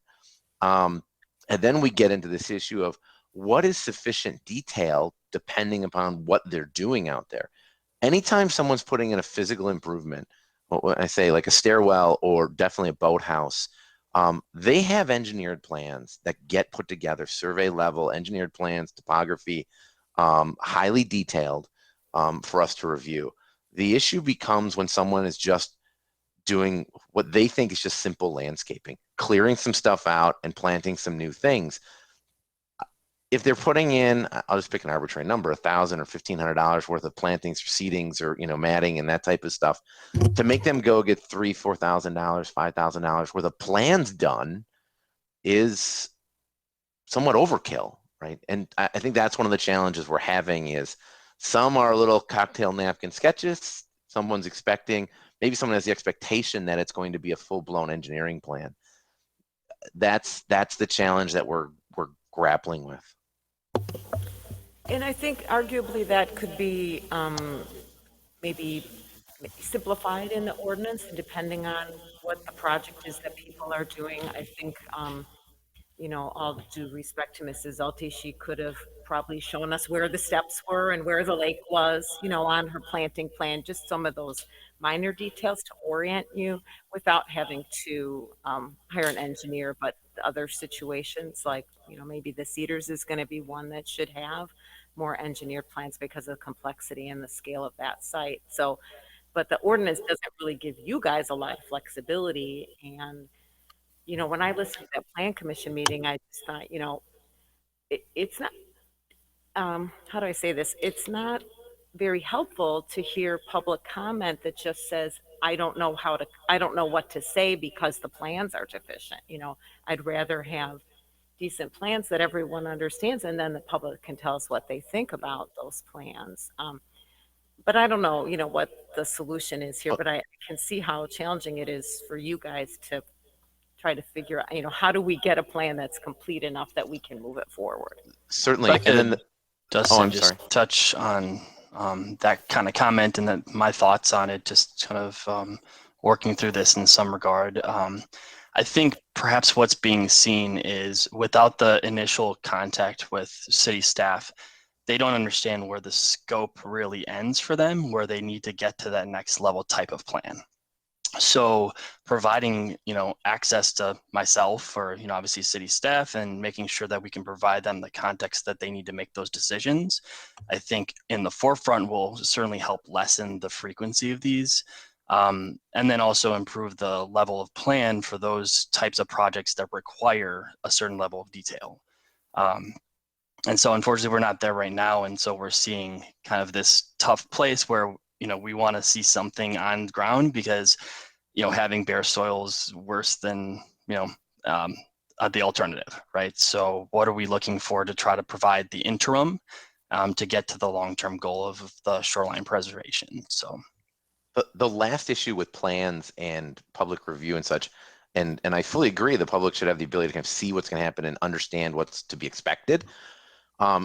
And then we get into this issue of what is sufficient detail depending upon what they're doing out there. Anytime someone's putting in a physical improvement, when I say like a stairwell or definitely a boathouse, they have engineered plans that get put together, survey level engineered plans, topography, highly detailed for us to review. The issue becomes when someone is just doing what they think is just simple landscaping, clearing some stuff out and planting some new things. If they're putting in, I'll just pick an arbitrary number, $1,000 or $1,500 worth of plantings or seedings or, you know, matting and that type of stuff, to make them go get $3,000, $4,000, $5,000 worth of plans done is somewhat overkill, right? And I think that's one of the challenges we're having is some are little cocktail napkin sketches. Someone's expecting, maybe someone has the expectation that it's going to be a full-blown engineering plan. That's the challenge that we're grappling with. And I think arguably that could be maybe simplified in the ordinance, depending on what the project is that people are doing. I think, you know, all due respect to Mrs. Zulty, she could have probably shown us where the steps were and where the lake was, you know, on her planting plan, just some of those minor details to orient you without having to hire an engineer. But other situations, like, you know, maybe the Cedars is going to be one that should have more engineered plans because of the complexity and the scale of that site. So, but the ordinance doesn't really give you guys a lot of flexibility. And, you know, when I listened to that plan commission meeting, I just thought, you know, it's not, how do I say this? It's not very helpful to hear public comment that just says, I don't know what to say because the plans are deficient. You know, I'd rather have decent plans that everyone understands, and then the public can tell us what they think about those plans. But I don't know, you know, what the solution is here, but I can see how challenging it is for you guys to try to figure out, you know, how do we get a plan that's complete enough that we can move it forward? Certainly. If I And then, could, Dustin, just touch on that kind of comment and that my thoughts on it, just kind of working through this in some regard. I think perhaps what's being seen is without the initial contact with city staff, they don't understand where the scope really ends for them, where they need to get to that next level type of plan. So providing, you know, access to myself or, you know, obviously city staff and making sure that we can provide them the context that they need to make those decisions, I think in the forefront will certainly help lessen the frequency of these. And then also improve the level of plan for those types of projects that require a certain level of detail. And so unfortunately we're not there right now. And so we're seeing kind of this tough place where, you know, we want to see something on ground because, you know, having bare soil is worse than, you know, the alternative, right? So what are we looking for to try to provide the interim to get to the long-term goal of the shoreline preservation? So the last issue with plans and public review and such, and I fully agree the public should have the ability to kind of see what's going to happen and understand what's to be expected,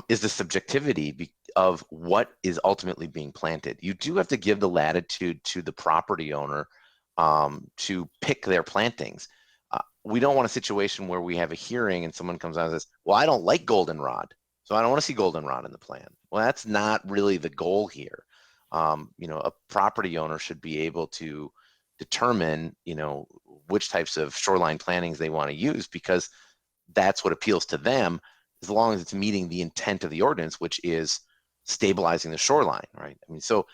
is the subjectivity of what is ultimately being planted. You do have to give the latitude to the property owner to pick their plantings. We don't want a situation where we have a hearing and someone comes out and says, well, I don't like goldenrod, so I don't want to see goldenrod in the plan. Well, that's not really the goal here. You know, a property owner should be able to determine, you know, which types of shoreline plantings they want to use, because that's what appeals to them, as long as it's meeting the intent of the ordinance, which is stabilizing the shoreline, right? I mean, so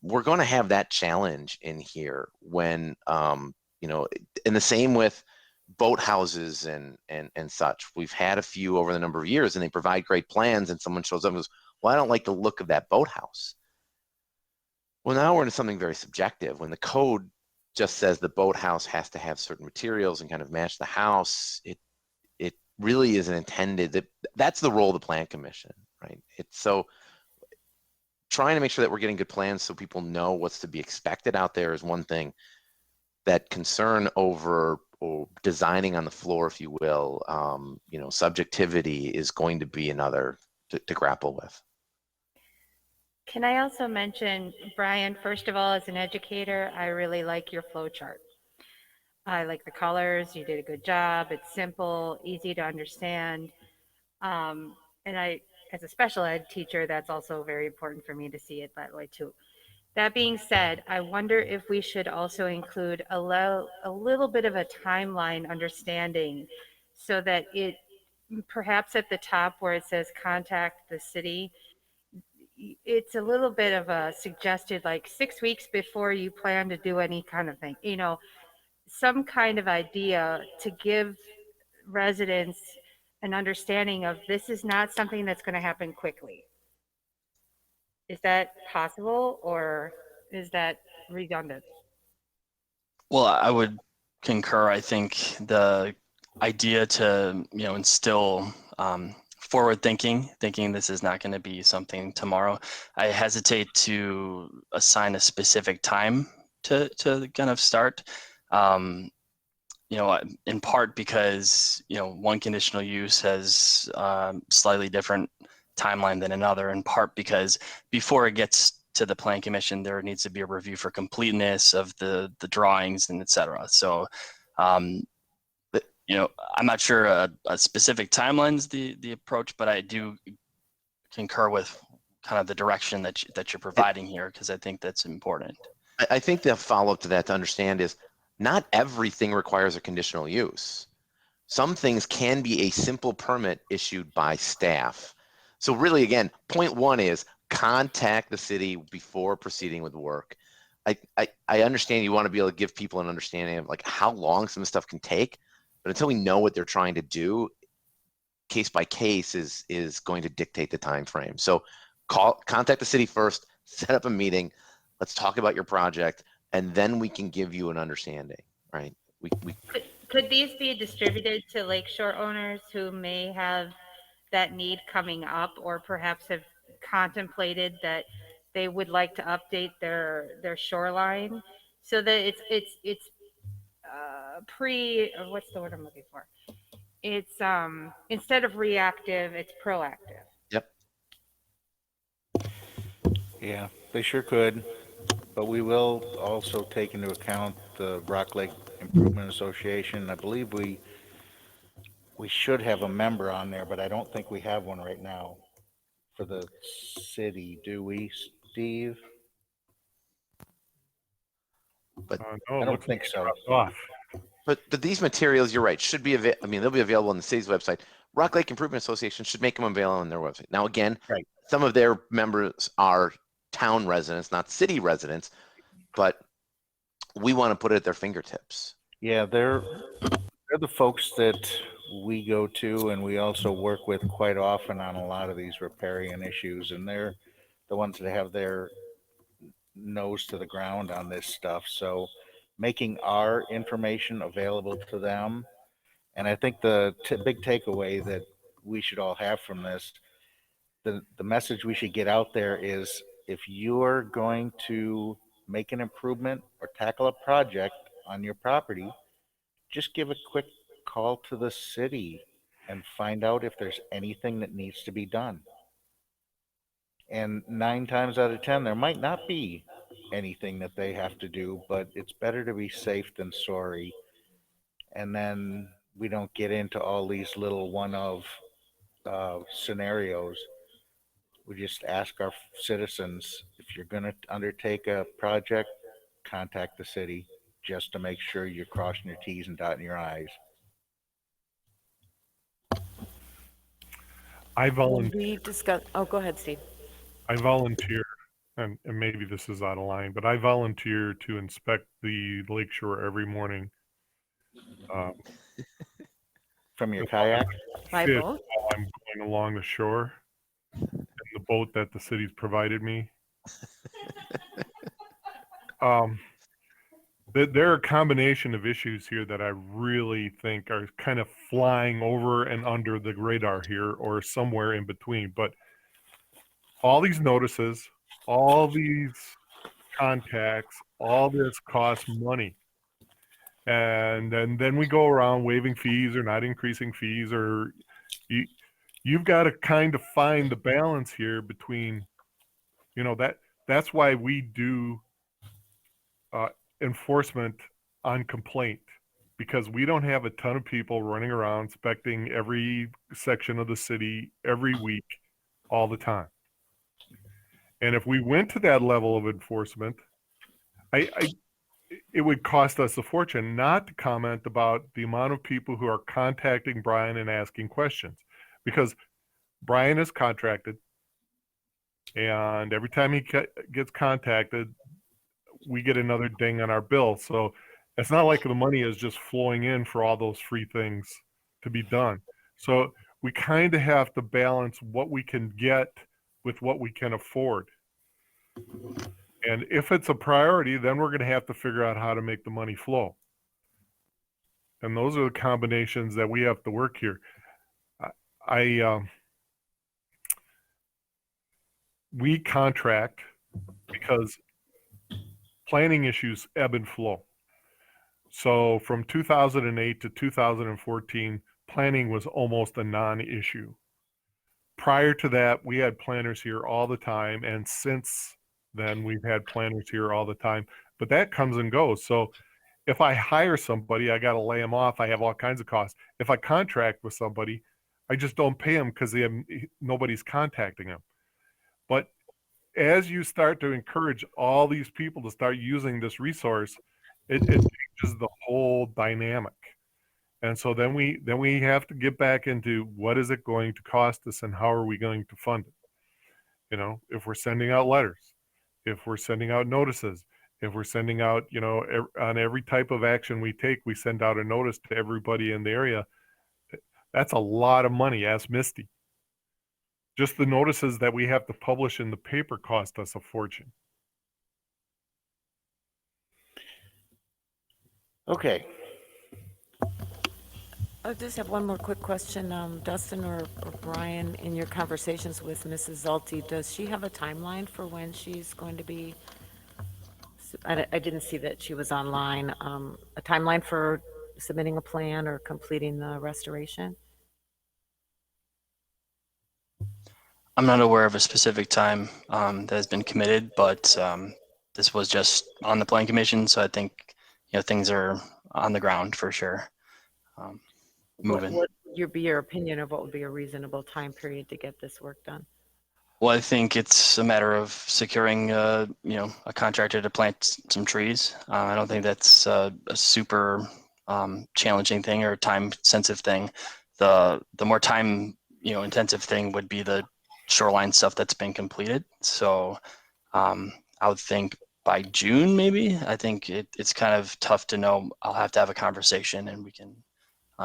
we're going to have that challenge in here when, you know, and the same with boathouses and such. We've had a few over the number of years, and they provide great plans, and someone shows up and goes, well, I don't like the look of that boathouse. Well, now we're into something very subjective. When the code just says the boathouse has to have certain materials and kind of match the house, it really isn't intended. That's the role of the plan commission, right? It's so trying to make sure that we're getting good plans so people know what's to be expected out there is one thing. That concern over designing on the floor, if you will, you know, subjectivity is going to be another to grapple with. Can I also mention, Brian, first of all, as an educator, I really like your flow chart. I like the colors. You did a good job. It's simple, easy to understand. And I, as a special ed teacher, that's also very important for me to see it that way too. That being said, I wonder if we should also include a little bit of a timeline understanding so that it perhaps at the top where it says contact the city, it's a little bit of a suggested like 6 weeks before you plan to do any kind of thing, you know, some kind of idea to give residents an understanding of this is not something that's going to happen quickly. Is that possible or is that redundant? Well, I would concur. I think the idea to, instill forward thinking this is not going to be something tomorrow. I hesitate to assign a specific time to kind of start. In part because, one conditional use has slightly different timeline than another, in part because before it gets to the plan commission, there needs to be a review for completeness of the drawings and et cetera. So, I'm not sure a specific timeline's the approach, but I do concur with kind of the direction that you're providing here, because I think that's important. I think the follow-up to that to understand is not everything requires a conditional use. Some things can be a simple permit issued by staff. So really, again, point one is contact the city before proceeding with work. I understand you want to be able to give people an understanding of like how long some stuff can take, but until we know what they're trying to do, case by case is going to dictate the time frame. So contact the city first, set up a meeting, let's talk about your project, and then we can give you an understanding, right? Could these be distributed to lakeshore owners who may have that need coming up, or perhaps have contemplated that they would like to update their shoreline so that it's what's the word I'm looking for? It's instead of reactive, it's proactive. Yep. Yeah, they sure could. But we will also take into account the Rock Lake Improvement Association. I believe we should have a member on there, but I don't think we have one right now for the city. Do we, Steve? No, I it don't looks like think it so. dropped off. But these materials, you're right, should be they'll be available on the city's website. Rock Lake Improvement Association should make them available on their website. Now, again, Right. Some of their members are town residents, not city residents, but we want to put it at their fingertips. Yeah, they're the folks that we go to, and we also work with quite often on a lot of these riparian issues, and they're the ones that have their nose to the ground on this stuff. So making our information available to them, and I think the big takeaway that we should all have from this, the message we should get out there is if you're going to make an improvement or tackle a project on your property, just give a quick call to the city and find out if there's anything that needs to be done. And 9 times out of 10, there might not be anything that they have to do, but it's better to be safe than sorry. And then we don't get into all these little one-of scenarios. We just ask our citizens, if you're going to undertake a project, contact the city just to make sure you're crossing your T's and dotting your I's. I volunteer. We discussed, oh, go ahead, Steve. I volunteer, and maybe this is out of line, but I volunteer to inspect the lakeshore every morning. From your kayak? By Fish boat? while I'm going along the shore in the boat that the city's provided me. There are a combination of issues here that I really think are kind of flying over and under the radar here, or somewhere in between. But all these notices, all these contacts, all this costs money. And then we go around waiving fees or not increasing fees, or you've got to kind of find the balance here between, that's why we do enforcement on complaint, because we don't have a ton of people running around inspecting every section of the city every week all the time. And if we went to that level of enforcement, it would cost us a fortune not to comment about the amount of people who are contacting Brian and asking questions, because Brian is contracted, and every time he gets contacted, we get another ding on our bill. So it's not like the money is just flowing in for all those free things to be done. So we kind of have to balance what we can get with what we can afford. And if it's a priority, then we're going to have to figure out how to make the money flow. And those are the combinations that we have to work here. We contract because planning issues ebb and flow. So from 2008 to 2014, planning was almost a non-issue. Prior to that, we had planners here all the time, and since then we've had planners here all the time, but that comes and goes. So if I hire somebody, I got to lay them off. I have all kinds of costs. If I contract with somebody, I just don't pay them because nobody's contacting them. But as you start to encourage all these people to start using this resource, it changes the whole dynamic. And so then we have to get back into what is it going to cost us and how are we going to fund it? You know, if we're sending out letters, if we're sending out notices, if we're sending out, you know, on every type of action we take, we send out a notice to everybody in the area. That's a lot of money. Ask Misty. Just the notices that we have to publish in the paper cost us a fortune. Okay. I just have one more quick question. Dustin or Brian, in your conversations with Mrs. Zulty, does she have a timeline for when she's going to be, I didn't see that she was online, a timeline for submitting a plan or completing the restoration? I'm not aware of a specific time that has been committed, but this was just on the Plan Commission, so I think, you know, things are on the ground for sure. Moving. What would be your opinion of what would be a reasonable time period to get this work done? Well, I think it's a matter of securing, you know, a contractor to plant some trees. I don't think that's a super challenging thing or time-sensitive thing. The more time, you know, intensive thing would be the shoreline stuff that's been completed. So I would think by June, maybe. I think it's kind of tough to know. I'll have to have a conversation and we can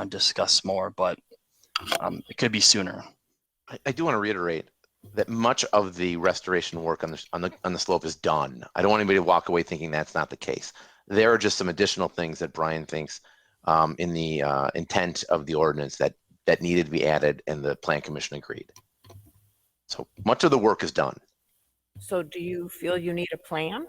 discuss more, but it could be sooner. I do want to reiterate that much of the restoration work on the slope is done. I don't want anybody to walk away thinking that's not the case. There are just some additional things that Brian thinks in the intent of the ordinance that needed to be added, and the Plan Commission agreed. So much of the work is done. So do you feel you need a plan?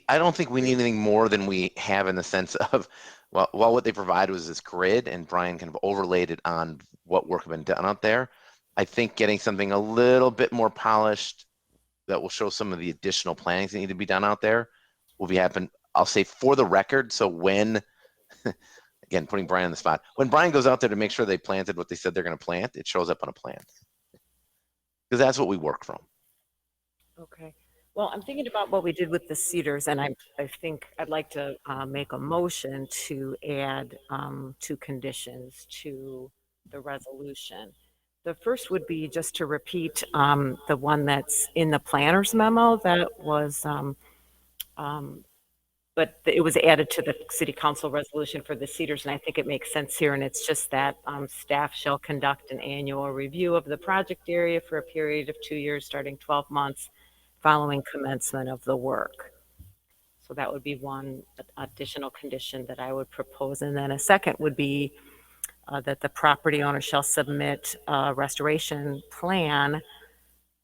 I don't think we need anything more than we have, in the sense of, well, what they provided was this grid, and Brian kind of overlaid it on what work had been done out there. I think getting something a little bit more polished that will show some of the additional plannings that need to be done out there will be happen. I'll say for the record. So when, again, putting Brian on the spot, when Brian goes out there to make sure they planted what they said they're going to plant, it shows up on a plan, because that's what we work from. Okay. Well, I'm thinking about what we did with the cedars, and I think I'd like to make a motion to add 2 conditions to the resolution. The first would be just to repeat the one that's in the planner's memo that was, but it was added to the city council resolution for the cedars, and I think it makes sense here, and it's just that staff shall conduct an annual review of the project area for a period of 2 years, starting 12 months following commencement of the work. So that would be one additional condition that I would propose. And then a second would be that the property owner shall submit a restoration plan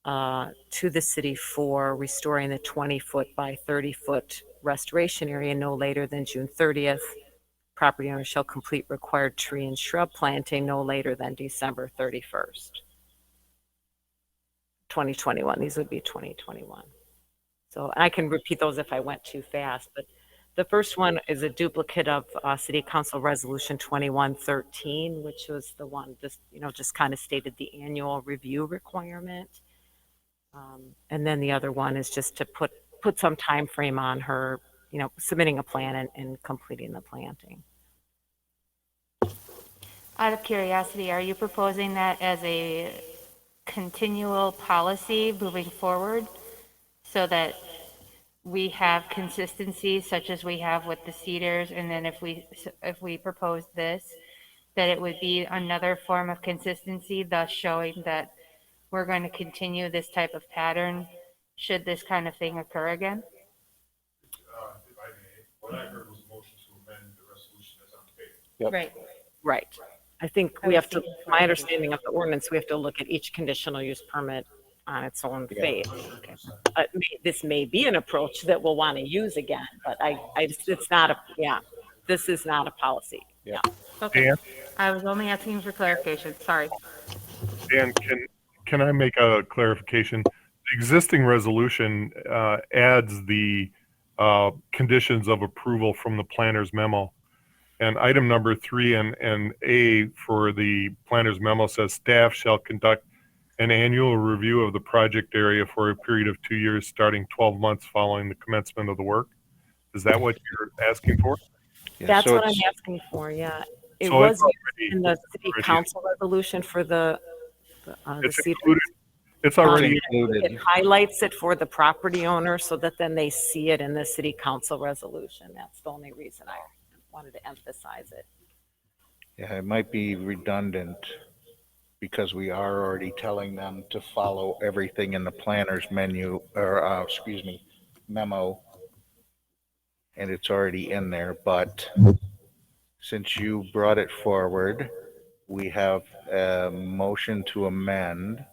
to the city for restoring the 20-foot by 30-foot restoration area no later than June 30th. Property owner shall complete required tree and shrub planting no later than December 31st. 2021. These would be 2021. So I can repeat those if I went too fast, but The first one is a duplicate of City Council Resolution 2113, which was the one just kind of stated the annual review requirement. And then the other one is just to put some time frame on her, submitting a plan and completing the planting. Out of curiosity, are you proposing that as a continual policy moving forward so that we have consistency such as we have with the cedars, and then if we propose this, that it would be another form of consistency, thus showing that we're going to continue this type of pattern should this kind of thing occur again? If I may, what I heard was a motion to amend the resolution as on the page. Right. Right. I think we have to, my understanding of the ordinance, we have to look at each conditional use permit on its own face. Okay. This may be an approach that we'll want to use again, but it's not this is not a policy. Yeah. Okay. Dan? I was only asking for clarification. Sorry. Dan, can I make a clarification? The existing resolution adds the conditions of approval from the planner's memo. And item number 3 and A for the planner's memo says staff shall conduct an annual review of the project area for a period of 2 years, starting 12 months following the commencement of the work. Is that what you're asking for? Yeah, That's so what I'm it's- asking for, yeah. It So was it's already- in the city council resolution for the It's cedar. included. It's already It highlights it for the property owner so that then they see it in the city council resolution. That's the only reason I wanted to emphasize it. Yeah, it might be redundant because we are already telling them to follow everything in the planner's memo, and it's already in there, but since you brought it forward, we have a motion to amend.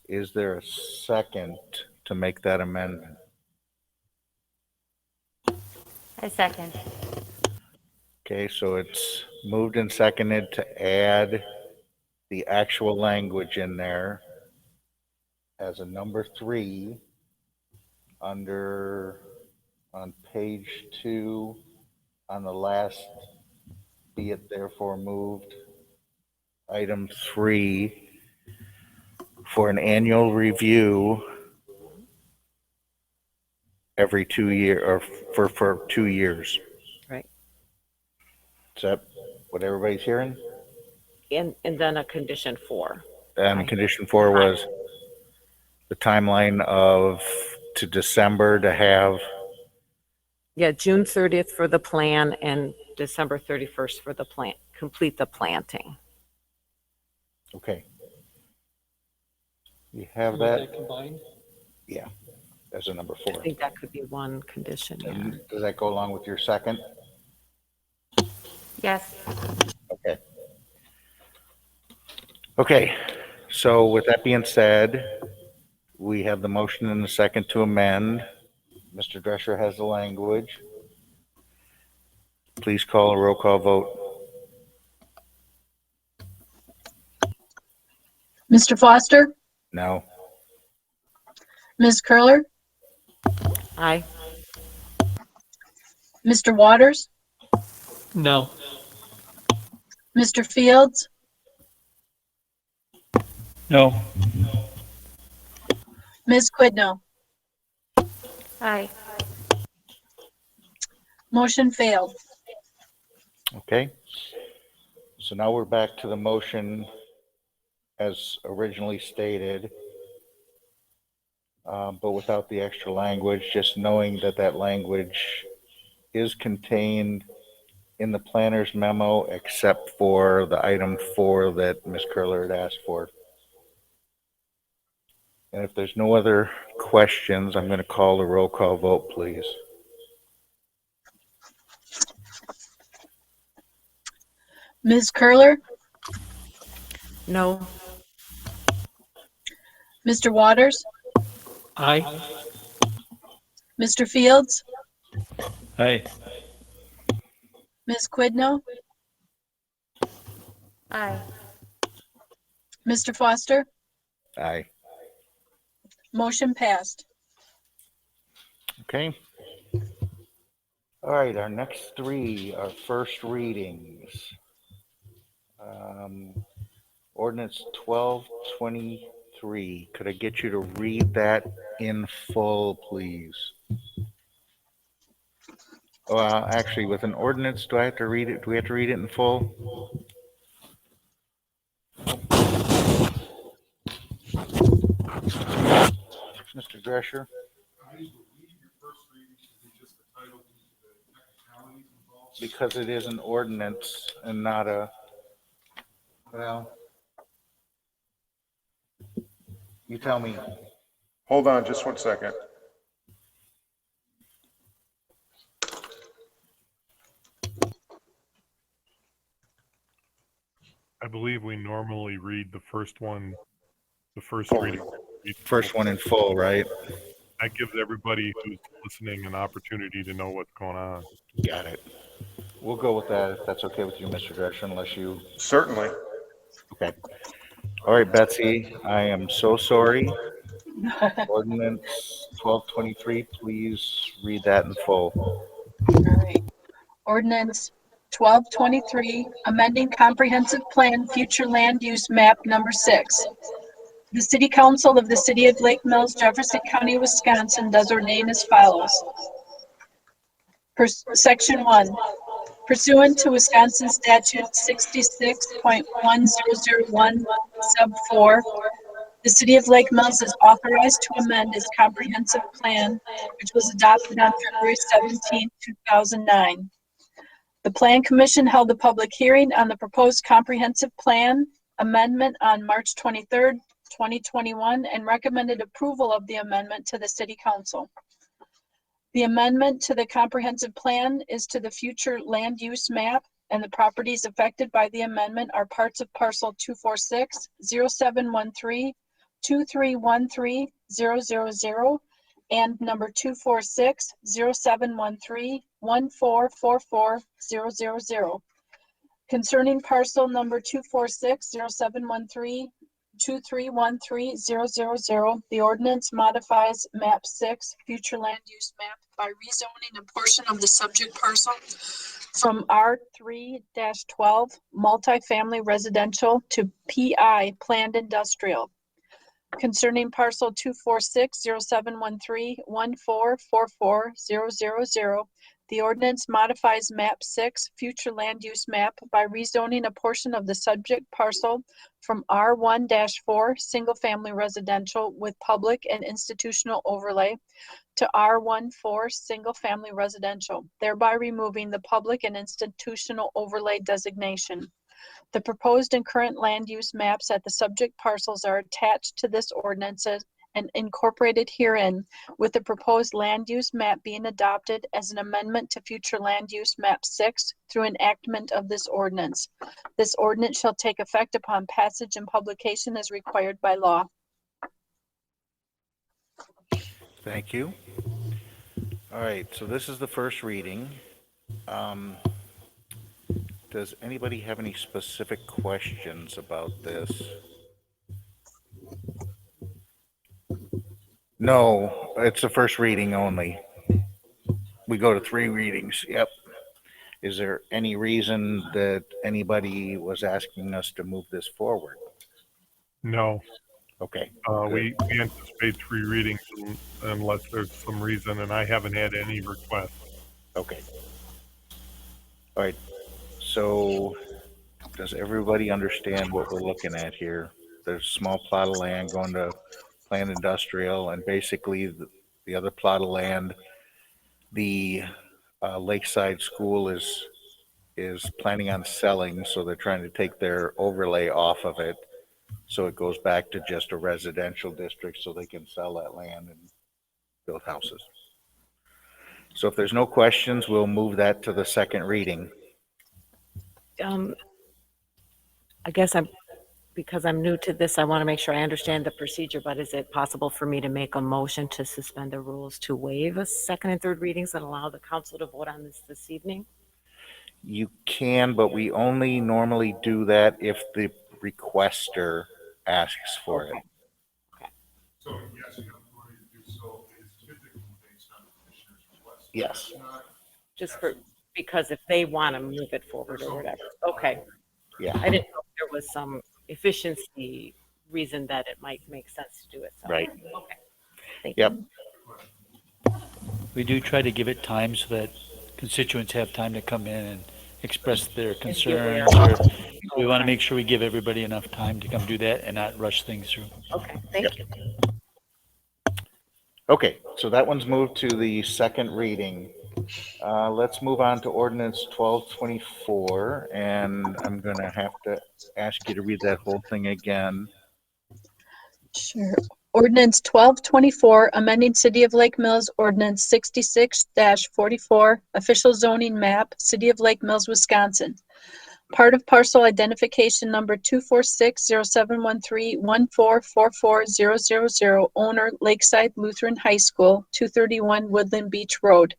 Is there a second to make that amendment? I second. Okay, so it's moved and seconded to add the actual language in there as a number 3 on page 2 on the last, be it therefore moved, item 3 for an annual review every 2 year or for 2 years. Right. Is that what everybody's hearing? And then a condition 4. And condition 4 was the timeline to December to have, Yeah, June 30th for the plan and December 31st for the complete the planting. okay. You have that? Combined? Yeah, as a number I 4. think that could be one condition, yeah. And does that go along with your second? Yes. Okay. Okay, so with that being said, we have the motion and the second to amend. Mr. Drescher has the language. Please call a roll call vote. Mr. Foster, No. Ms. Curler, Aye. Mr. Waters, No. Mr. Fields, No. Ms. Quidno. Aye. Motion failed. Okay. So now we're back to the motion as originally stated, but without the extra language, just knowing that that language is contained in the planner's memo, except for the item 4 that Ms. Curler had asked for. And if there's no other questions, I'm going to call the roll call vote, please. Ms. Curler, No. Mr. Waters, Aye. Mr. Fields, Aye. Ms. Quidno, Aye. Mr. Foster. Aye. Motion passed. Okay. All right, our next three are first readings. Ordinance 1223. Could I get you to read that in full, please? Well, actually, with an ordinance, do I have to read it? Do we have to read it in full? Mr. Drescher? Because it is an ordinance and not a, well, you tell me. Hold on just 1 second. I believe we normally read the first one, the first Fully. reading. First one in full, right? That gives everybody who's listening an opportunity to know what's going on. Got it. We'll go with that if that's okay with you, Mr. Drescher, unless you. Certainly. Okay. All right, Betsy, I am so sorry. Ordinance 1223, please read that in full. All right. Ordinance 1223, amending comprehensive plan future land use map number 6. The City Council of the City of Lake Mills, Jefferson County, Wisconsin does ordain as follows. Section 1. Pursuant to Wisconsin Statute 66.1001, sub 4, the City of Lake Mills is authorized to amend its comprehensive plan, which was adopted on February 17, 2009. The Plan Commission held a public hearing on the proposed comprehensive plan amendment on March 23rd, 2021, and recommended approval of the amendment to the City Council. The amendment to the comprehensive plan is to the future land use map, and the properties affected by the amendment are parts of parcel 246-0713-2313-000 and number 246-0713-1444-000. Concerning parcel number 246-0713-2313-000, the ordinance modifies map 6, future land use map, by rezoning a portion of the subject parcel from R3-12 multifamily residential to PI planned industrial. Concerning parcel 246-0713-1444-000, the ordinance modifies map 6, future land use map, by rezoning a portion of the subject parcel from R1-4 single family residential with public and institutional overlay to R14 single family residential, thereby removing the public and institutional overlay designation. The proposed and current land use maps at the subject parcels are attached to this ordinance and incorporated herein, with the proposed land use map being adopted as an amendment to future land use map 6 through enactment of this ordinance. This ordinance shall take effect upon passage and publication as required by law. Thank you. All right, so this is the first reading. Does anybody have any specific questions about this? No, it's the first reading only. We go to 3 readings, yep. Is there any reason that anybody was asking us to move this forward? No, Okay. we anticipate 3 readings unless there's some reason, and I haven't had any requests. Okay. All right, so does everybody understand what we're looking at here? There's a small plot of land going to planned industrial, and basically the other plot of land, the Lakeside School is planning on selling, so they're trying to take their overlay off of it, so it goes back to just a residential district, so they can sell that land and build houses. So if there's no questions, we'll move that to the second reading. I guess because I'm new to this, I want to make sure I understand the procedure, but is it possible for me to make a motion to suspend the rules to waive a second and third readings and allow the council to vote on this evening? You can, but we only normally do that if the requester asks for it. So yes, you have authority to do so. It is typically based on the commissioner's request. Yes. just because if they want to move it forward or whatever. Okay. Yeah. I didn't know if there was some efficiency reason that it might make sense to do it. So. Right. Okay. Thank Yep. you. We do try to give it time so that constituents have time to come in and express their concerns. Or we want to make sure we give everybody enough time to come do that and not rush things through. Okay, thank you. Okay, so that one's moved to the second reading. Let's move on to ordinance 1224, and I'm gonna have to ask you to read that whole thing again. Sure. Ordinance 1224, amending City of Lake Mills Ordinance 66-44, official zoning map, City of Lake Mills, Wisconsin. Part of parcel identification number 246-0713-1444000, owner Lakeside Lutheran High School, 231 Woodland Beach Road.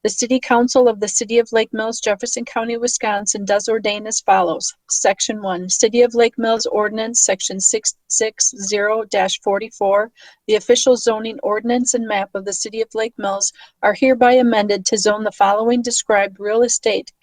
The City Council of the City of Lake Mills, Jefferson County, Wisconsin does ordain as follows. Section 1, City of Lake Mills Ordinance, Section 660-44, the official zoning ordinance and map of the City of Lake Mills are hereby amended to zone the following described real estate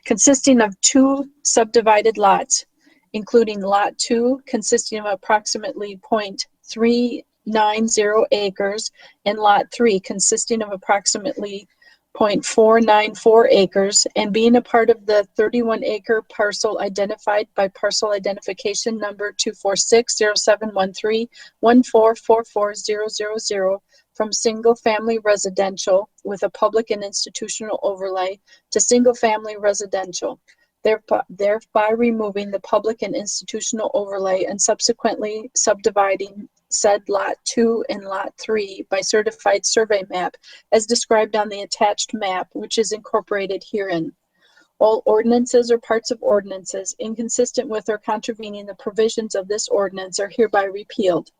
consisting of 2 subdivided lots, including Lot 2 consisting of approximately 0.390 acres and Lot 3 consisting of approximately 0.494 acres and being a part of the 31-acre parcel identified by parcel identification number 246-0713-1444000 from single-family residential with a public and institutional overlay to single-family residential, thereby removing the public and institutional overlay and subsequently subdividing said Lot 2 and Lot 3 by certified survey map as described on the attached map, which is incorporated herein. All ordinances or parts of ordinances inconsistent with or contravening the provisions of this ordinance are hereby repealed.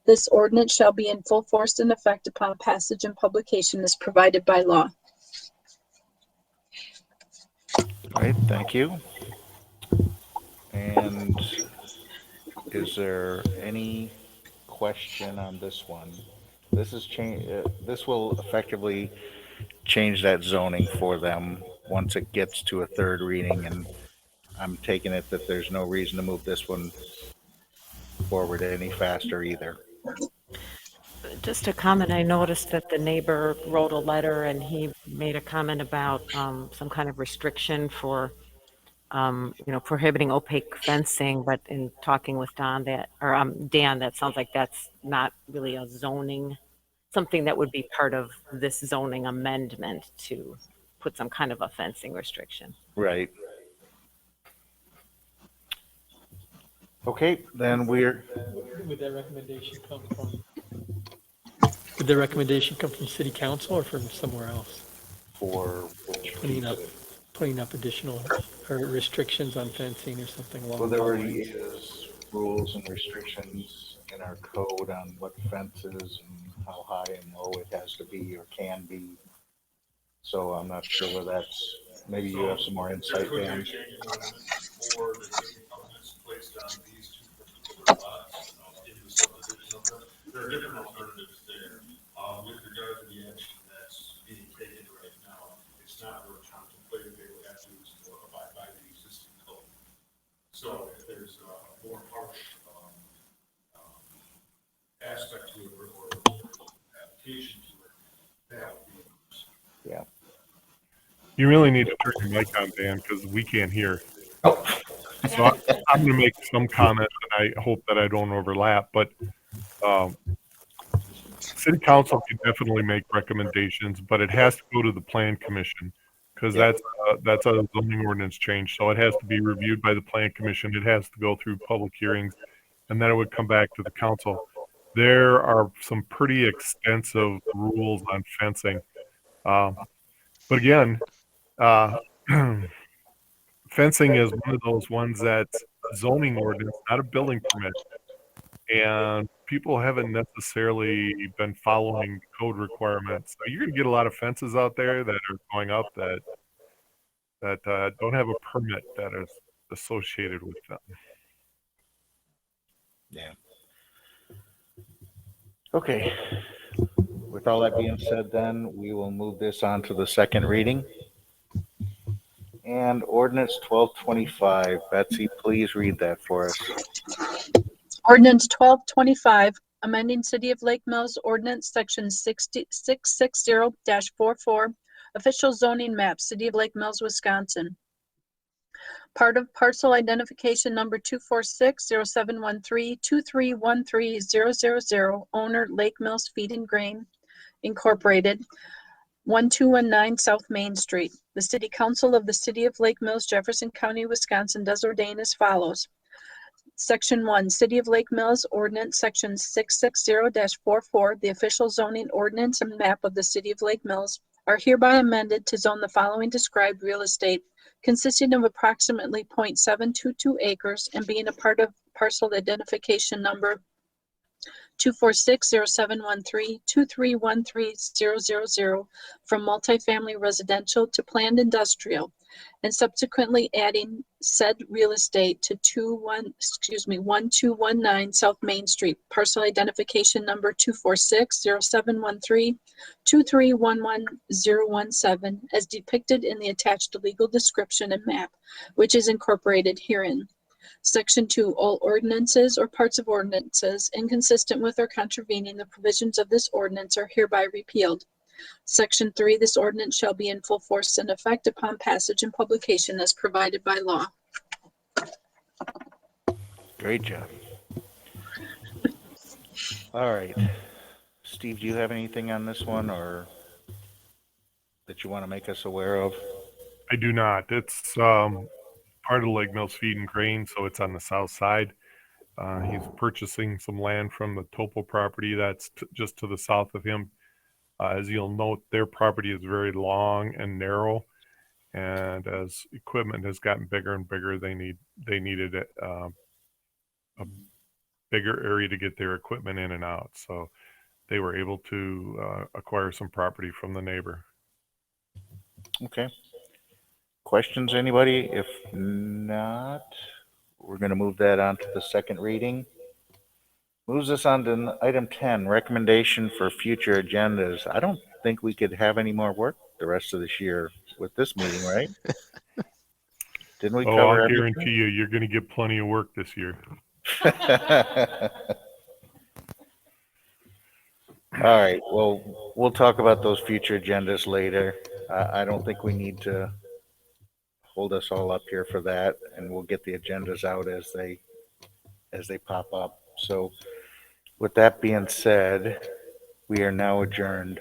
This ordinance shall be in full force and effect upon passage and publication as provided by law. All right, thank you. And is there any question on this one? This is this will effectively change that zoning for them once it gets to a third reading, and I'm taking it that there's no reason to move this one forward any faster either. Just a comment, I noticed that the neighbor wrote a letter and he made a comment about some kind of restriction for, prohibiting opaque fencing, but in talking with Dan, that sounds like that's not really a zoning, something that would be part of this zoning amendment to put some kind of a fencing restriction. Right. Okay, then we're. Would that recommendation come from? Would the recommendation come from City Council or from somewhere else? For putting up additional or restrictions on fencing or something along well, those there already lines? is rules and restrictions in our code on what fences and how high and low it has to be or can be. So I'm not sure where that's. Maybe you have some more insight, Dan. There are different alternatives there. With regard to the action that's being taken right now, it's not what contemplated they would have to do to abide by the existing code. So if there's a more harsh aspect to it or application to it, that would be worse. Yeah. You really need to turn your mic on, Dan, because we can't hear. So I'm going to make some comments, and I hope that I don't overlap, but City Council can definitely make recommendations, but it has to go to the Plan Commission because that's a zoning ordinance change. So it has to be reviewed by the Plan Commission. It has to go through public hearings, and then it would come back to the council. There are some pretty extensive rules on fencing. But again, fencing is one of those ones that's zoning ordinance, not a building permit. And people haven't necessarily been following code requirements. So you're going to get a lot of fences out there that are going up that don't have a permit that is associated with them. Yeah. Okay. With all that being said, then we will move this on to the second reading. And ordinance 1225. Betsy, please read that for us. Ordinance 1225, amending City of Lake Mills Ordinance Section 660-44, official zoning map, City of Lake Mills, Wisconsin. Part of parcel identification number 246-0713-2313000, owner Lake Mills Feed and Grain Incorporated, 1219 South Main Street. The City Council of the City of Lake Mills, Jefferson County, Wisconsin does ordain as follows. Section 1, City of Lake Mills Ordinance, Section 660-44, the official zoning ordinance and map of the City of Lake Mills, are hereby amended to zone the following described real estate consisting of approximately 0.722 acres and being a part of parcel identification number 246-0713-2313000 from multifamily residential to planned industrial, and subsequently adding said real estate to 1219 South Main Street, parcel identification number 246-0713-2311017, as depicted in the attached legal description and map, which is incorporated herein. Section 2, all ordinances or parts of ordinances inconsistent with or contravening the provisions of this ordinance are hereby repealed. Section 3, this ordinance shall be in full force and effect upon passage and publication as provided by law. Great job. All right. Steve, do you have anything on this one or that you want to make us aware of? I do not. It's part of Lake Mills Feed and Grain, so it's on the south side. He's purchasing some land from the Topo property that's just to the south of him. As you'll note, their property is very long and narrow, and as equipment has gotten bigger and bigger, they needed a bigger area to get their equipment in and out. So they were able to acquire some property from the neighbor. Okay. Questions, anybody? If not, we're going to move that on to the second reading. Moves us on to item 10, recommendation for future agendas. I don't think we could have any more work the rest of this year with this meeting, right? Didn't we cover I'll everything? guarantee you're going to get plenty of work this year. All right, well, we'll talk about those future agendas later. I don't think we need to hold us all up here for that, and we'll get the agendas out as they pop up. So with that being said, we are now adjourned.